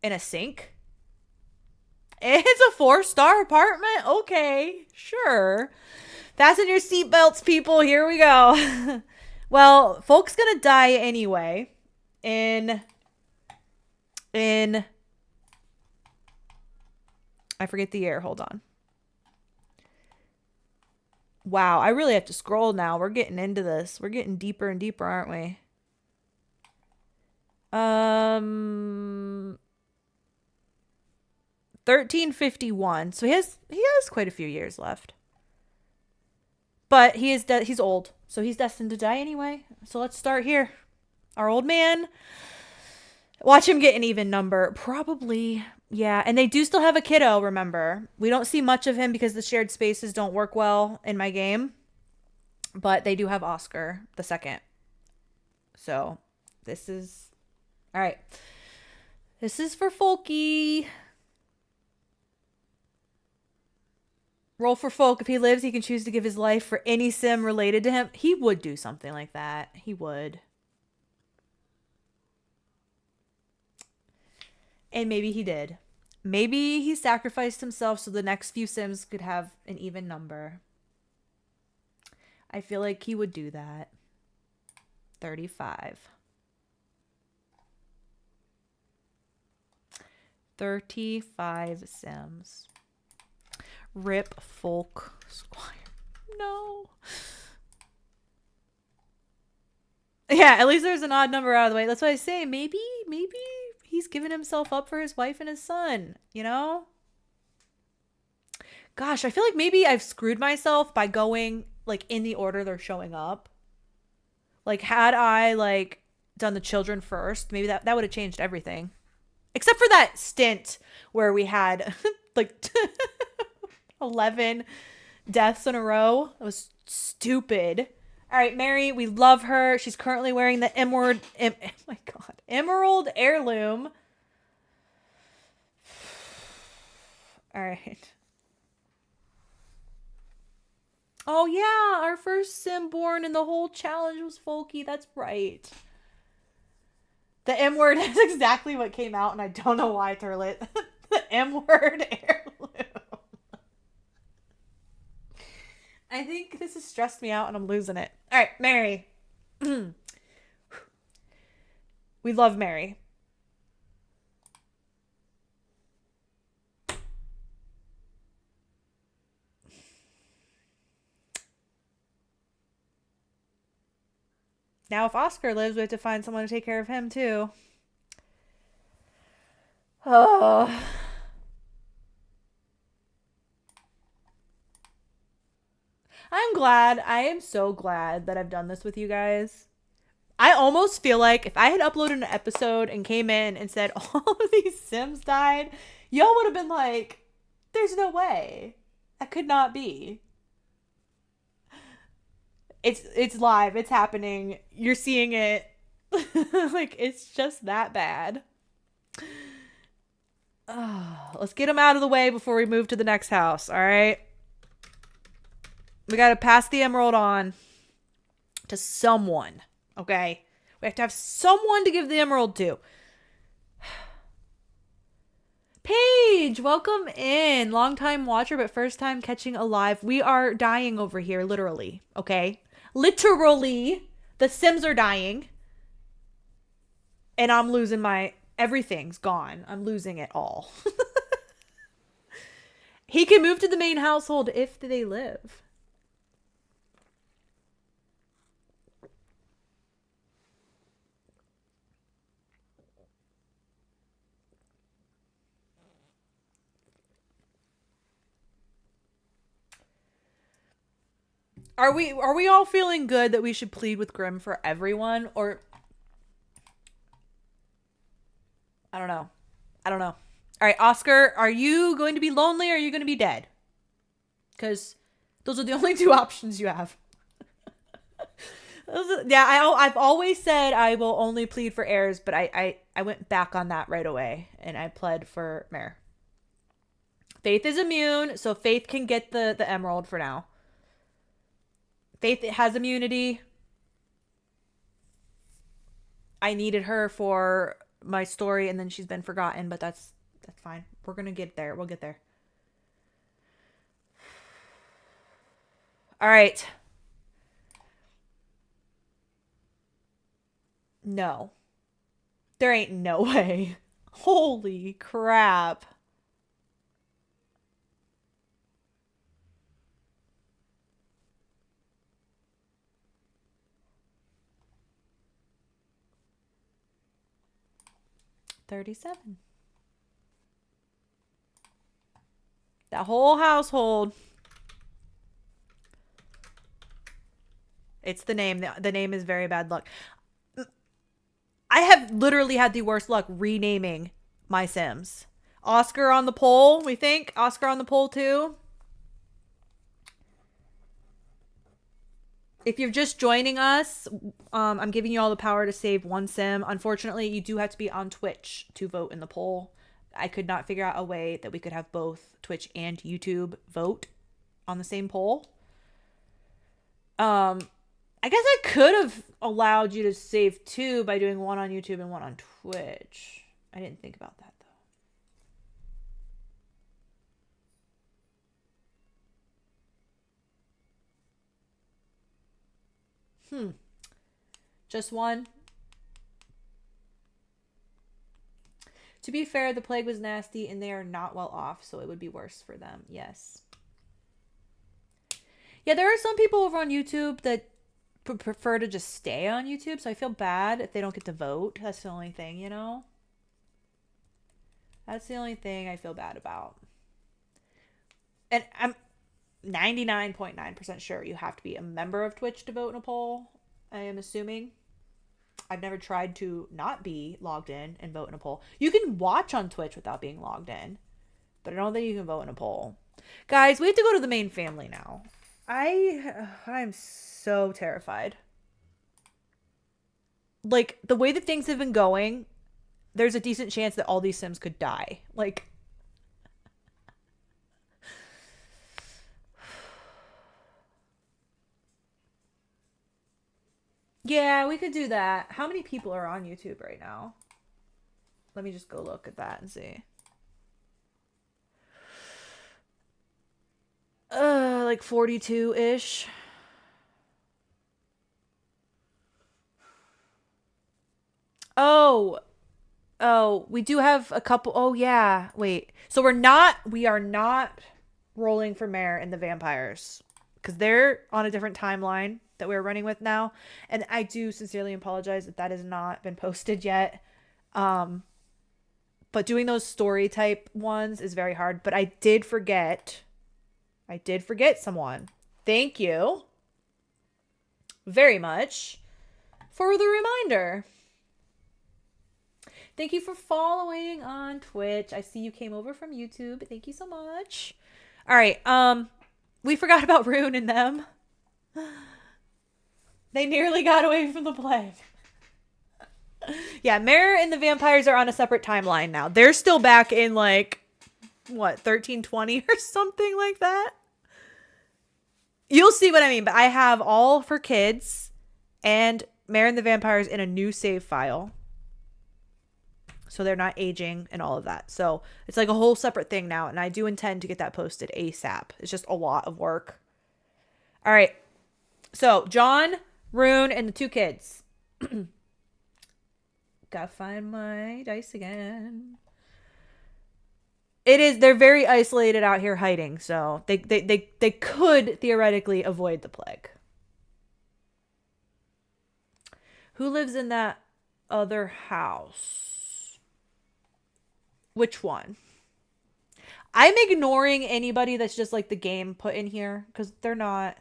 and a sink. It's a 4-star apartment? Okay, sure. Fasten your seatbelts, people. Here we go. Well, Folk's gonna die anyway. I forget the year. Hold on. Wow, I really have to scroll now. We're getting into this. We're getting deeper and deeper, aren't we? 1351. So he has quite a few years left. But he's old, so he's destined to die anyway. So let's start here. Our old man. Watch him get an even number. Probably. Yeah, and they do still have a kiddo, remember. We don't see much of him because the shared spaces don't work well in my game. But they do have Oscar the second. So this is... All right. This is for Folky. Roll for Folk. If he lives, he can choose to give his life for any sim related to him. He would do something like that. He would. And maybe he did. Maybe he sacrificed himself so the next few sims could have an even number. I feel like he would do that. 35. 35 sims. Rip Folk Squire. No. Yeah, at least there's an odd number out of the way. That's why I say maybe he's given himself up for his wife and his son, you know? Gosh, I feel like maybe I've screwed myself by going like in the order they're showing up. Like had I like done the children first, maybe that would have changed everything. Except for that stint where we had like 11 deaths in a row. It was stupid. All right, Mary, we love her. She's currently wearing the oh my God, Emerald Heirloom. All right. Oh yeah, our first sim born in the whole challenge was Folky. That's right. The M word is exactly what came out, and I don't know why, Turlet. The M word heirloom. I think this has stressed me out and I'm losing it. All right, Mary. We love Mary. Now, if Oscar lives, we have to find someone to take care of him, too. Oh. I'm glad. I am so glad that I've done this with you guys. I almost feel like if I had uploaded an episode and came in and said all of these Sims died, y'all would have been like, there's no way. That could not be. It's live. It's happening. You're seeing it. Like, it's just that bad. Let's get them out of the way before we move to the next house, all right? We got to pass the emerald on to someone, okay? We have to have someone to give the emerald to. Paige, welcome in. Long-time watcher, but first time catching a live. We are dying over here, literally, okay? Literally, the Sims are dying. And I'm losing everything's gone. I'm losing it all. He can move to the main household if they live. Are we all feeling good that we should plead with Grimm for everyone? Or I don't know. All right, Oscar, are you going to be lonely or are you going to be dead? Because those are the only two options you have. Yeah, I've always said I will only plead for heirs, but I went back on that right away and I pled for Mare. Faith is immune, so Faith can get the emerald for now. Faith has immunity. I needed her for my story and then she's been forgotten, but that's fine. We're going to get there. We'll get there. All right. No. There ain't no way. Holy crap. $37. That whole household. It's the name. The name is very bad luck. I have literally had the worst luck renaming my Sims. Oscar on the pole, we think. Oscar on the pole too. If you're just joining us, I'm giving you all the power to save one sim. Unfortunately, you do have to be on Twitch to vote in the poll. I could not figure out a way that we could have both Twitch and YouTube vote on the same poll. I guess I could have allowed you to save two by doing one on YouTube and one on Twitch. I didn't think about that though. Just one. To be fair, the plague was nasty and they are not well off, so it would be worse for them. Yes. Yeah, there are some people over on YouTube that prefer to just stay on YouTube, so I feel bad if they don't get to vote. That's the only thing, you know? That's the only thing I feel bad about. And I'm 99.9% sure you have to be a member of Twitch to vote in a poll, I am assuming. I've never tried to not be logged in and vote in a poll. You can watch on Twitch without being logged in, but I don't think you can vote in a poll. Guys, we have to go to the main family now. I'm so terrified. Like, the way that things have been going, there's a decent chance that all these Sims could die. Like, yeah, we could do that. How many people are on YouTube right now? Let me just go look at that and see. Like 42-ish. Oh, we do have a couple. Oh yeah, wait. So we are not rolling for mayor in the vampires because they're on a different timeline that we're running with now. And I do sincerely apologize that has not been posted yet. But doing those story type ones is very hard. But I did forget someone. Thank you very much for the reminder. Thank you for following on Twitch. I see you came over from YouTube. Thank you so much. All right. We forgot about Rune and them. They nearly got away from the plague. Yeah, Mare and the vampires are on a separate timeline now. They're still back in like, what, 1320 or something like that? You'll see what I mean, but I have all for kids and Mare and the vampires in a new save file. So they're not aging and all of that. So it's like a whole separate thing now. And I do intend to get that posted ASAP. It's just a lot of work. All right. So John, Rune, and the two kids. Gotta find my dice again. They're very isolated out here hiding. So they could theoretically avoid the plague. Who lives in that other house? Which one? I'm ignoring anybody that's just like the game put in here because they're not.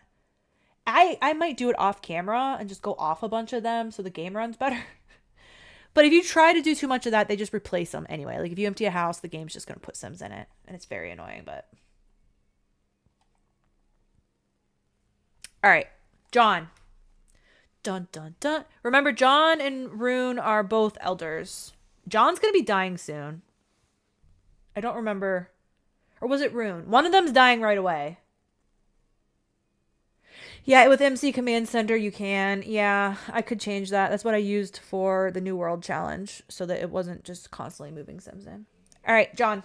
I might do it off camera and just go off a bunch of them so the game runs better. But if you try to do too much of that, they just replace them anyway. Like if you empty a house, the game's just going to put Sims in it. And it's very annoying, but. All right. John. Dun, dun, dun. Remember, John and Rune are both elders. John's going to be dying soon. I don't remember. Or was it Rune? One of them's dying right away. Yeah, with MC Command Center, you can. Yeah, I could change that. That's what I used for the New World Challenge, so that it wasn't just constantly moving Sims in. All right, John.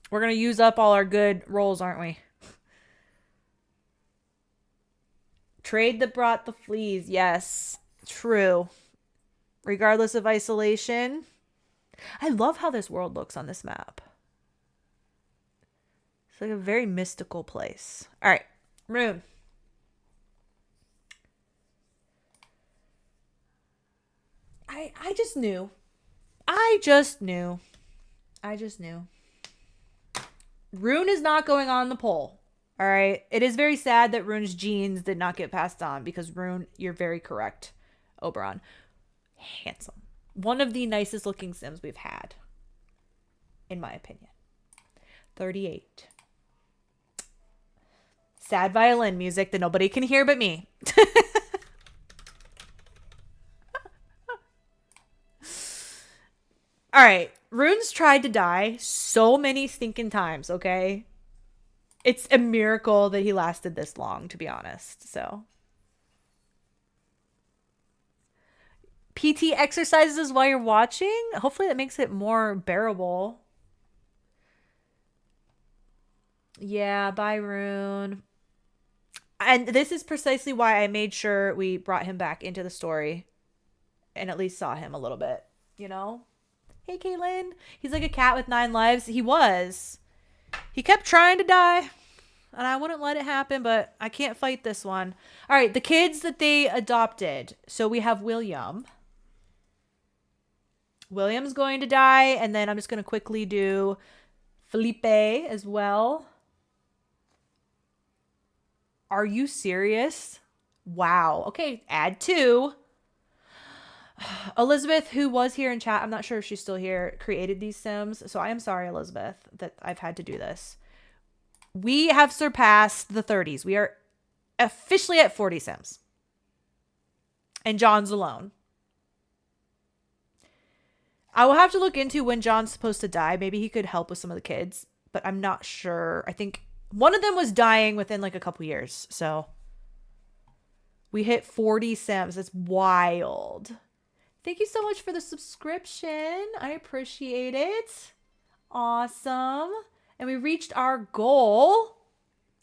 We're going to use up all our good rolls, aren't we? Trade that brought the fleas. Yes, true. Regardless of isolation. I love how this world looks on this map. It's like a very mystical place. All right, Rune. I just knew. I just knew. Rune is not going on the poll. All right. It is very sad that Rune's genes did not get passed on because Rune, you're very correct, Oberon. Handsome. One of the nicest looking Sims we've had, in my opinion. 38. Sad violin music that nobody can hear but me. All right. Rune's tried to die so many stinking times, okay? It's a miracle that he lasted this long, to be honest. So, PT exercises while you're watching? Hopefully that makes it more bearable. Yeah, bye, Rune. And this is precisely why I made sure we brought him back into the story and at least saw him a little bit, you know? Hey, Caitlin. He's like a cat with 9 lives. He was. He kept trying to die, and I wouldn't let it happen, but I can't fight this one. All right, the kids that they adopted. So we have William. William's going to die, and then I'm just going to quickly do Felipe as well. Are you serious? Wow. Okay, add 2. Elizabeth, who was here in chat, I'm not sure if she's still here, created these Sims. So I am sorry, Elizabeth, that I've had to do this. We have surpassed the 30s. We are officially at 40 Sims. And John's alone. I will have to look into when John's supposed to die. Maybe he could help with some of the kids, but I'm not sure. I think one of them was dying within like a couple years. So we hit 40 Sims. That's wild. Thank you so much for the subscription. I appreciate it. Awesome. And we reached our goal.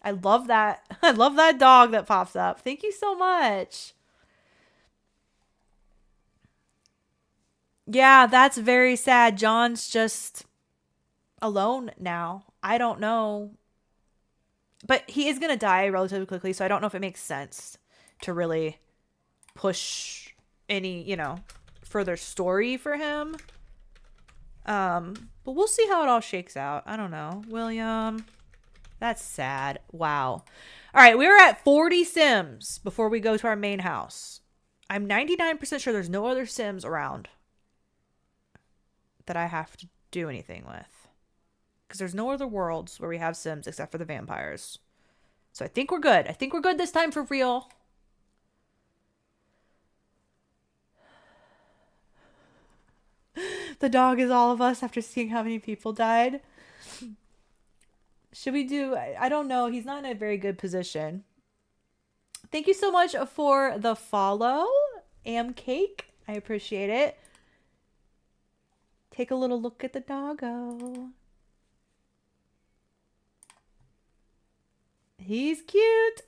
I love that. I love that dog that pops up. Thank you so much. Yeah, that's very sad. John's just alone now. I don't know. But he is going to die relatively quickly, so I don't know if it makes sense to really push any, you know, further story for him. But we'll see how it all shakes out. I don't know. William. That's sad. Wow. All right, we were at 40 Sims before we go to our main house. I'm 99% sure there's no other Sims around that I have to do anything with. Because there's no other worlds where we have Sims except for the vampires. So I think we're good. I think we're good this time for real. The dog is all of us after seeing how many people died. Should we do... I don't know. He's not in a very good position. Thank you so much for the follow, Cake. I appreciate it. Take a little look at the doggo. He's cute.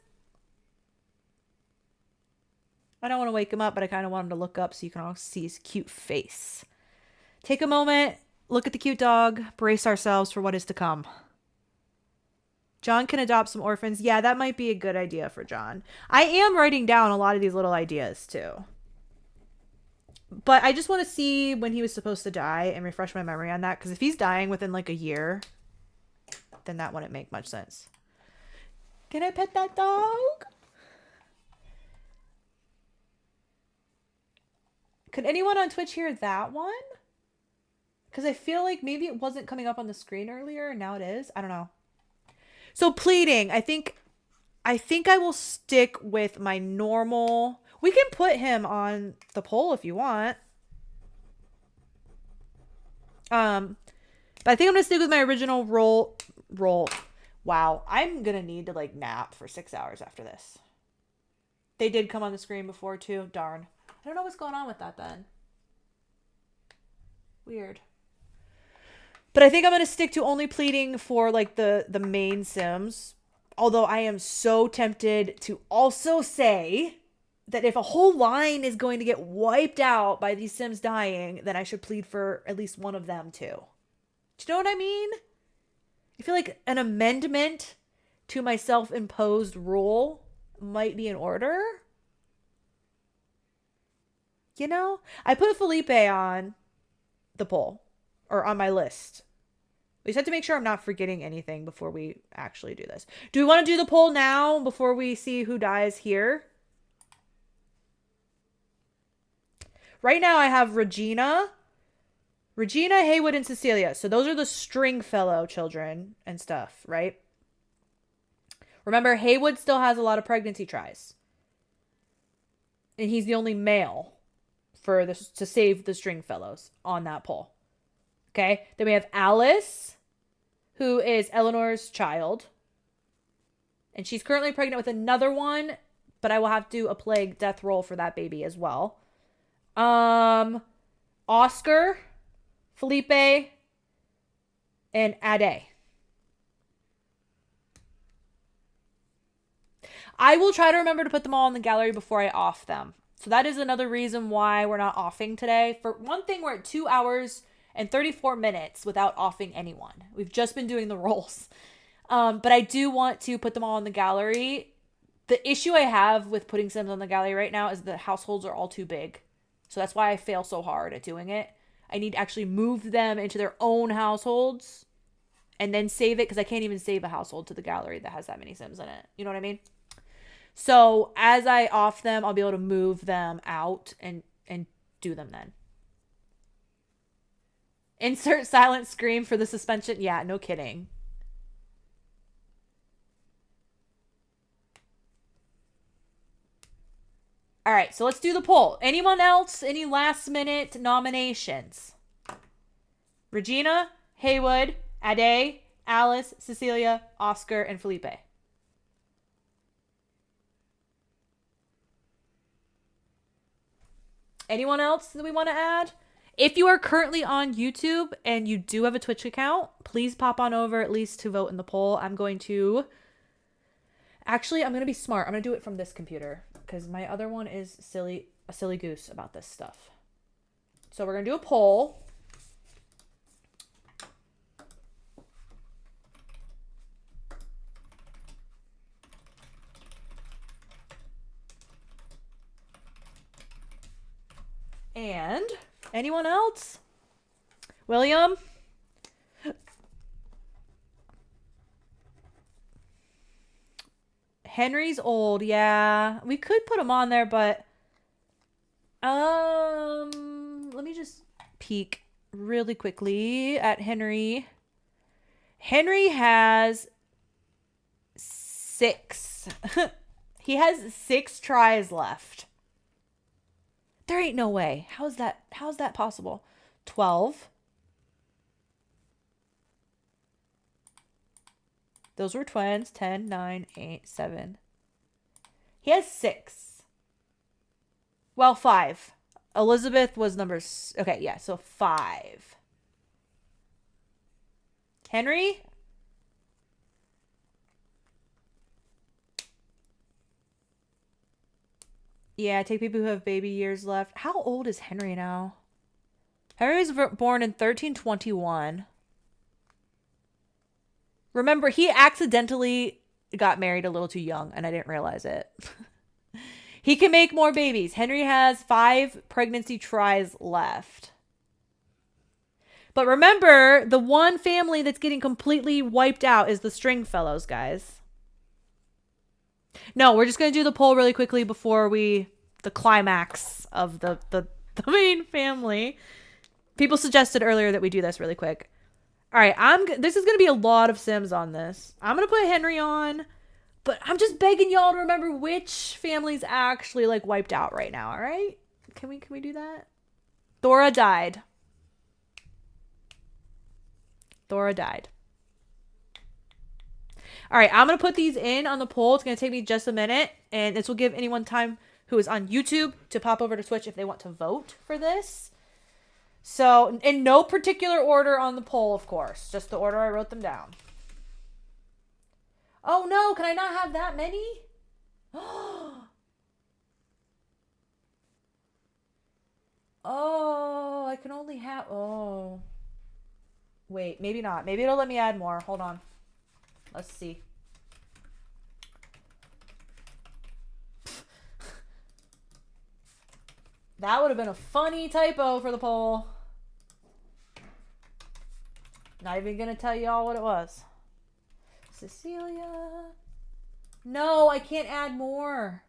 I don't want to wake him up, but I kind of want him to look up so you can all see his cute face. Take a moment, look at the cute dog, brace ourselves for what is to come. John can adopt some orphans. Yeah, that might be a good idea for John. I am writing down a lot of these little ideas too. But I just want to see when he was supposed to die and refresh my memory on that. Because if he's dying within like a year, then that wouldn't make much sense. Can I pet that dog? Could anyone on Twitch hear that one? Because I feel like maybe it wasn't coming up on the screen earlier and now it is. I don't know. So pleading, I think I will stick with my normal. We can put him on the poll if you want. But I think I'm gonna stick with my original role. Wow, I'm gonna need to like nap for 6 hours after this. They did come on the screen before too. Darn. I don't know what's going on with that then. Weird. But I think I'm going to stick to only pleading for like the main Sims. Although I am so tempted to also say that if a whole line is going to get wiped out by these Sims dying, then I should plead for at least one of them too. Do you know what I mean? I feel like an amendment to my self-imposed rule might be in order. You know? I put Felipe on the poll. Or on my list. We just have to make sure I'm not forgetting anything before we actually do this. Do we want to do the poll now before we see who dies here? Right now I have Regina, Haywood, and Cecilia. So those are the Stringfellow children and stuff, right? Remember, Haywood still has a lot of pregnancy tries. And he's the only male for this to save the Stringfellows on that poll. Okay? Then we have Alice, who is Eleanor's child. And she's currently pregnant with another one, but I will have to do a plague death roll for that baby as well. Oscar, Felipe, and Ade. I will try to remember to put them all in the gallery before I off them. So that is another reason why we're not offing today. For one thing, we're at 2 hours and 34 minutes without offing anyone. We've just been doing the rolls. But I do want to put them all in the gallery. The issue I have with putting Sims on the gallery right now is the households are all too big. So that's why I fail so hard at doing it. I need to actually move them into their own households and then save it, because I can't even save a household to the gallery that has that many Sims in it. You know what I mean? So as I off them, I'll be able to move them out and do them then. Insert silent scream for the suspension. Yeah, no kidding. All right, so let's do the poll. Anyone else? Any last minute nominations? Regina, Haywood, Ade, Alice, Cecilia, Oscar, and Felipe. Anyone else that we want to add? If you are currently on YouTube and you do have a Twitch account, please pop on over at least to vote in the poll. I'm going to be smart. I'm going to do it from this computer because my other one is a silly goose about this stuff. So we're going to do a poll. And anyone else? William? Henry's old. Yeah, we could put him on there, but let me just peek really quickly at Henry. Henry has 6. He has 6 tries left. There ain't no way. How's that possible? 12. Those were twins. 10, 9, 8, 7. He has 6. Well, 5. Elizabeth was number... Okay, yeah, so 5. Henry? Yeah, take people who have baby years left. How old is Henry now? Henry was born in 1321. Remember, he accidentally got married a little too young, and I didn't realize it. He can make more babies. Henry has 5 pregnancy tries left. But remember, the one family that's getting completely wiped out is the Stringfellows, guys. No, we're just going to do the poll really quickly before the climax of the main family. People suggested earlier that we do this really quick. All right, this is going to be a lot of Sims on this. I'm going to put Henry on, but I'm just begging y'all to remember which family's actually like wiped out right now, all right? Can we do that? Thora died. Thora died. All right, I'm going to put these in on the poll. It's going to take me just a minute, and this will give anyone time who is on YouTube to pop over to Twitch if they want to vote for this. So, in no particular order on the poll, of course. Just the order I wrote them down. Oh, no. Can I not have that many? Oh, I can only have... Oh. Wait, maybe not. Maybe it'll let me add more. Hold on. Let's see. That would have been a funny typo for the poll. Not even gonna tell y'all what it was. Cecilia. No, I can't add more.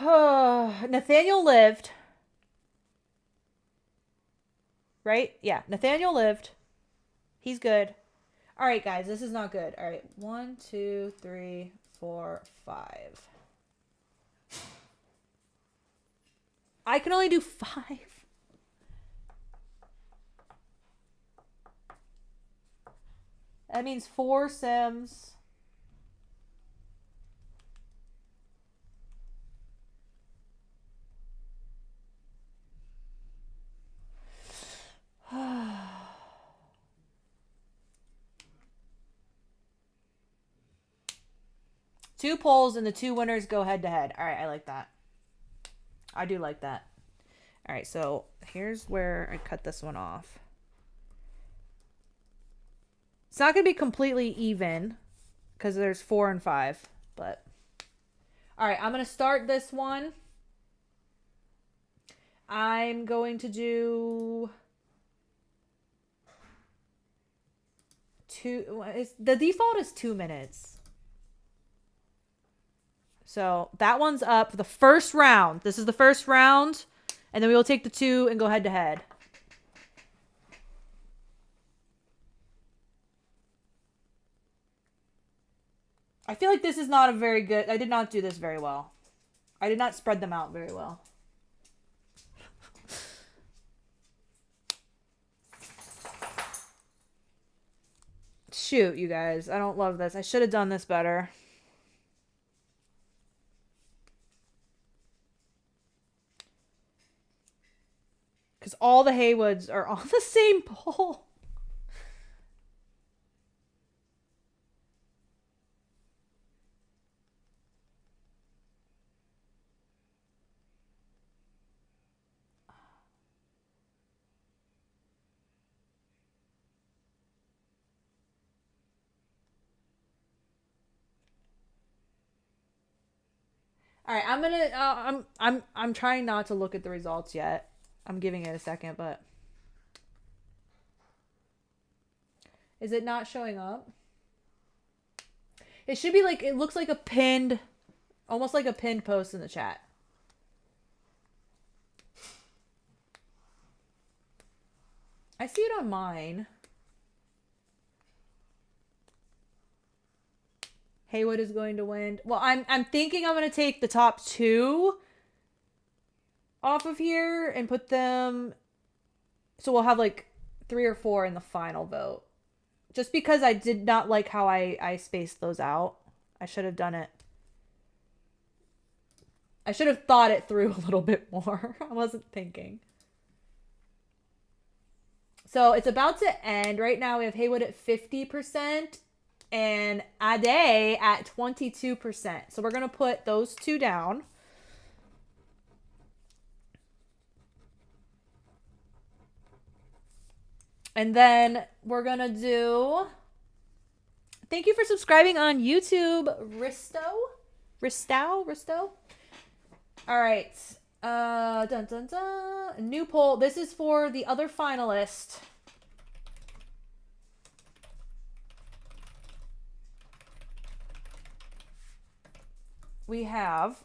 Nathaniel lived. Right? Yeah, Nathaniel lived. He's good. All right, guys, this is not good. All right, 1, 2, 3, 4, 5. I can only do 5. That means 4 Sims. Two polls and the 2 winners go head to head. All right, I like that. I do like that. All right, so here's where I cut this one off. It's not going to be completely even because there's 4 and 5, but all right, I'm going to start this one. I'm going to do 2. The default is 2 minutes. So that one's up for the first round. This is the first round. And then we will take the 2 and go head to head. I feel like this is not a very good... I did not do this very well. I did not spread them out very well. Shoot, you guys. I don't love this. I should have done this better. Because all the Haywoods are on the same pole. All right, I'm gonna. I'm trying not to look at the results yet. I'm giving it a second, but is it not showing up? It should be like, it looks like a pinned, almost like a pinned post in the chat. I see it on mine. Haywood is going to win. Well, I'm thinking I'm going to take the top 2 off of here and put them, so we'll have like 3 or 4 in the final vote. Just because I did not like how I spaced those out. I should have done it. I should have thought it through a little bit more. I wasn't thinking. So it's about to end. Right now we have Haywood at 50% and Ade at 22%. So we're going to put those 2 down. And then we're going to do... Thank you for subscribing on YouTube, Risto. All right. Dun, dun, dun. New poll. This is for the other finalist. We have...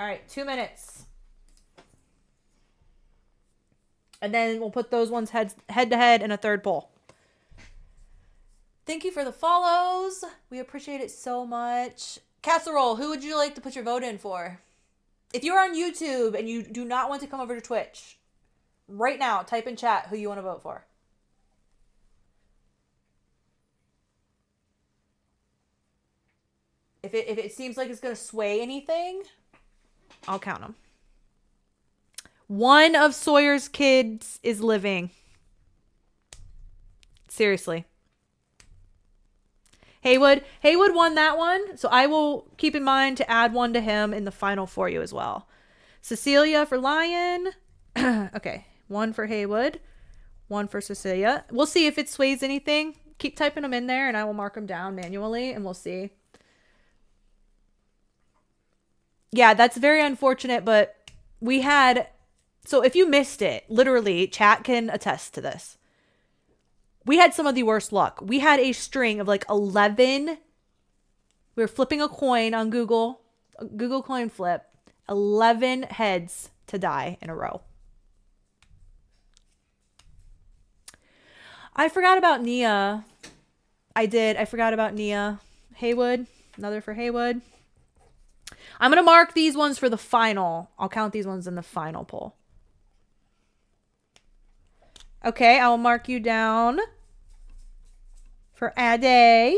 All right, 2 minutes. And then we'll put those ones head to head in a third poll. Thank you for the follows. We appreciate it so much. Casserole, who would you like to put your vote in for? If you're on YouTube and you do not want to come over to Twitch, right now, type in chat who you want to vote for. If it seems like it's going to sway anything, I'll count them. One of Sawyer's kids is living. Seriously. Haywood won that one, so I will keep in mind to add one to him in the final for you as well. Cecilia for Lion. Okay, 1 for Haywood, 1 for Cecilia. We'll see if it sways anything. Keep typing them in there and I will mark them down manually and we'll see. Yeah, that's very unfortunate, but we had... So if you missed it, literally, chat can attest to this. We had some of the worst luck. We had a string of like 11. We were flipping a coin on Google coin flip. 11 heads to die in a row. I forgot about Nia. I forgot about Nia. Haywood. Another for Haywood. I'm going to mark these ones for the final. I'll count these ones in the final poll. Okay, I will mark you down for Ade.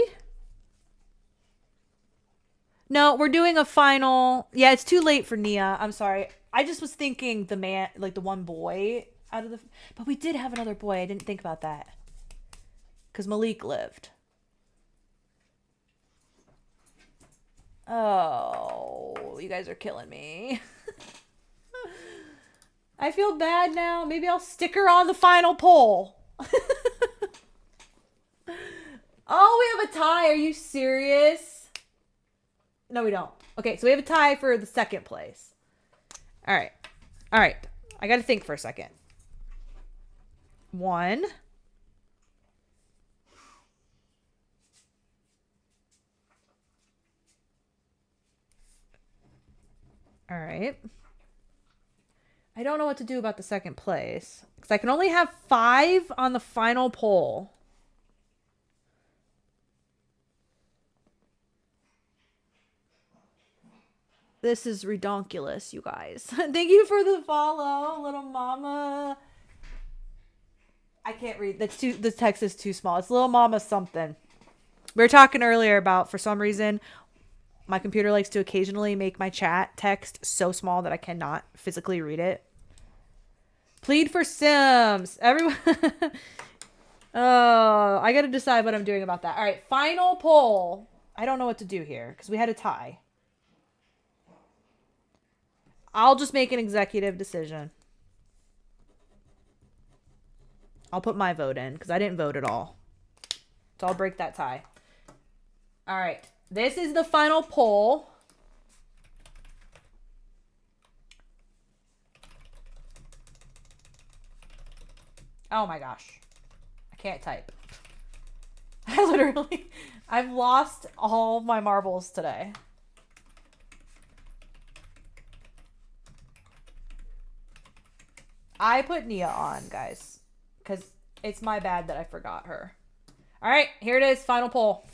No, we're doing a final. Yeah, it's too late for Nia. I'm sorry. I just was thinking the man, like the one boy out of the... But we did have another boy. I didn't think about that. Because Malik lived. Oh, you guys are killing me. I feel bad now. Maybe I'll stick her on the final poll. Oh, we have a tie. Are you serious? No, we don't. Okay, so we have a tie for the second place. All right. All right. I got to think for a second. 1. All right. I don't know what to do about the second place because I can only have 5 on the final poll. This is redonkulous, you guys. Thank you for the follow, little mama. I can't read. The text is too small. It's little mama something. We were talking earlier about, for some reason, my computer likes to occasionally make my chat text so small that I cannot physically read it. Plead for Sims. Everyone. Oh, I got to decide what I'm doing about that. All right, final poll. I don't know what to do here because we had a tie. I'll just make an executive decision. I'll put my vote in because I didn't vote at all. So I'll break that tie. All right. This is the final poll. Oh my gosh. I can't type. I've lost all my marbles today. I put Nia on, guys, because it's my bad that I forgot her. All right, here it is. Final poll.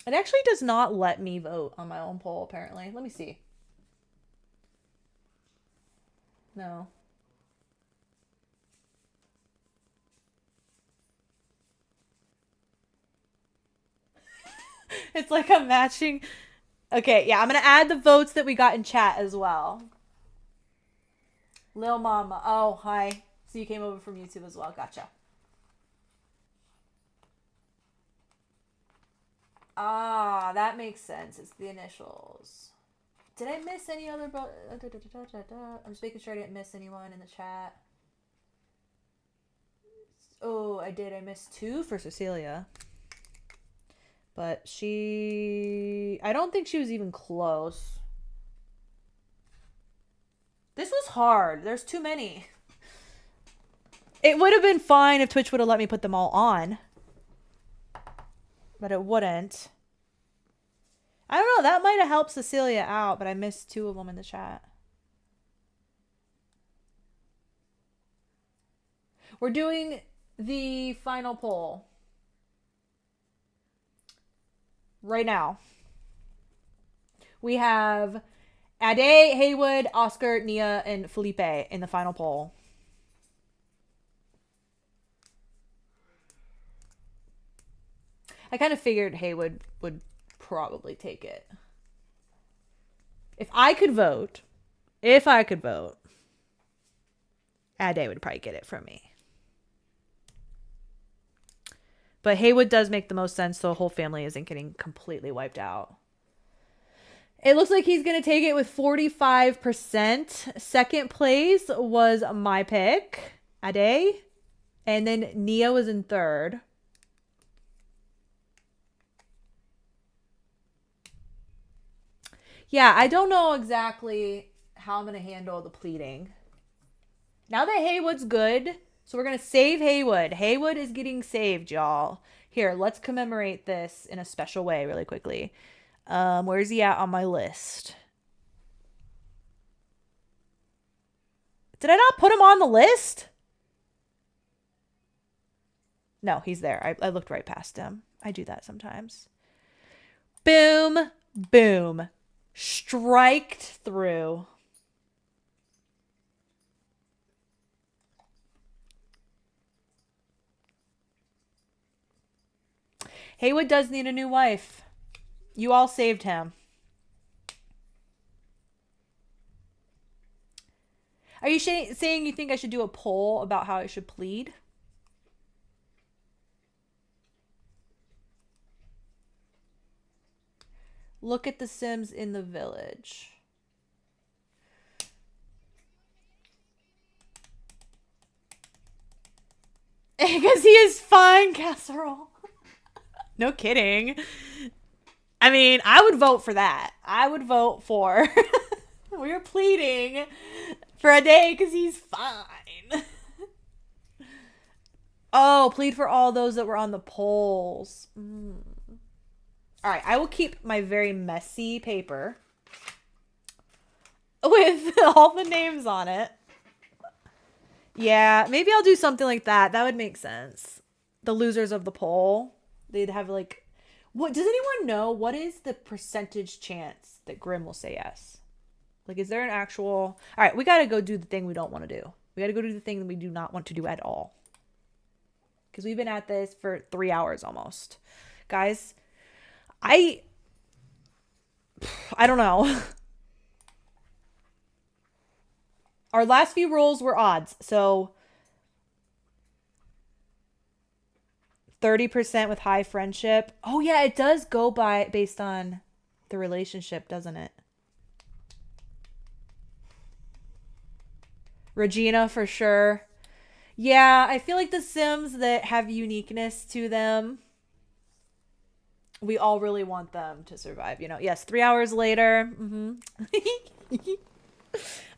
It actually does not let me vote on my own poll, apparently. Let me see. No. It's like I'm matching. Okay, yeah, I'm going to add the votes that we got in chat as well. Lil Mama. Oh, hi. So you came over from YouTube as well. Gotcha. Ah, that makes sense. It's the initials. Did I miss any other... I'm just making sure I didn't miss anyone in the chat. Oh, I did. I missed 2 for Cecilia. But I don't think she was even close. This was hard. There's too many. It would have been fine if Twitch would have let me put them all on. But it wouldn't. I don't know. That might have helped Cecilia out, but I missed 2 of them in the chat. We're doing the final poll right now. We have Ade, Haywood, Oscar, Nia, and Felipe in the final poll. I kind of figured Haywood would probably take it. If I could vote, Ade would probably get it from me. But Haywood does make the most sense, so the whole family isn't getting completely wiped out. It looks like he's going to take it with 45%. Second place was my pick, Ade. And then Nia was in third. Yeah, I don't know exactly how I'm going to handle the pleading. Now that Haywood's good, so we're going to save Haywood. Haywood is getting saved, y'all. Here, let's commemorate this in a special way really quickly. Where's he at on my list? Did I not put him on the list? No, he's there. I looked right past him. I do that sometimes. Boom, boom. Striked through. Haywood does need a new wife. You all saved him. Are you saying you think I should do a poll about how I should plead? Look at the Sims in the village. Because he is fine, casserole. No kidding. I mean, I would vote for that. I would vote for... We're pleading for a day because he's fine. Oh, plead for all those that were on the polls. All right, I will keep my very messy paper with all the names on it. Yeah, maybe I'll do something like that. That would make sense. The losers of the poll, they'd have like... What does anyone know? What is the percentage chance that Grim will say yes? Like, is there an actual... All right, we got to go do the thing we don't want to do. We got to go do the thing that we do not want to do at all. Because we've been at this for 3 hours almost. Guys, I don't know. Our last few rolls were odds. So 30% with high friendship. Oh, yeah, it does go by based on the relationship, doesn't it? Regina for sure. Yeah, I feel like the Sims that have uniqueness to them, we all really want them to survive, you know? Yes, 3 hours later. All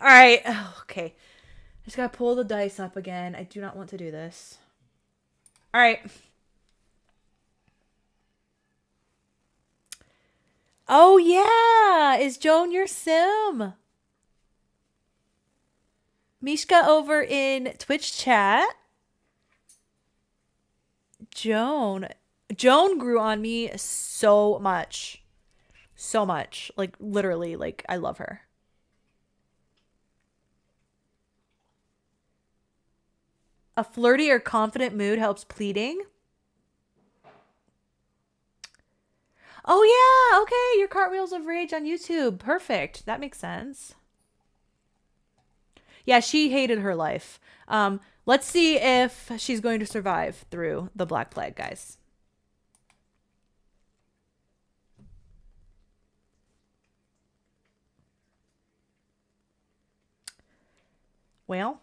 right. Okay. I just got to pull the dice up again. I do not want to do this. All right. Oh, yeah. Is Joan your Sim? Mishka over in Twitch chat. Joan grew on me so much. So much. Like, literally, like, I love her. A flirty or confident mood helps pleading. Oh, yeah. Okay. Your Cartwheels of Rage on YouTube. Perfect. That makes sense. Yeah, she hated her life. Let's see if she's going to survive through the Black Plague, guys. Well.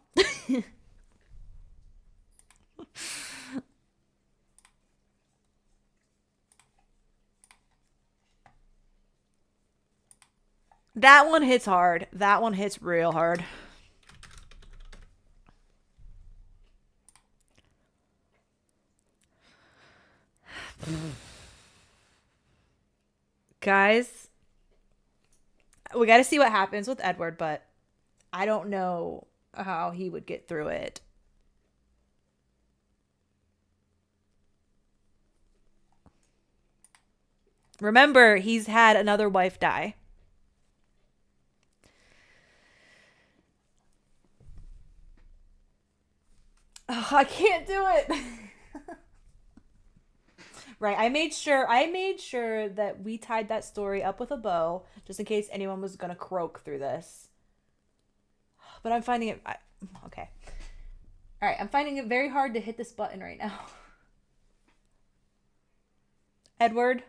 That one hits hard. That one hits real hard. Guys, we got to see what happens with Edward, but I don't know how he would get through it. Remember, he's had another wife die. Oh, I can't do it. Right, I made sure that we tied that story up with a bow just in case anyone was going to croak through this. But I'm finding it okay. All right, I'm finding it very hard to hit this button right now. Edward.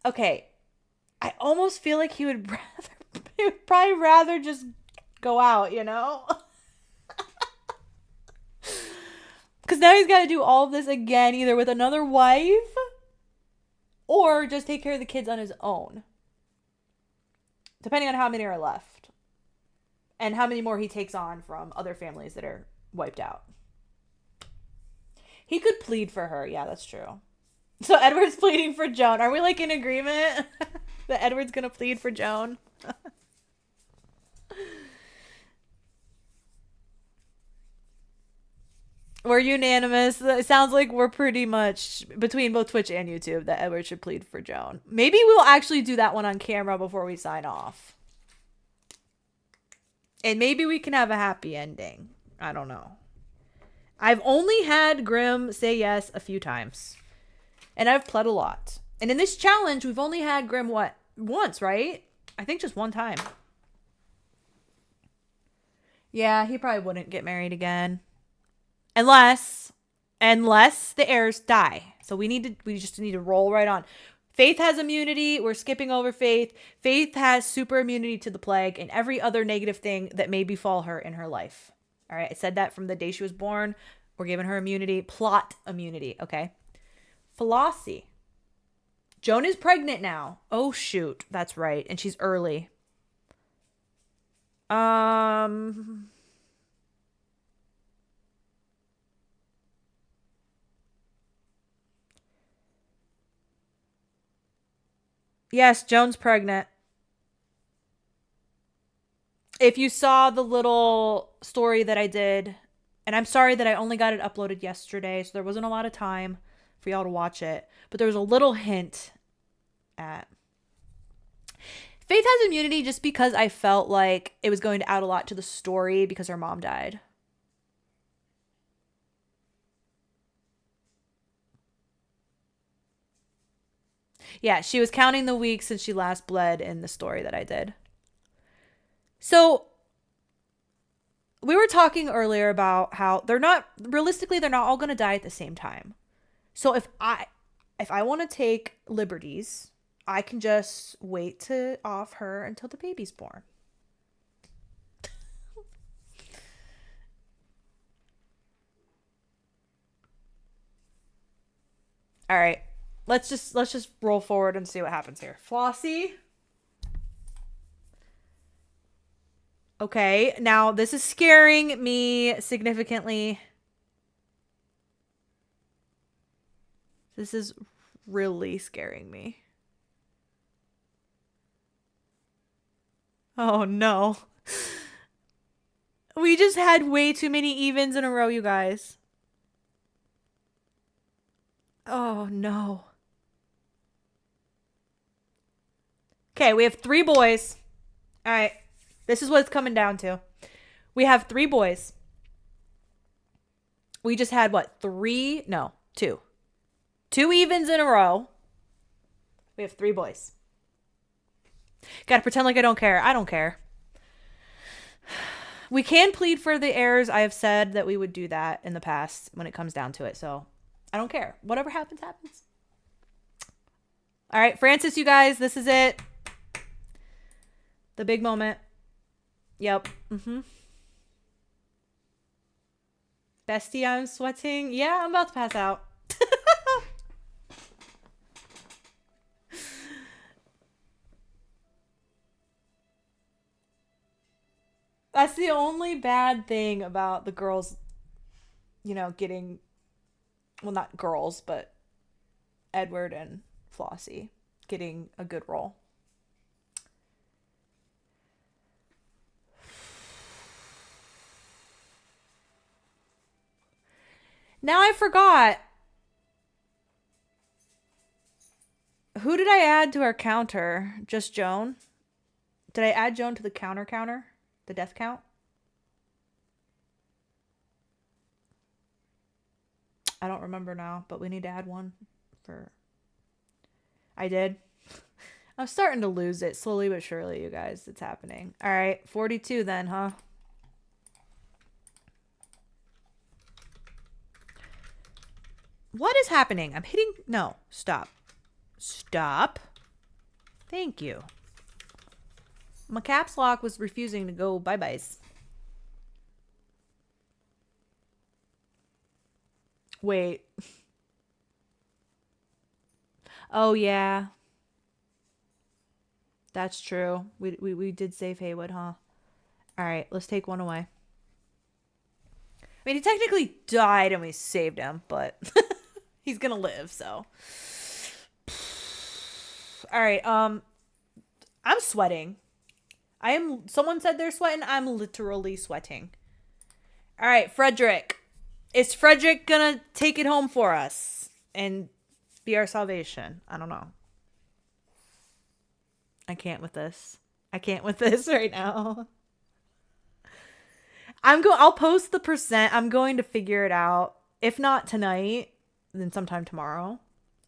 Okay. I almost feel like he would probably rather just go out, you know? Because now he's got to do all of this again, either with another wife or just take care of the kids on his own. Depending on how many are left. And how many more he takes on from other families that are wiped out. He could plead for her. Yeah, that's true. So Edward's pleading for Joan. Are we like in agreement that Edward's going to plead for Joan? We're unanimous. It sounds like we're pretty much between both Twitch and YouTube that Edward should plead for Joan. Maybe we'll actually do that one on camera before we sign off. And maybe we can have a happy ending. I don't know. I've only had Grim say yes a few times. And I've pled a lot. And in this challenge, we've only had Grim, what? Once, right? I think just one time. Yeah, he probably wouldn't get married again. Unless the heirs die. So we just need to roll right on. Faith has immunity. We're skipping over Faith. Faith has super immunity to the plague and every other negative thing that may befall her in her life. All right. I said that from the day she was born. We're giving her immunity. Plot immunity. Okay. Flossie. Joan is pregnant now. Oh, shoot. That's right. And she's early. Yes, Joan's pregnant. If you saw the little story that I did, and I'm sorry that I only got it uploaded yesterday, so there wasn't a lot of time for y'all to watch it, but there was a little hint at Faith has immunity just because I felt like it was going to add a lot to the story because her mom died. Yeah, she was counting the weeks since she last bled in the story that I did. So we were talking earlier about how they're not all going to die at the same time. So if I want to take liberties, I can just wait to off her until the baby's born. All right. Let's just roll forward and see what happens here. Flossie. Okay, now this is scaring me significantly. This is really scaring me. Oh no. We just had way too many evens in a row, you guys. Oh no. Okay, we have 3 boys. All right. This is what it's coming down to. We have 3 boys. We just had what? 3? No, 2. 2 evens in a row. We have 3 boys. Gotta pretend like I don't care. I don't care. We can plead for the heirs. I have said that we would do that in the past when it comes down to it. So I don't care. Whatever happens, happens. All right, Francis, you guys, this is it. The big moment. Yep. Bestie, I'm sweating. Yeah, I'm about to pass out. That's the only bad thing about the girls, getting, well, not girls, but Edward and Flossie getting a good role. Now I forgot. Who did I add to our counter? Just Joan? Did I add Joan to the counter? The death count? I don't remember now, but we need to add one for... I did. I'm starting to lose it slowly but surely, you guys. It's happening. All right, 42 then, huh? What is happening? I'm hitting. No, stop. Stop. Thank you. My caps lock was refusing to go bye-byes. Wait. Oh, yeah. That's true. We did save Haywood, huh? All right, let's take one away. I mean, he technically died and we saved him, but he's gonna live, so. All right, I'm sweating. Someone said they're sweating. I'm literally sweating. All right, Frederick. Is Frederick gonna take it home for us and be our salvation? I don't know. I can't with this. I can't with this right now. I'll post the percent. I'm going to figure it out. If not tonight, then sometime tomorrow.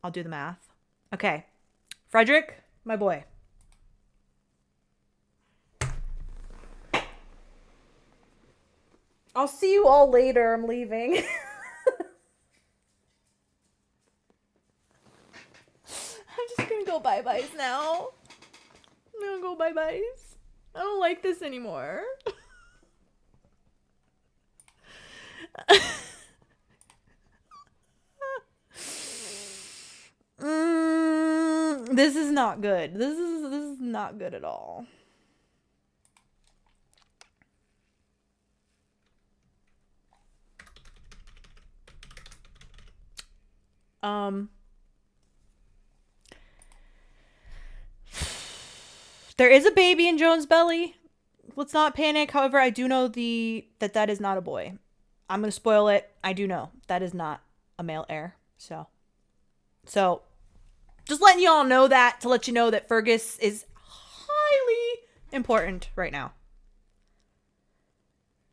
I'll do the math. Okay. Frederick, my boy. I'll see you all later. I'm leaving. I'm just gonna go bye-byes now. I'm gonna go bye-byes. I don't like this anymore. This is not good. This is not good at all. There is a baby in Joan's belly. Let's not panic. However, I do know that is not a boy. I'm gonna spoil it. I do know that is not a male heir. So just letting you all know that, to let you know that Fergus is highly important right now.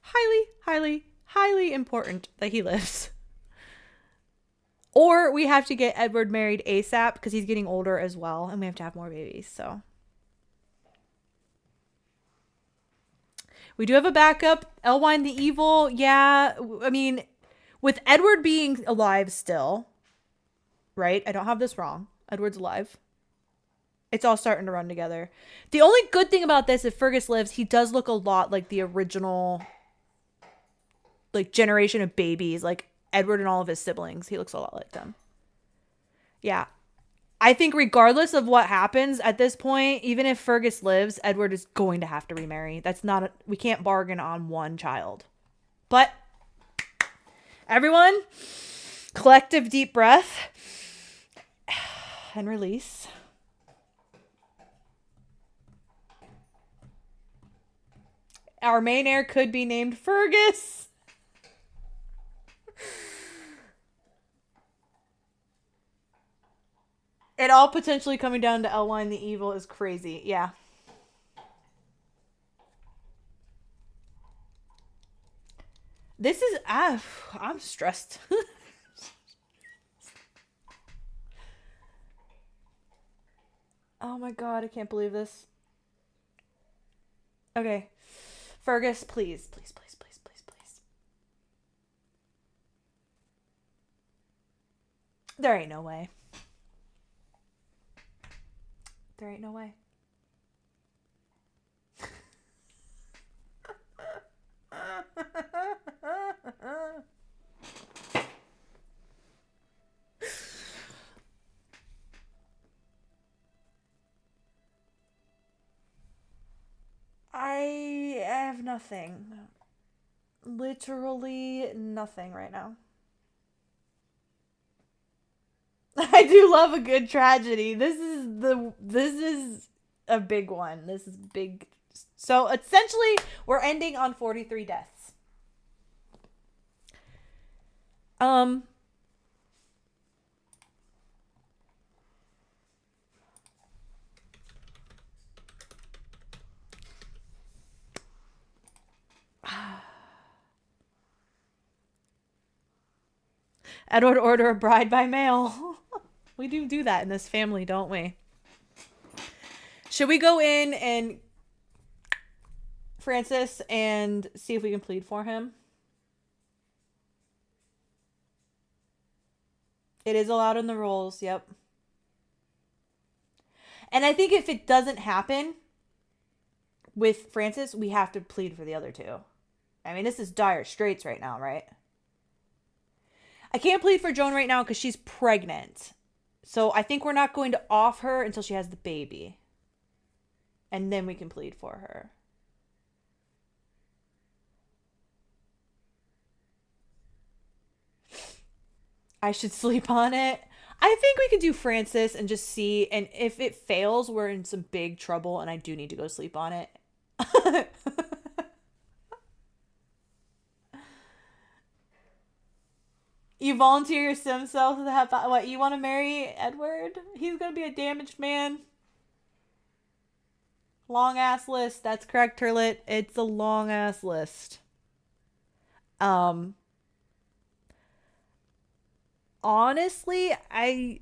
Highly, highly, highly important that he lives. Or we have to get Edward married ASAP because he's getting older as well, and we have to have more babies. So we do have a backup. Elwine the Evil. Yeah, I mean, with Edward being alive still, right? I don't have this wrong. Edward's alive. It's all starting to run together. The only good thing about this, if Fergus lives, he does look a lot like the original, like, generation of babies, like Edward and all of his siblings. He looks a lot like them. Yeah. I think regardless of what happens at this point, even if Fergus lives, Edward is going to have to remarry. We can't bargain on one child. But everyone, collective deep breath and release. Our main heir could be named Fergus. It all potentially coming down to Elwine the Evil is crazy. Yeah. This is... I'm stressed. Oh my god, I can't believe this. Okay. Fergus, please. Please, please, please, please, please. There ain't no way. There ain't no way. I have nothing. Literally nothing right now. I do love a good tragedy. This is a big one. This is big. So essentially, we're ending on 43 deaths. Edward order a bride by mail. We do that in this family, don't we? Should we go in and Francis and see if we can plead for him? It is allowed in the rules. Yep. And I think if it doesn't happen with Francis, we have to plead for the other two. I mean, this is dire straits right now, right? I can't plead for Joan right now because she's pregnant. So I think we're not going to off her until she has the baby. And then we can plead for her. I should sleep on it. I think we could do Francis and just see. And if it fails, we're in some big trouble and I do need to go sleep on it. You volunteer your stem cells to have what? You want to marry Edward? He's gonna be a damaged man. Long ass list. That's correct, Turlet. It's a long ass list. Um. Honestly, I'm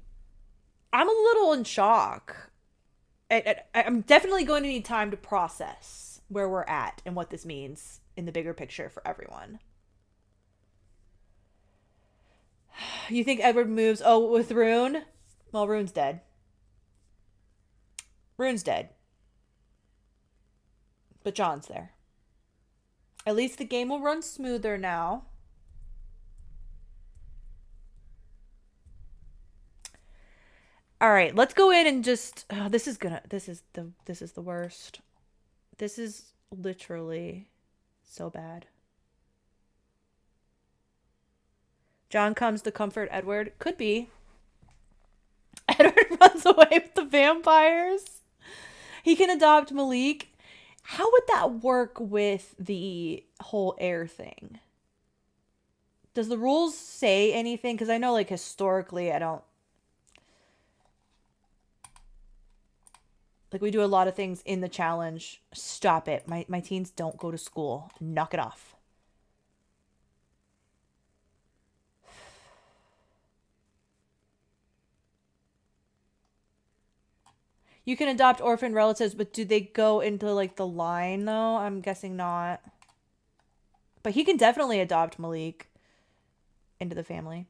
a little in shock. I'm definitely going to need time to process where we're at and what this means in the bigger picture for everyone. You think Edward moves? Oh, with Rune? Well, Rune's dead. Rune's dead. But John's there. At least the game will run smoother now. All right, let's go in and just this is the worst. This is literally so bad. John comes to comfort Edward. Could be. Edward runs away with the vampires. He can adopt Malik. How would that work with the whole heir thing? Does the rules say anything? Because I know, like, historically, I don't. Like, we do a lot of things in the challenge. Stop it. My teens don't go to school. Knock it off. You can adopt orphan relatives, but do they go into, like, the line, though? I'm guessing not. But he can definitely adopt Malik into the family.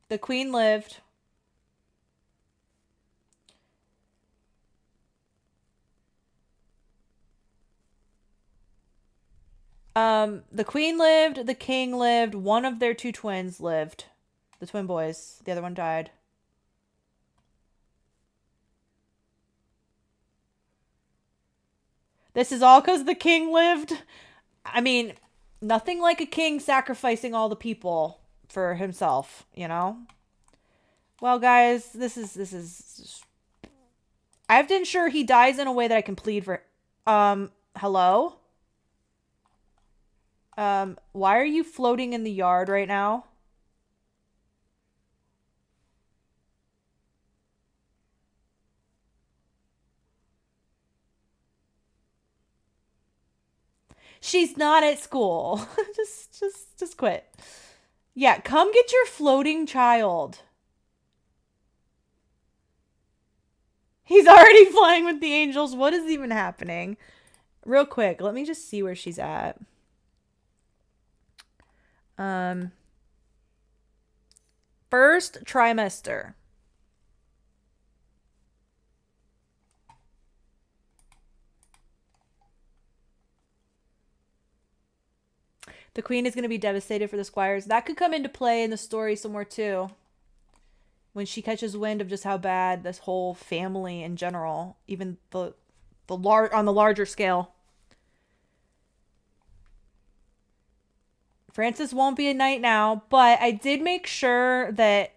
The queen lived. The queen lived, the king lived, one of their two twins lived. The twin boys. The other one died. This is all because the king lived. I mean, nothing like a king sacrificing all the people for himself, you know? Well, guys, this is I have to ensure he dies in a way that I can plead for. Hello? Why are you floating in the yard right now? She's not at school. just quit. Yeah, come get your floating child. He's already flying with the angels. What is even happening? Real quick, let me just see where she's at. First trimester. The queen is going to be devastated for the squires. That could come into play in the story somewhere too. When she catches wind of just how bad this whole family in general, even the on the larger scale. Francis won't be a knight now, but I did make sure that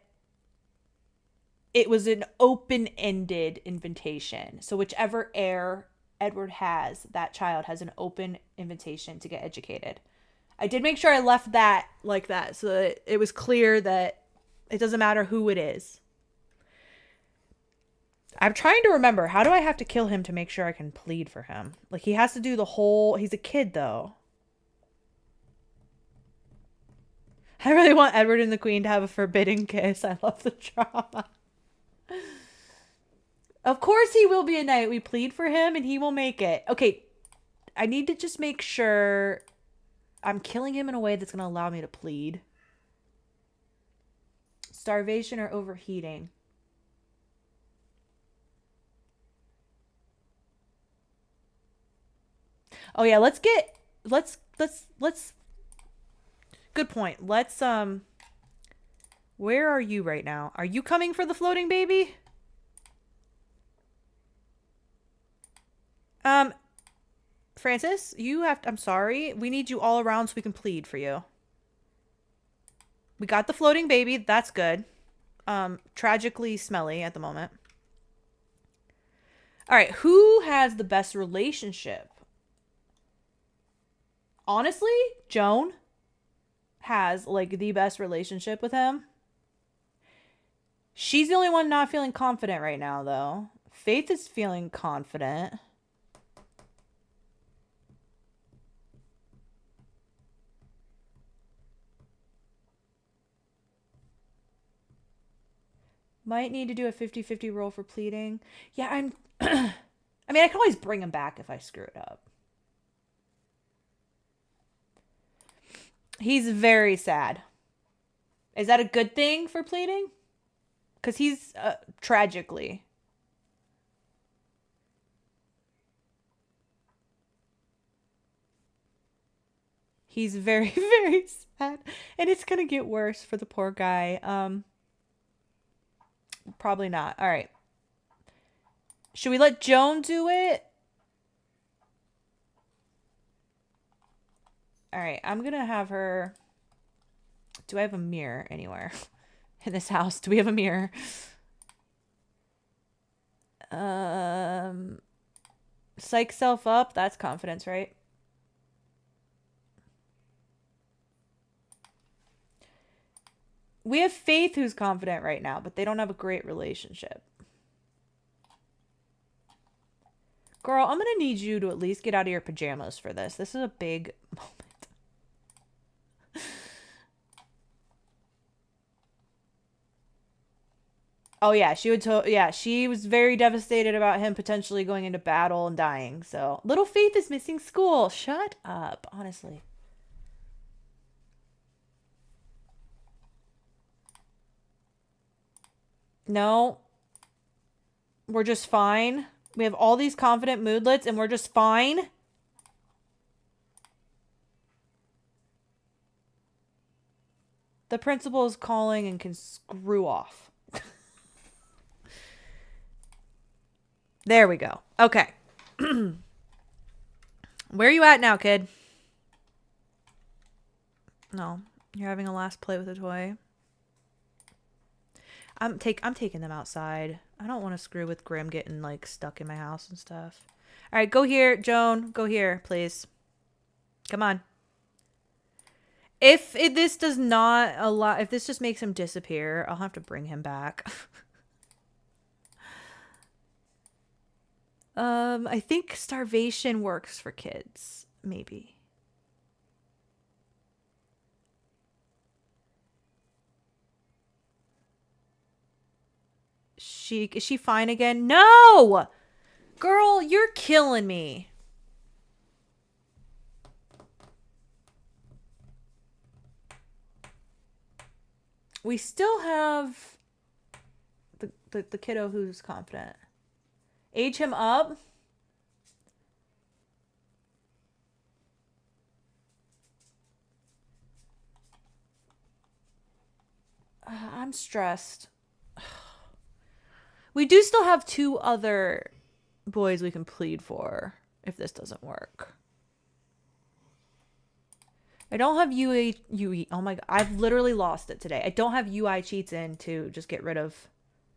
it was an open-ended invitation. So whichever heir Edward has, that child has an open invitation to get educated. I did make sure I left that like that so that it was clear that it doesn't matter who it is. I'm trying to remember, how do I have to kill him to make sure I can plead for him? Like, he has to do the whole... He's a kid, though. I really want Edward and the Queen to have a forbidden kiss. I love the drama. Of course he will be a knight. We plead for him and he will make it. Okay, I need to just make sure I'm killing him in a way that's going to allow me to plead. Starvation or overheating? Oh yeah, let's good point. Let's where are you right now? Are you coming for the floating baby? Francis, you have to, I'm sorry. We need you all around so we can plead for you. We got the floating baby. That's good. Tragically smelly at the moment. All right, who has the best relationship? Honestly, Joan has like the best relationship with him. She's the only one not feeling confident right now, though. Faith is feeling confident. Might need to do a 50-50 roll for pleading. Yeah, I'm... I mean, I can always bring him back if I screw it up. He's very sad. Is that a good thing for pleading? Because he's tragically. He's very, very sad. And it's going to get worse for the poor guy. Probably not. All right. Should we let Joan do it? All right. I'm going to have her... Do I have a mirror anywhere in this house? Do we have a mirror? Psych self up. That's confidence, right? We have Faith who's confident right now, but they don't have a great relationship. Girl, I'm going to need you to at least get out of your pajamas for this. This is a big moment. Oh yeah, she was very devastated about him potentially going into battle and dying. So, little Faith is missing school. Shut up, honestly. No. We're just fine. We have all these confident moodlets and we're just fine. The principal is calling and can screw off. There we go. Okay. Where are you at now, kid? No. You're having a last play with a toy. I'm taking them outside. I don't want to screw with Grim getting like stuck in my house and stuff. All right, go here, Joan. Go here, please. Come on. If this does not allow, if this just makes him disappear, I'll have to bring him back. I think starvation works for kids, maybe. Is she fine again? No! Girl, you're killing me. We still have the kiddo who's confident. Age him up. I'm stressed. We do still have 2 other boys we can plead for if this doesn't work. I don't have UE. Oh my god, I've literally lost it today. I don't have UI cheats in to just get rid of.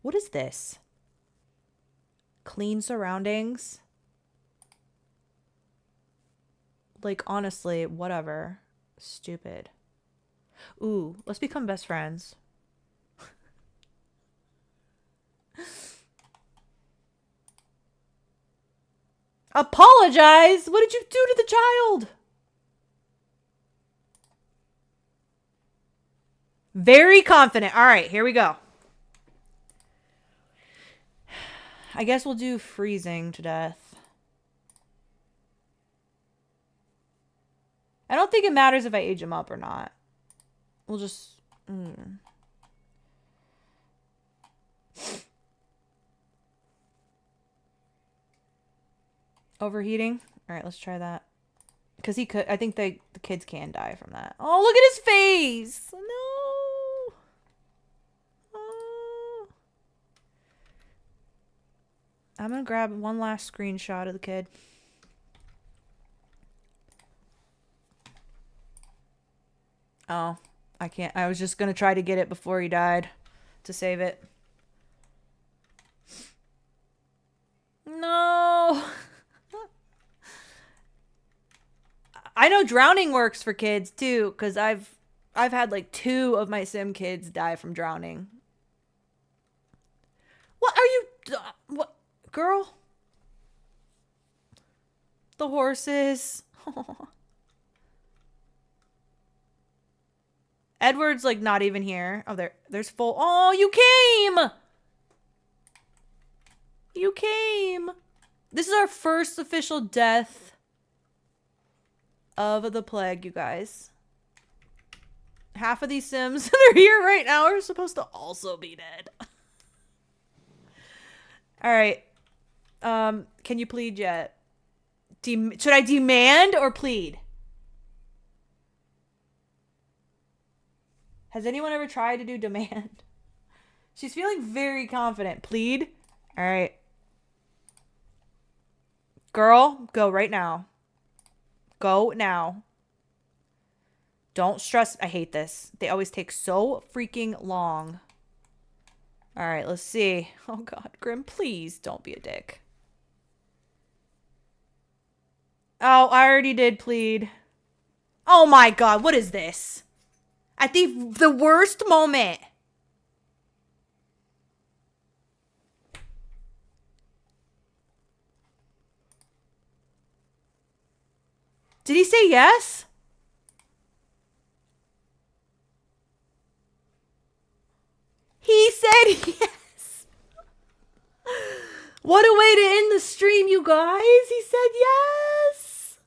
What is this? Clean surroundings. Like, honestly, whatever. Stupid. Ooh, let's become best friends. Apologize? What did you do to the child? Very confident. All right, here we go. I guess we'll do freezing to death. I don't think it matters if I age him up or not. We'll just... Overheating? All right, let's try that. Because he could, I think the kids can die from that. Oh, look at his face. No. Oh. I'm going to grab one last screenshot of the kid. Oh, I can't. I was just going to try to get it before he died to save it. No. I know drowning works for kids too, because I've had like 2 of my sim kids die from drowning. What are you? What, girl? The horses. Edward's like not even here. Oh, there's full. Oh, you came. You came. This is our first official death of the plague, you guys. Half of these sims that are here right now are supposed to also be dead. All right. Can you plead yet? Should I demand or plead? Has anyone ever tried to do demand? She's feeling very confident. Plead? All right. Girl, go right now. Go now. Don't stress. I hate this. They always take so freaking long. All right, let's see. Oh, God. Grim, please don't be a dick. Oh, I already did plead. Oh, my God. What is this? At the worst moment. Did he say yes? He said yes. What a way to end the stream, you guys. He said yes.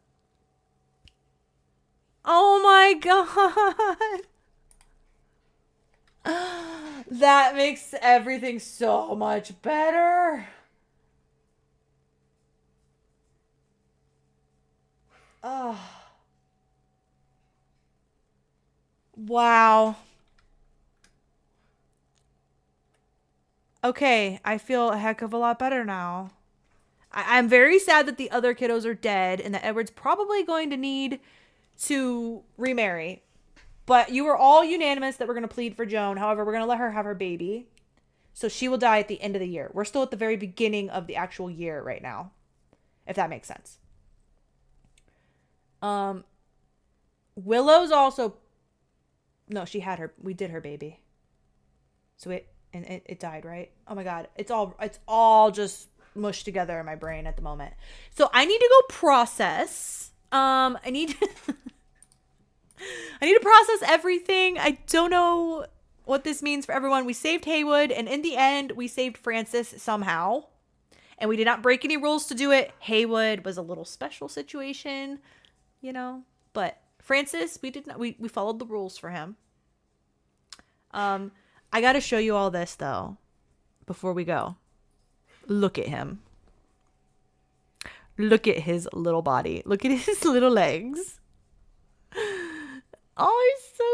Oh my God. That makes everything so much better. Oh. Wow. Okay, I feel a heck of a lot better now. I'm very sad that the other kiddos are dead and that Edward's probably going to need to remarry. But you were all unanimous that we're going to plead for Joan. However, we're going to let her have her baby. So she will die at the end of the year. We're still at the very beginning of the actual year right now. If that makes sense. Willow's also... No, she had her... We did her baby. So it died, right? Oh my God. It's all just mushed together in my brain at the moment. So I need to go process. I need to process everything. I don't know what this means for everyone. We saved Haywood, and in the end, we saved Francis somehow. And we did not break any rules to do it. Haywood was a little special situation, you know. But Francis, we followed the rules for him. I got to show you all this, though, before we go. Look at him. Look at his little body. Look at his little legs. Oh, he's so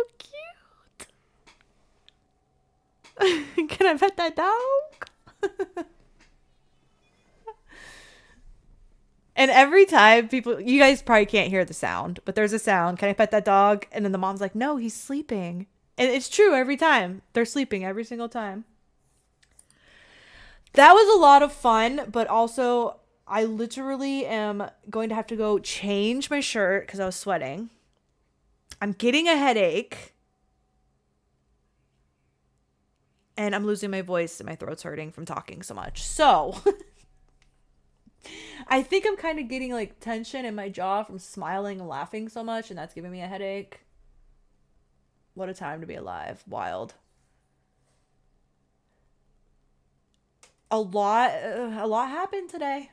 cute. Can I pet that dog? And every time people, you guys probably can't hear the sound, but there's a sound. Can I pet that dog? And then the mom's like, no, he's sleeping. And it's true every time. They're sleeping every single time. That was a lot of fun, but also I literally am going to have to go change my shirt because I was sweating. I'm getting a headache. And I'm losing my voice and my throat's hurting from talking so much. So I think I'm kind of getting like tension in my jaw from smiling and laughing so much, and that's giving me a headache. What a time to be alive. Wild. A lot happened today.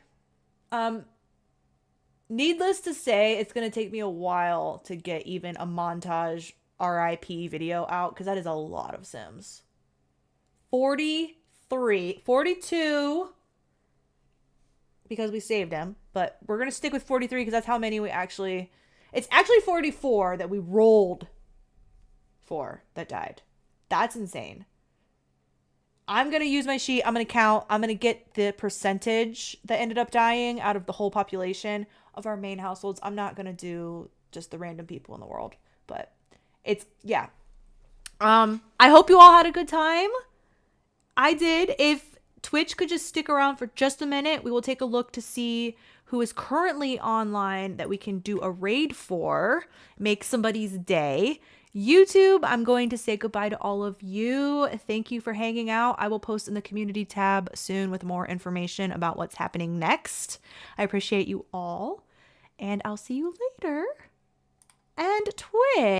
Needless to say, it's going to take me a while to get even a montage RIP video out because that is a lot of Sims. 40 42 because we saved him, but we're going to stick with 43 because that's how many we actually, it's actually 44 that we rolled for that died. That's insane. I'm going to use my sheet. I'm going to count. I'm going to get the percentage that ended up dying out of the whole population of our main households. I'm not going to do just the random people in the world, but it's, yeah. I hope you all had a good time. I did. If Twitch could just stick around for just a minute, we will take a look to see who is currently online that we can do a raid for, make somebody's day. YouTube, I'm going to say goodbye to all of you. Thank you for hanging out. I will post in the community tab soon with more information about what's happening next. I appreciate you all, and I'll see you later. And Twitch.